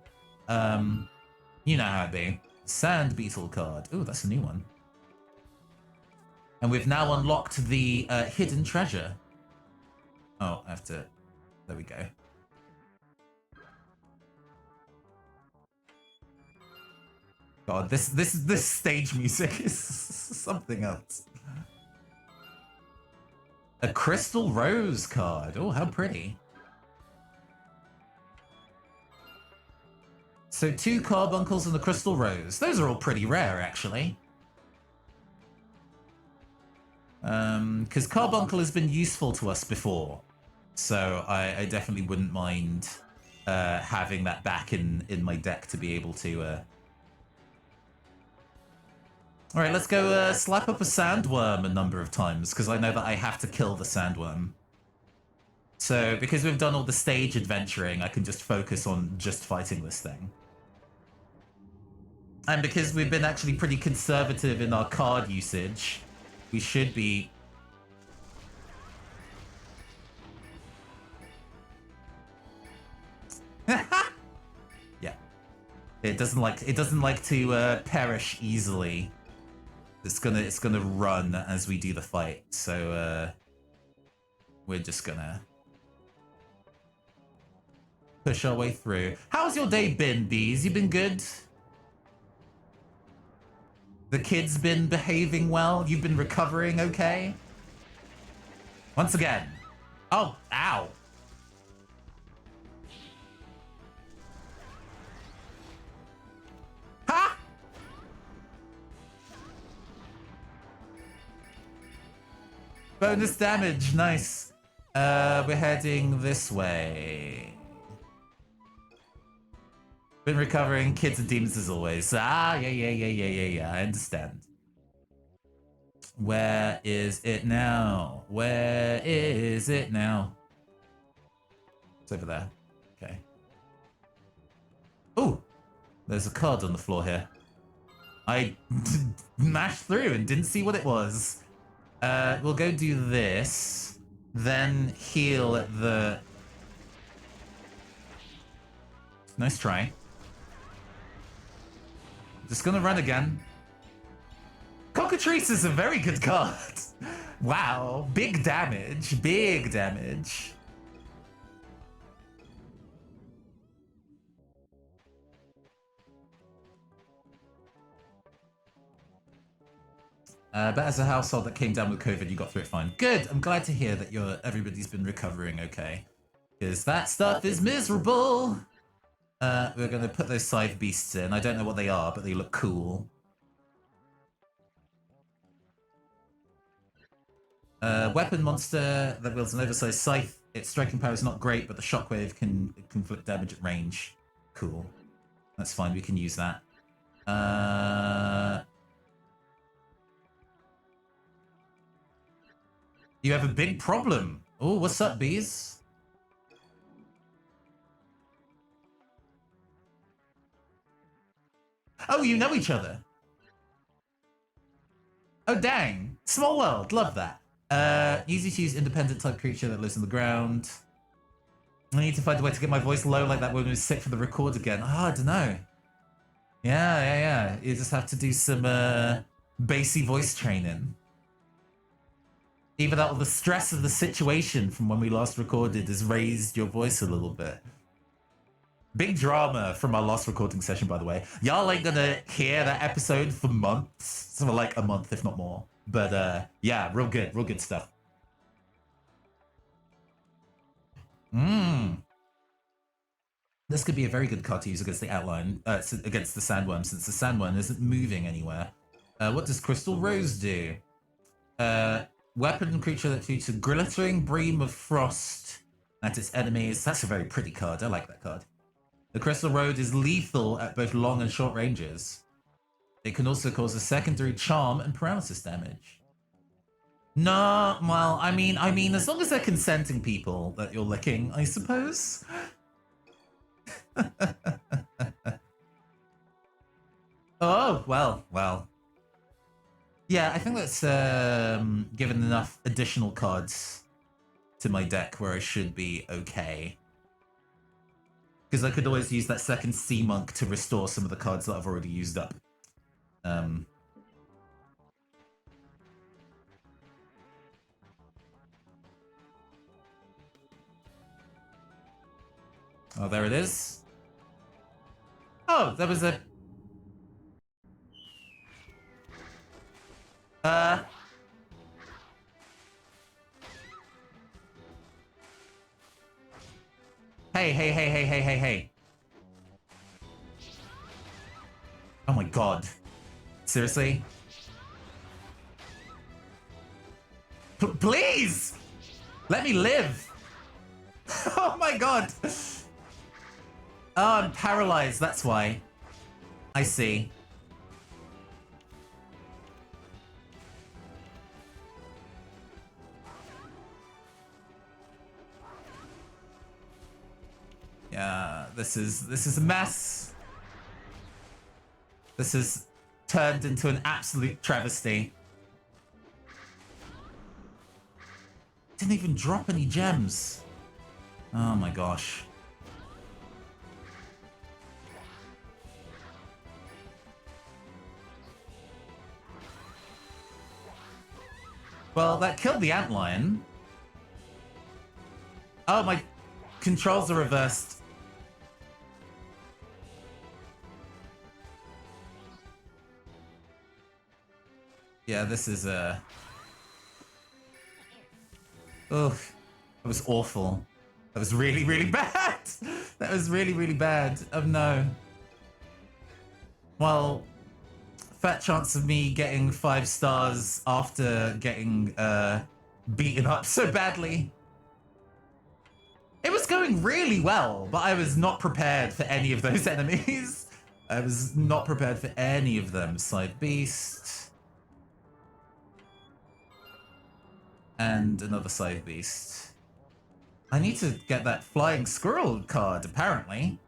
You know how it be. Sand Beetle card. Ooh, that's a new one. And we've now unlocked the hidden treasure. Oh, I have to... There we go. God, this stage music is something else. A crystal rose card. Oh, how pretty. So 2 carbuncles and a crystal rose. Those are all pretty rare, actually. Because carbuncle has been useful to us before. So I definitely wouldn't mind having that back in my deck to be able to... Alright, let's go slap up a sandworm a number of times, because I know that I have to kill the sandworm. So because we've done all the stage adventuring, I can just focus on just fighting this thing. And because we've been actually pretty conservative in our card usage, we should be... Yeah. It doesn't like to perish easily. It's gonna run as we do the fight. So we're just gonna push our way through. How's your day been, Bees? You been good? The kids been behaving well? You've been recovering okay? Once again. Oh, ow. Ha! Bonus damage, nice. We're heading this way. Been recovering, kids and demons as always. Ah, yeah, I understand. Where is it now? Where is it now? It's over there. Okay. Oh, there's a card on the floor here. I mashed through and didn't see what it was. We'll go do this, then heal at the... Nice try. Just gonna run again. Cockatrice is a very good card. Wow, big damage, big damage. But as a household that came down with COVID, you got through it fine. Good. I'm glad to hear that everybody's been recovering okay. Because that stuff is miserable. We're going to put those scythe beasts in. I don't know what they are, but they look cool. Weapon monster that wields an oversized scythe. Its striking power is not great, but the shockwave can inflict damage at range. Cool. That's fine. We can use that. You have a big problem. Oh, what's up, bees? Oh, you know each other. Oh, dang. Small world. Love that. Easy to use independent type creature that lives on the ground. I need to find a way to get my voice low like that when we were sick for the record again. Oh, I don't know. Yeah. You just have to do some bassy voice training. Even though the stress of the situation from when we last recorded has raised your voice a little bit. Big drama from our last recording session, by the way. Y'all ain't gonna hear that episode for months. So like a month, if not more. But yeah, real good stuff. This could be a very good card to use against the outline, against the sandworm, since the sandworm isn't moving anywhere. What does Crystal Rose do? Weapon and creature that shoots a glittering beam of frost at its enemies. That's a very pretty card. I like that card. The Crystal Road is lethal at both long and short ranges. It can also cause a secondary charm and paralysis damage. No, well, I mean, as long as they're consenting people that you're licking, I suppose. Oh, well. Yeah, I think that's given enough additional cards to my deck where I should be okay. Because I could always use that second Sea Monk to restore some of the cards that I've already used up. Oh, there it is. Oh, there was a... Hey. Oh my god. Seriously? Please! Let me live! Oh my god! Oh, I'm paralyzed, that's why. I see. This is a mess. This has turned into an absolute travesty. Didn't even drop any gems. Oh my gosh. Well, that killed the antlion. Oh, my controls are reversed. Yeah, this is a... Ugh, that was awful. That was really, really bad. That was really, really bad. Oh no. Well, fat chance of me getting 5 stars after getting beaten up so badly. It was going really well, but I was not prepared for any of those enemies. I was not prepared for any of them. Side beast. And another side beast. I need to get that flying squirrel card, apparently.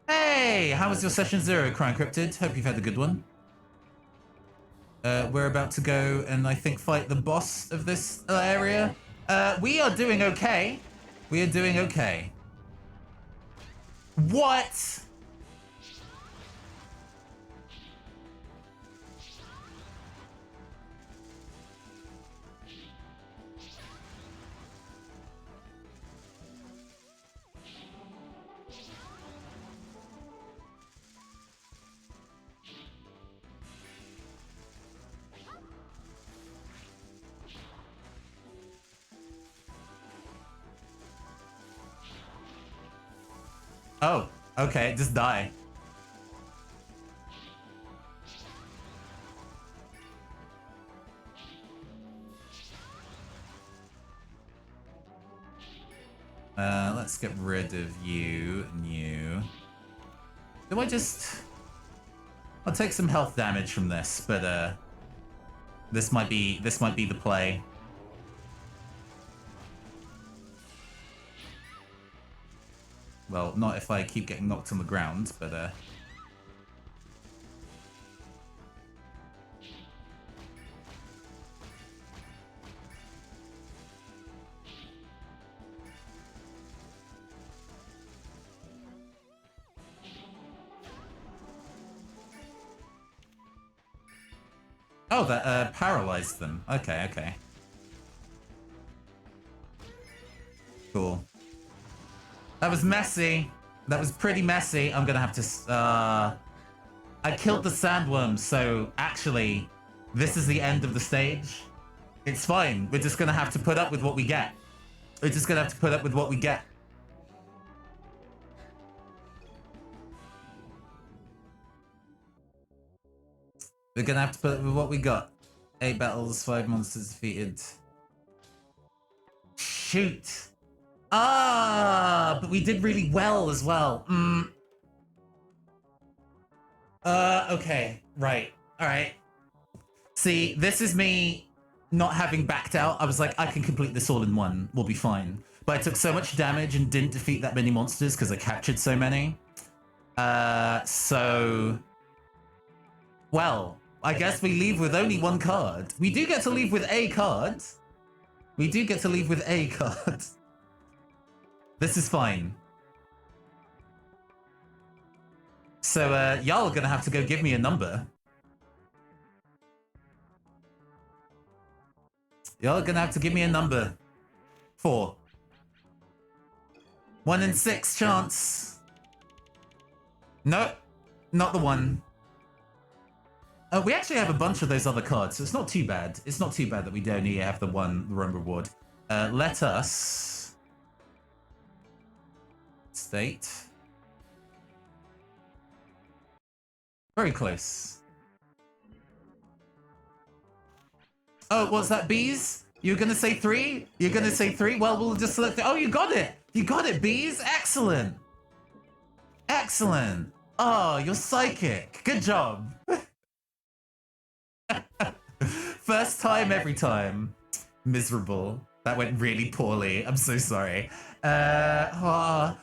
Hey, how was your session 0, Crown Cryptid? Hope you've had a good one. We're about to go and I think fight the boss of this area. We are doing okay. We are doing okay. What? Oh, okay, just die. Let's get rid of you and you. Do I just... I'll take some health damage from this, but this might be the play. Well, not if I keep getting knocked on the ground, but oh, that paralyzed them. Okay, okay. Cool. That was messy. That was pretty messy. I'm gonna have to... I killed the sandworm, so actually, this is the end of the stage. It's fine. We're just gonna have to put up with what we get. We're just gonna have to put up with what we get. We're gonna have to put up with what we got. 8 battles, 5 monsters defeated. Shoot! Ah, but we did really well as well. Okay, right, alright. See, this is me not having backed out. I was like, I can complete this all in one, we'll be fine. But I took so much damage and didn't defeat that many monsters because I captured so many. Well, I guess we leave with only 1 card. We do get to leave with a card. We do get to leave with a card. This is fine. So, y'all are gonna have to go give me a number. Y'all are gonna have to give me a number. 4. 1 in 6 chance. Nope, not the 1. We actually have a bunch of those other cards, so it's not too bad. It's not too bad that we only have the one reward. Let us... State. Very close. Oh, what's that, bees? You're gonna say 3? You're gonna say 3? Well, we'll just select... Oh, you got it! You got it, bees! Excellent! Excellent! Oh, you're psychic! Good job! First time, every time. Miserable. That went really poorly. I'm so sorry. I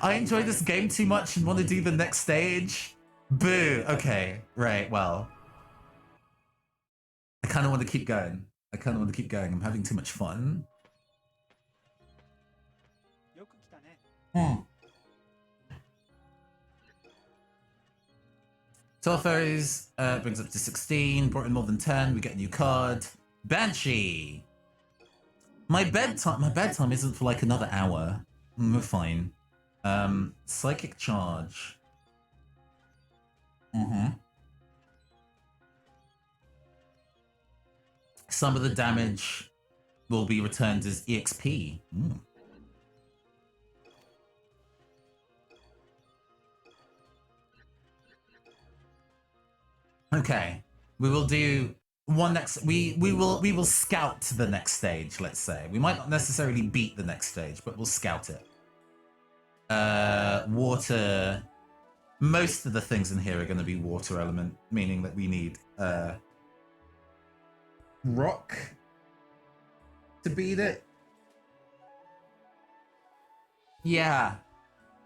enjoy this game too much and want to do the next stage. Boo. Okay. Right. Well, I kind of want to keep going. I'm having too much fun. Hmm. 12 fairies brings up to 16. Brought in more than 10. We get a new card. Banshee. My bedtime isn't for like another hour. We're fine. Psychic charge. Some of the damage will be returned as EXP. Okay, we will do one next. We will scout the next stage. Let's say we might not necessarily beat the next stage, but we'll scout it. Water. Most of the things in here are going to be water element, meaning that we need rock to beat it. Yeah,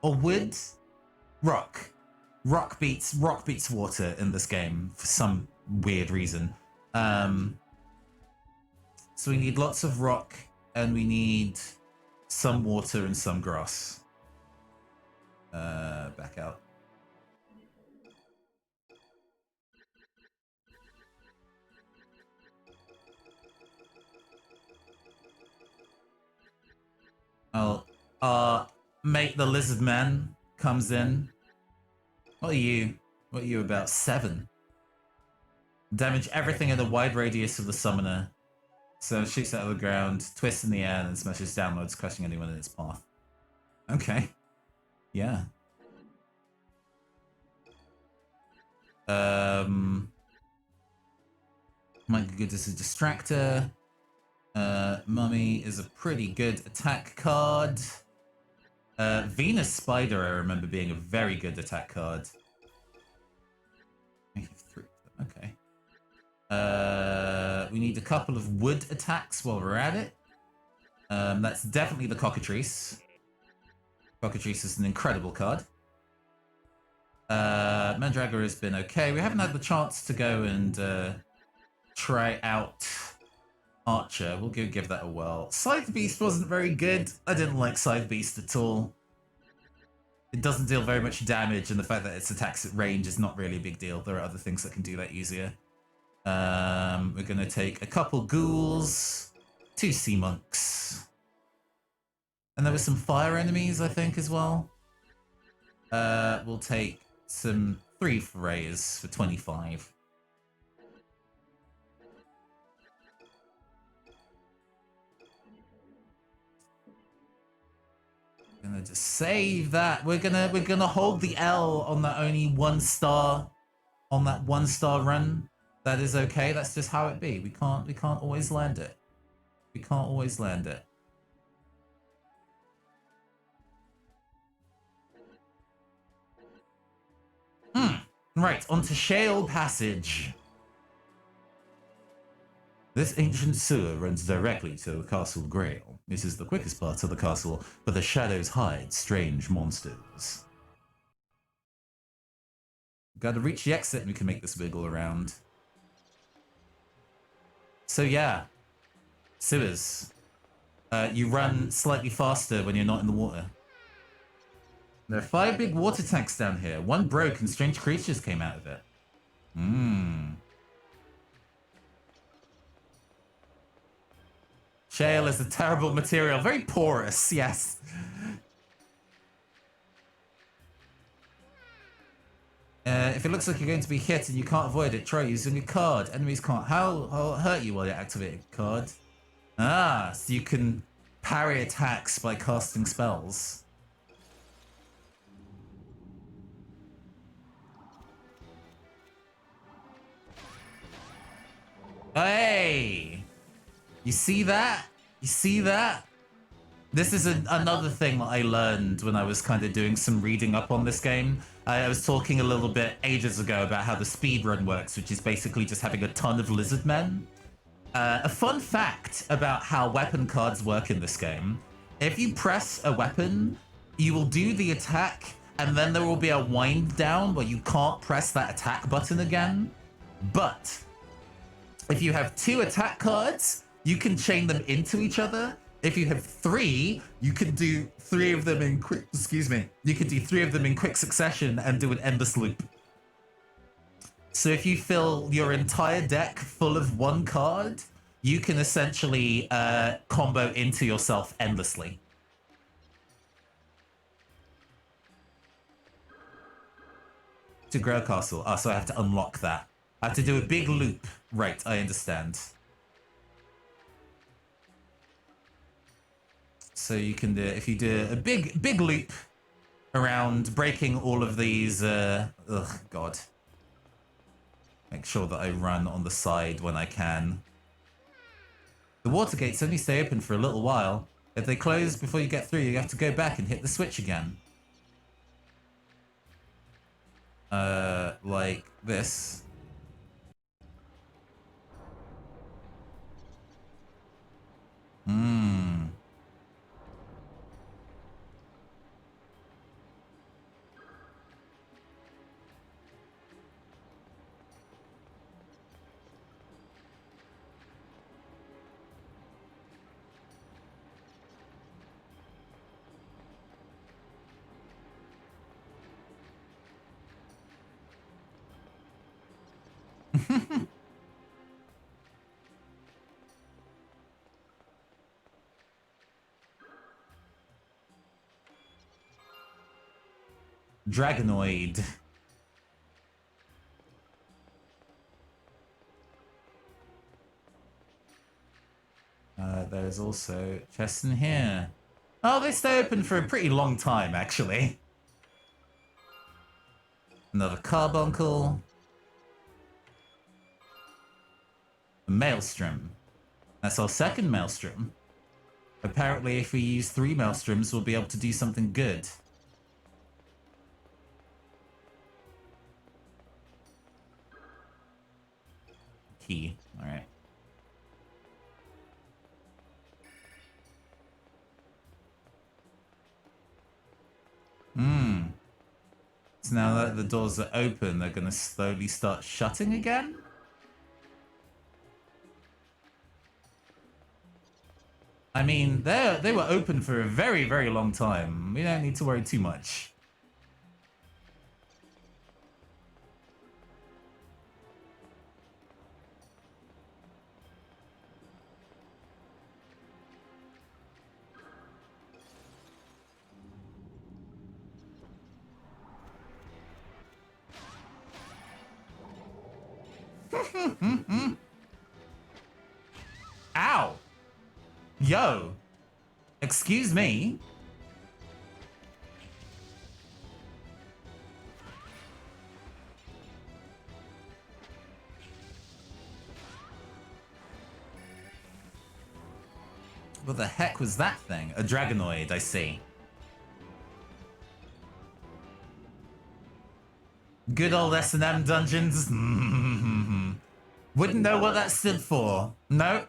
or wood. Rock. Rock beats water in this game for some weird reason. So we need lots of rock, and we need some water and some grass. Back out. Mate the lizard man comes in. What are you? What are you about? 7. Damage everything in a wide radius of the summoner. So it shoots out of the ground, twists in the air, and smashes downwards, crushing anyone in its path. Okay. Yeah. Might be good as a distractor. Mummy is a pretty good attack card. Venus Spider, I remember being a very good attack card. I have 3 of them. Okay. We need a couple of wood attacks while we're at it. That's definitely the Cockatrice. Cockatrice is an incredible card. Mandragora has been okay. We haven't had the chance to go and try out Archer. We'll go give that a whirl. Scythe Beast wasn't very good. I didn't like Scythe Beast at all. It doesn't deal very much damage, and the fact that its attacks at range is not really a big deal. There are other things that can do that easier. We're going to take a couple ghouls, 2 sea monks. And there were some fire enemies, I think, as well. We'll take some 3 forays for 25. Gonna just save that. We're gonna hold the L on that only 1 star, on that 1 star run. That is okay. That's just how it be. We can't always land it. We can't always land it. Right, onto Shale Passage. This ancient sewer runs directly to the Castle Grail. This is the quickest part of the castle, but the shadows hide strange monsters. Gotta reach the exit and we can make this wiggle around. So yeah, sewers. You run slightly faster when you're not in the water. There are 5 big water tanks down here. 1 broke and strange creatures came out of it. Shale is a terrible material. Very porous, yes. If it looks like you're going to be hit and you can't avoid it, try using a card. Enemies can't hurt you while you activate a card. Ah, so you can parry attacks by casting spells. Hey! You see that? You see that? This is another thing that I learned when I was kind of doing some reading up on this game. I was talking a little bit ages ago about how the speedrun works, which is basically just having a ton of lizard men. A fun fact about how weapon cards work in this game. If you press a weapon, you will do the attack, and then there will be a wind down where you can't press that attack button again. But if you have 2 attack cards, you can chain them into each other. If you have 3, you can do 3 of them in quick, you can do 3 of them in quick succession and do an endless loop. So if you fill your entire deck full of 1 card, you can essentially combo into yourself endlessly. To grow castle. Oh, so I have to unlock that. I have to do a big loop. Right, I understand. So you can do, if you do a big loop around breaking all of these, oh god. Make sure that I run on the side when I can. The water gates only stay open for a little while. If they close before you get through, you have to go back and hit the switch again. Like this. Dragonoid. There's also chests in here. Oh, they stay open for a pretty long time, actually. Another carbuncle. A maelstrom. That's our second maelstrom. Apparently, if we use 3 maelstroms, we'll be able to do something good. Key. All right. So now that the doors are open, they're going to slowly start shutting again? I mean, they were open for a very, very long time. We don't need to worry too much. Ow! Yo! Excuse me? What the heck was that thing? A Dragonoid, I see. Good old S&M dungeons. Wouldn't know what that stood for. No,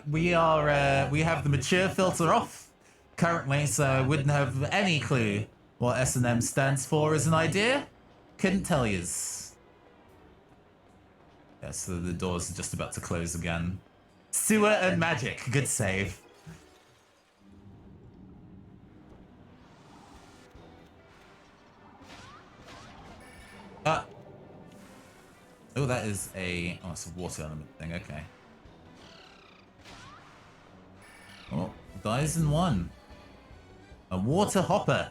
we have the mature filter off currently, so I wouldn't have any clue what S&M stands for as an idea. Couldn't tell yous. Yeah, so the doors are just about to close again. Sewer and magic. Good save. Oh, that is a... Oh, it's a water element thing. Okay. Oh, dies in 1. A water hopper.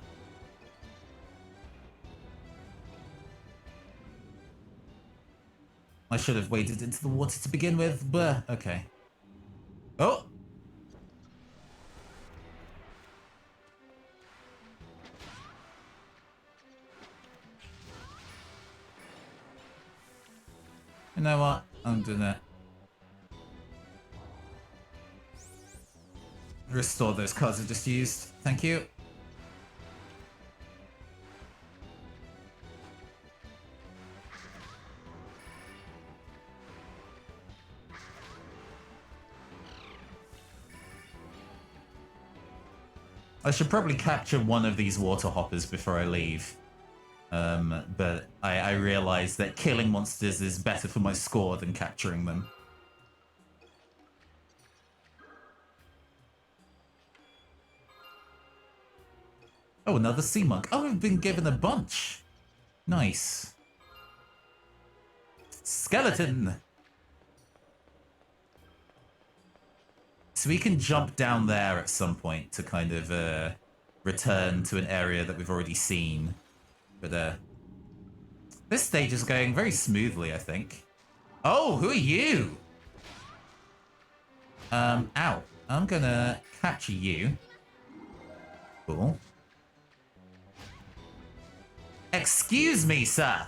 I should have waded into the water to begin with, but okay. Oh! You know what? I'm gonna... restore those cards I just used. Thank you. I should probably capture one of these water hoppers before I leave. But I realize that killing monsters is better for my score than capturing them. Oh, another sea monk. Oh, I've been given a bunch. Nice. Skeleton! So we can jump down there at some point to kind of return to an area that we've already seen. But this stage is going very smoothly, I think. Oh, who are you? Ow. I'm gonna capture you. Cool. Excuse me, sir.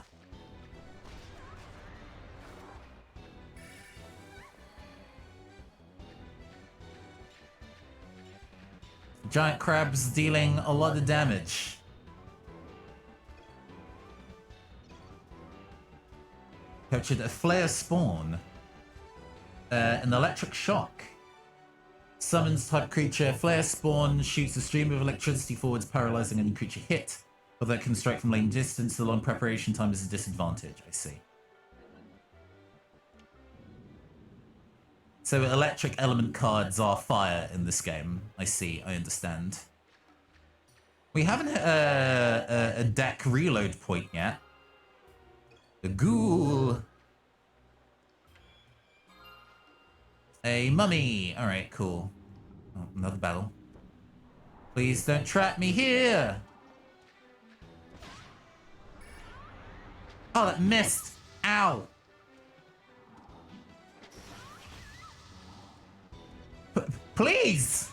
Giant crabs dealing a lot of damage. Captured a flare spawn. An electric shock. Summons type creature. Flare spawn shoots a stream of electricity forwards, paralyzing any creature hit. Although it can strike from lane distance, the long preparation time is a disadvantage. I see. So electric element cards are fire in this game. I see, I understand. We haven't hit a deck reload point yet. The ghoul. A mummy. Alright, cool. Oh, another battle. Please don't trap me here. Oh, that missed. Ow. Please!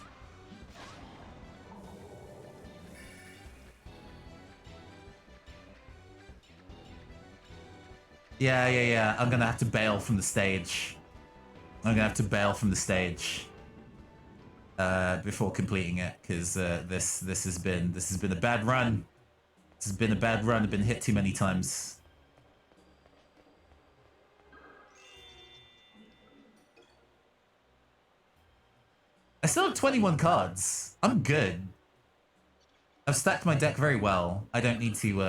Yeah. I'm gonna have to bail from the stage. Before completing it, because this has been a bad run. This has been a bad run. I've been hit too many times. I still have 21 cards. I'm good. I've stacked my deck very well. I don't need to,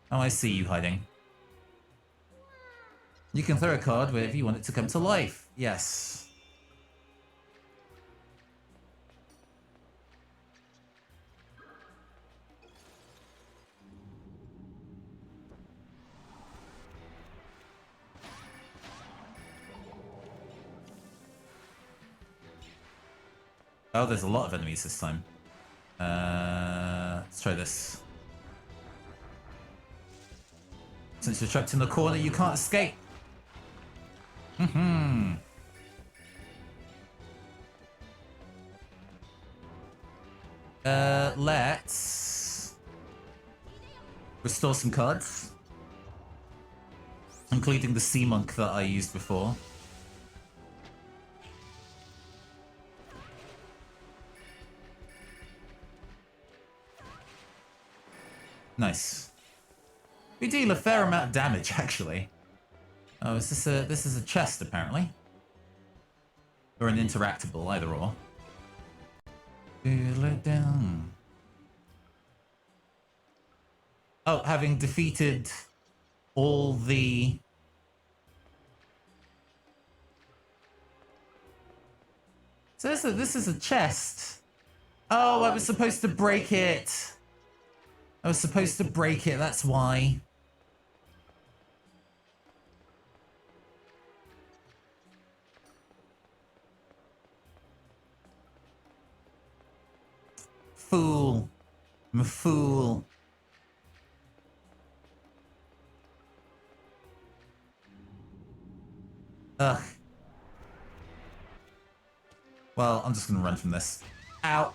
Oh, I see you hiding. You can throw a card wherever you want it to come to life. Yes. Oh, there's a lot of enemies this time. Let's try this. Since you're trapped in the corner, you can't escape. Let's restore some cards, including the sea monk that I used before. Nice. We deal a fair amount of damage, actually. Oh, is this is a chest, apparently. Or an interactable, either or. Feel it down. Oh, having defeated all the... So this is a chest. Oh, I was supposed to break it. I was supposed to break it, that's why. Fool. I'm a fool. Ugh. Well, I'm just gonna run from this. Ow.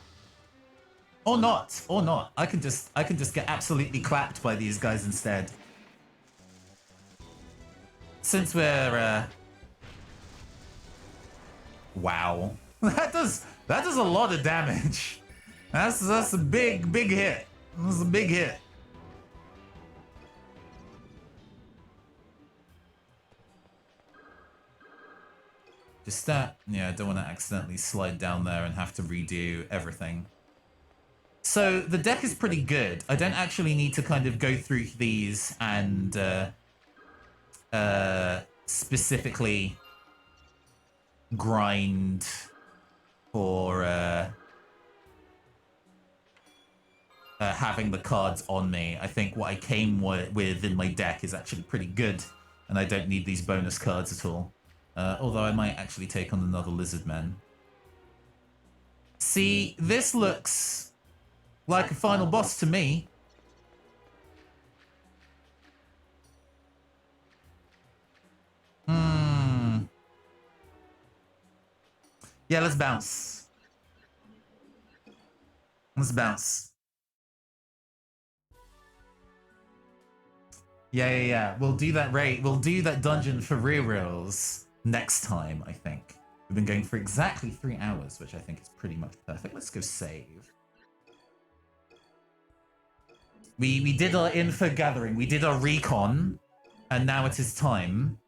Or not. Or not. I can just get absolutely clapped by these guys instead. since we're wow, that does a lot of damage. That's a big hit. That's a big hit. Just yeah, I don't want to accidentally slide down there and have to redo everything. So the deck is pretty good. I don't actually need to kind of go through these and specifically grind for having the cards on me. I think what I came with in my deck is actually pretty good, and I don't need these bonus cards at all. Although I might actually take on another lizard man. See, this looks like a final boss to me. Yeah, let's bounce. Let's bounce. Yeah. We'll do that raid. We'll do that dungeon for reals next time, I think. We've been going for exactly 3 hours, which I think is pretty much perfect. Let's go save. We did our info gathering. We did our recon. And now it is time.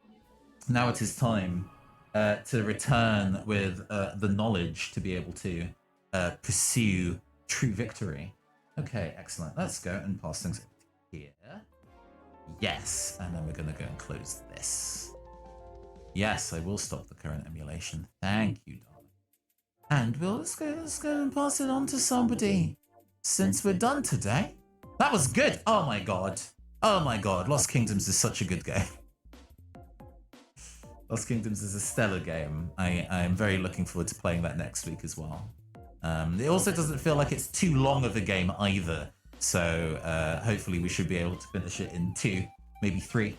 Now it is time to return with the knowledge to be able to pursue true victory. Okay, excellent. Let's go and pass things here. Yes, and then we're going to go and close this. Yes, I will stop the current emulation. Thank you, darling. And let's go and pass it on to somebody. Since we're done today. That was good. Oh my god. Oh my god. Lost Kingdoms is such a good game. Lost Kingdoms is a stellar game. I am very looking forward to playing that next week as well. It also doesn't feel like it's too long of a game either. So hopefully we should be able to finish it in 2, maybe 3.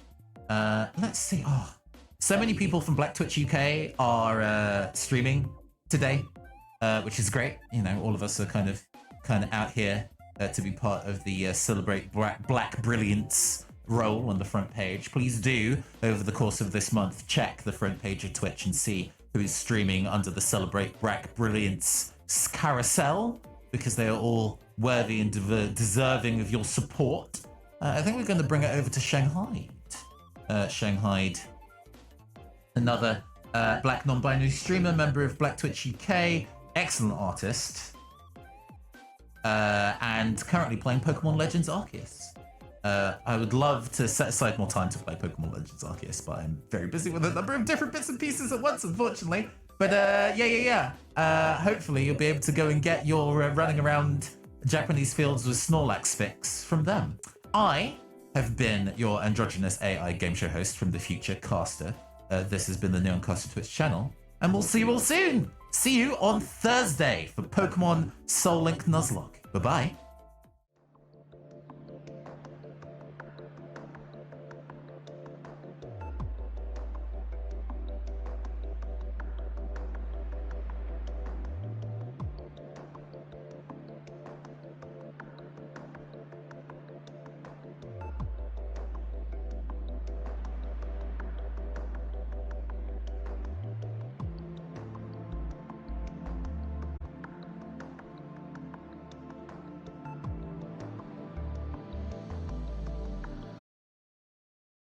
Let's see. Oh, so many people from Black Twitch UK are streaming today, which is great. You know, all of us are kind of out here to be part of the Celebrate Black Brilliance role on the front page. Please do, over the course of this month, check the front page of Twitch and see who is streaming under the Celebrate Black Brilliance carousel, because they are all worthy and deserving of your support. I think we're going to bring it over to Shanghai. Shanghai, another black non-binary streamer, member of Black Twitch UK, excellent artist, and currently playing Pokemon Legends Arceus. I would love to set aside more time to play Pokemon Legends Arceus, but I'm very busy with a number of different bits and pieces at once, unfortunately. But yeah. Hopefully you'll be able to go and get your running around Japanese fields with Snorlax fix from them. I have been your androgynous AI game show host from the future, Caster. This has been the Neon Caster Twitch channel, and we'll see you all soon. See you on Thursday for Pokemon Soul Link Nuzlocke. Bye-bye.